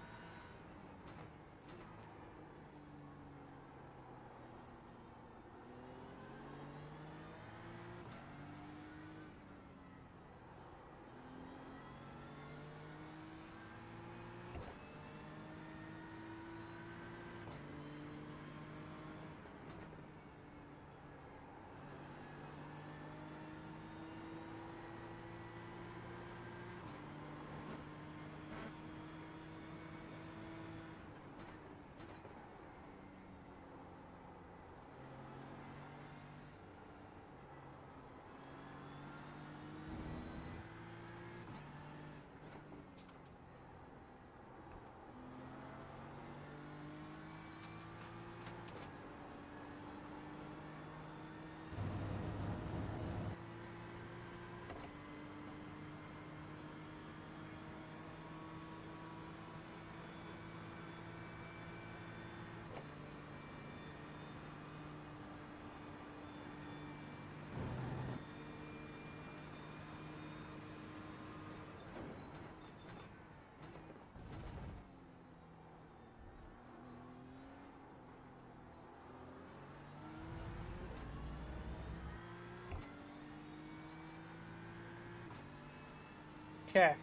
Okay.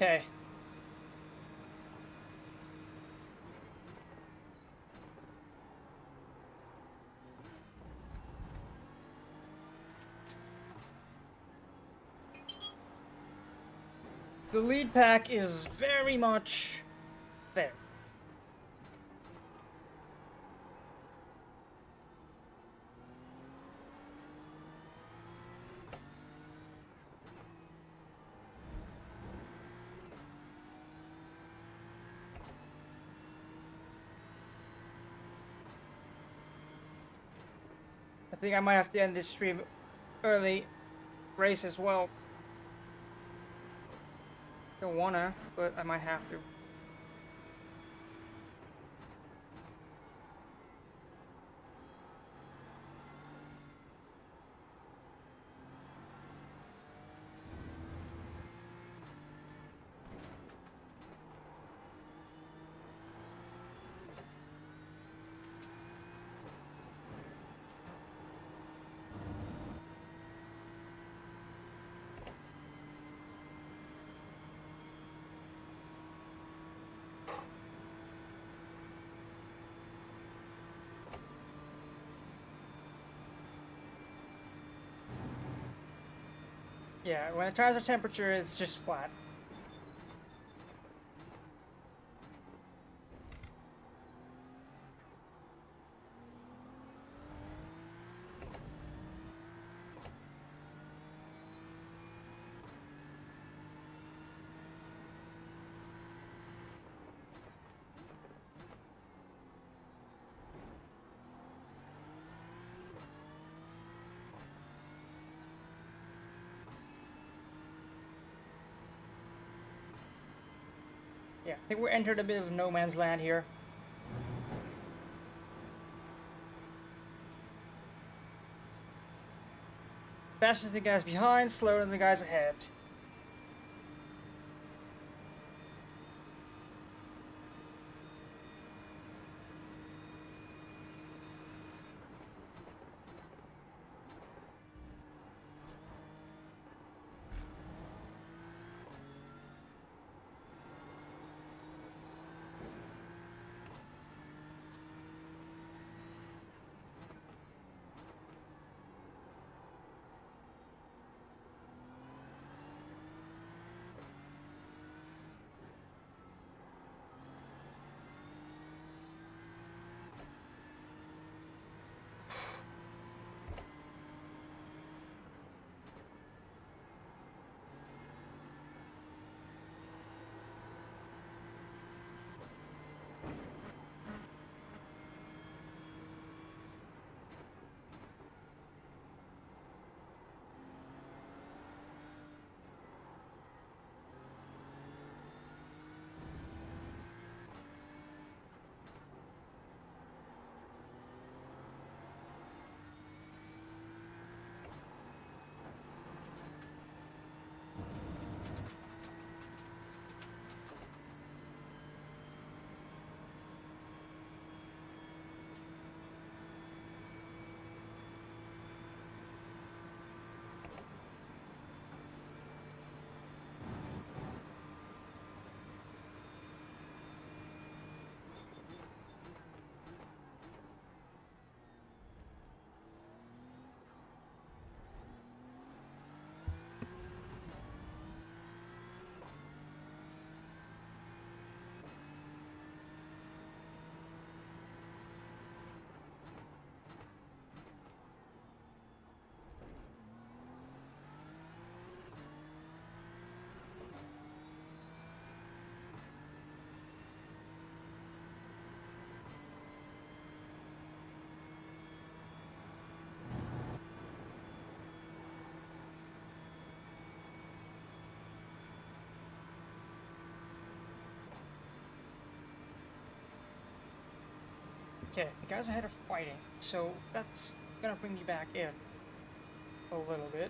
Okay. The lead pack is very much there. I think I might have to end this stream early. Race as well. Don't wanna, but I might have to. Yeah, when it tries the temperature, it's just flat. Yeah, I think we're entered a bit of no man's land here. Faster than the guys behind, slower than the guys ahead. Okay, the guys ahead are fighting, so that's gonna bring me back in a little bit.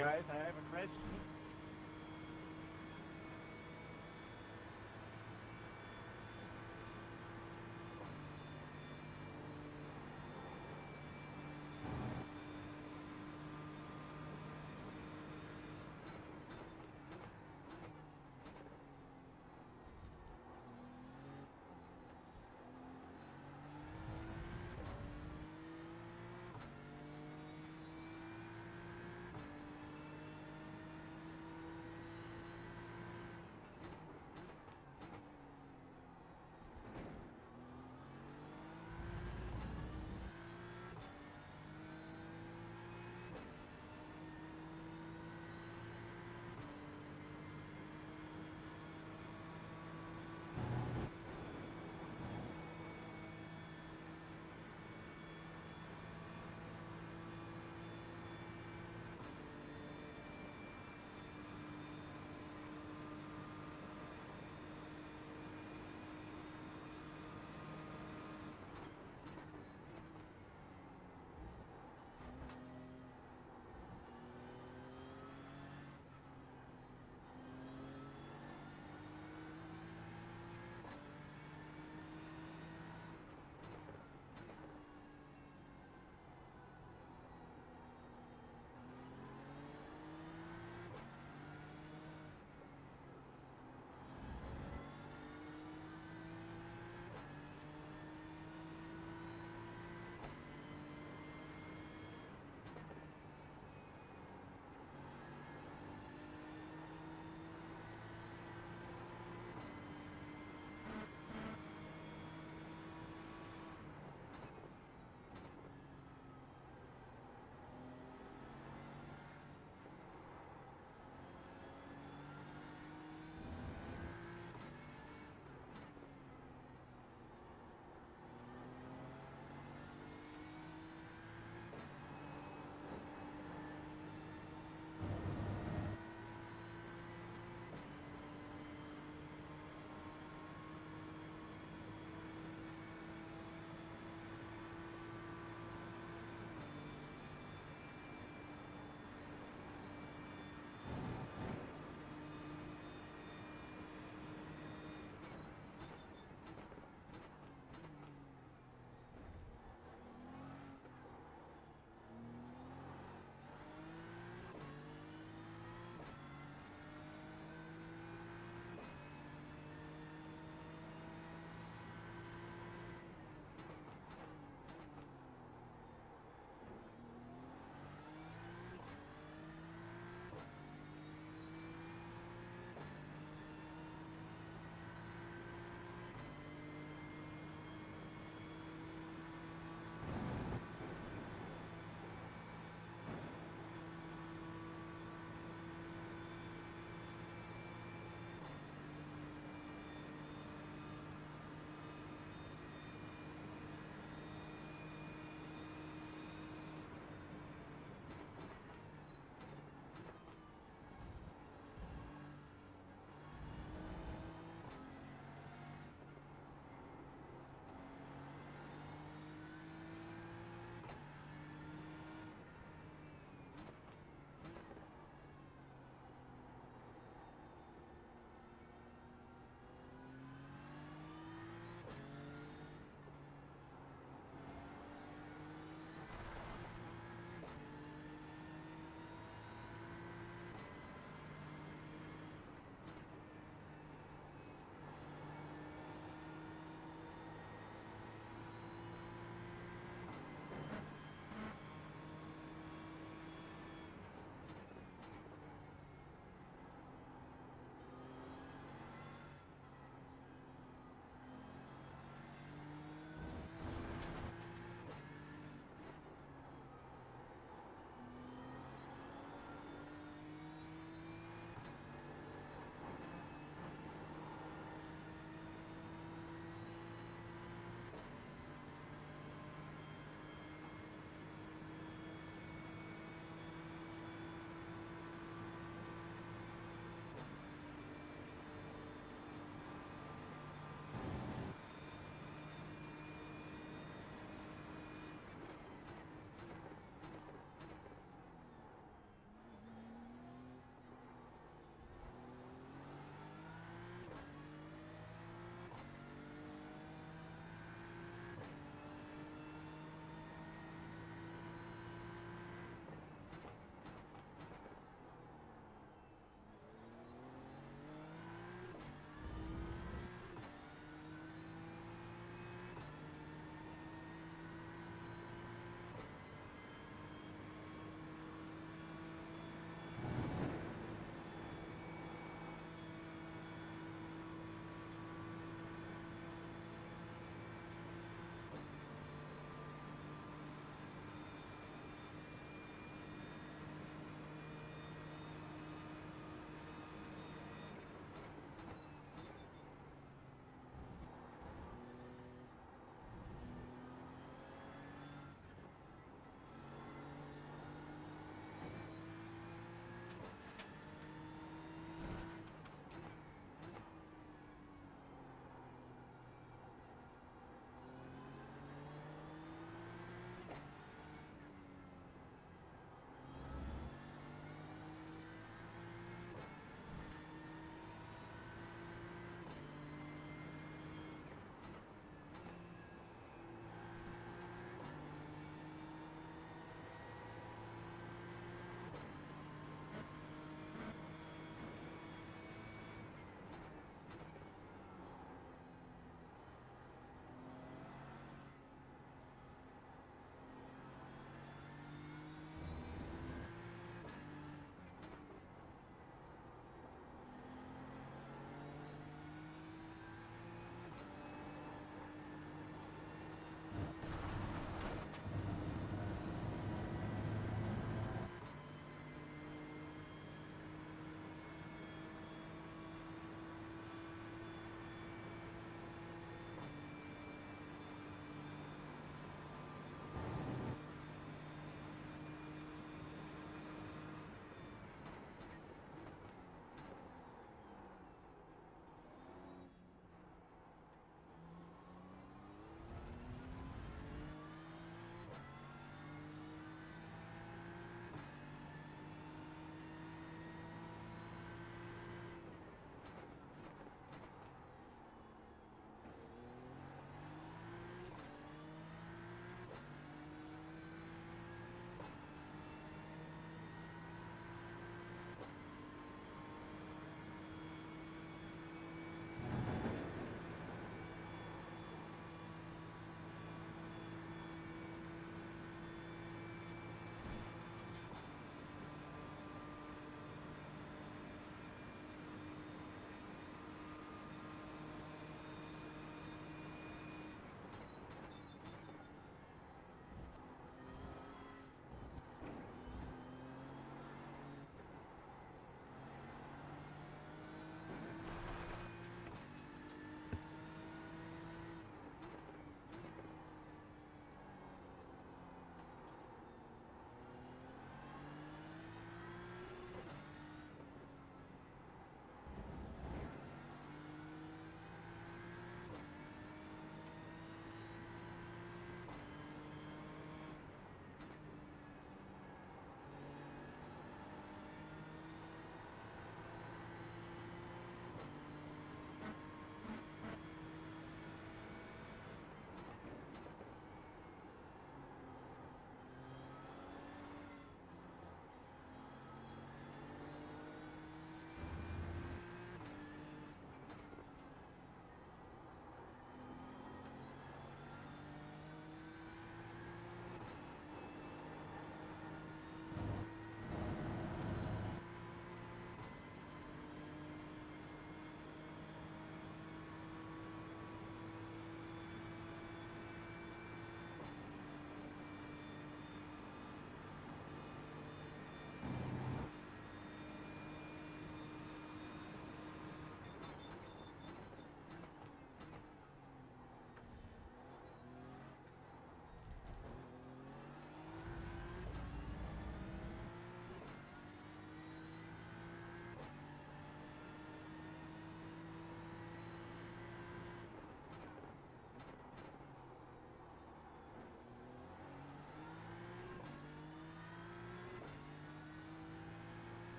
guys, I have a question.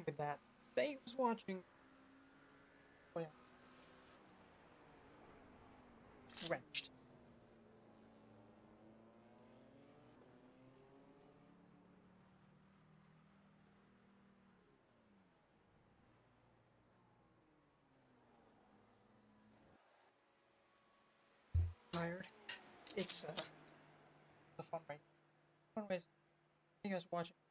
with that. Thanks for watching. Oh yeah. Wrenched. Tired. It's a fun race. Fun race. Thank you guys for watching.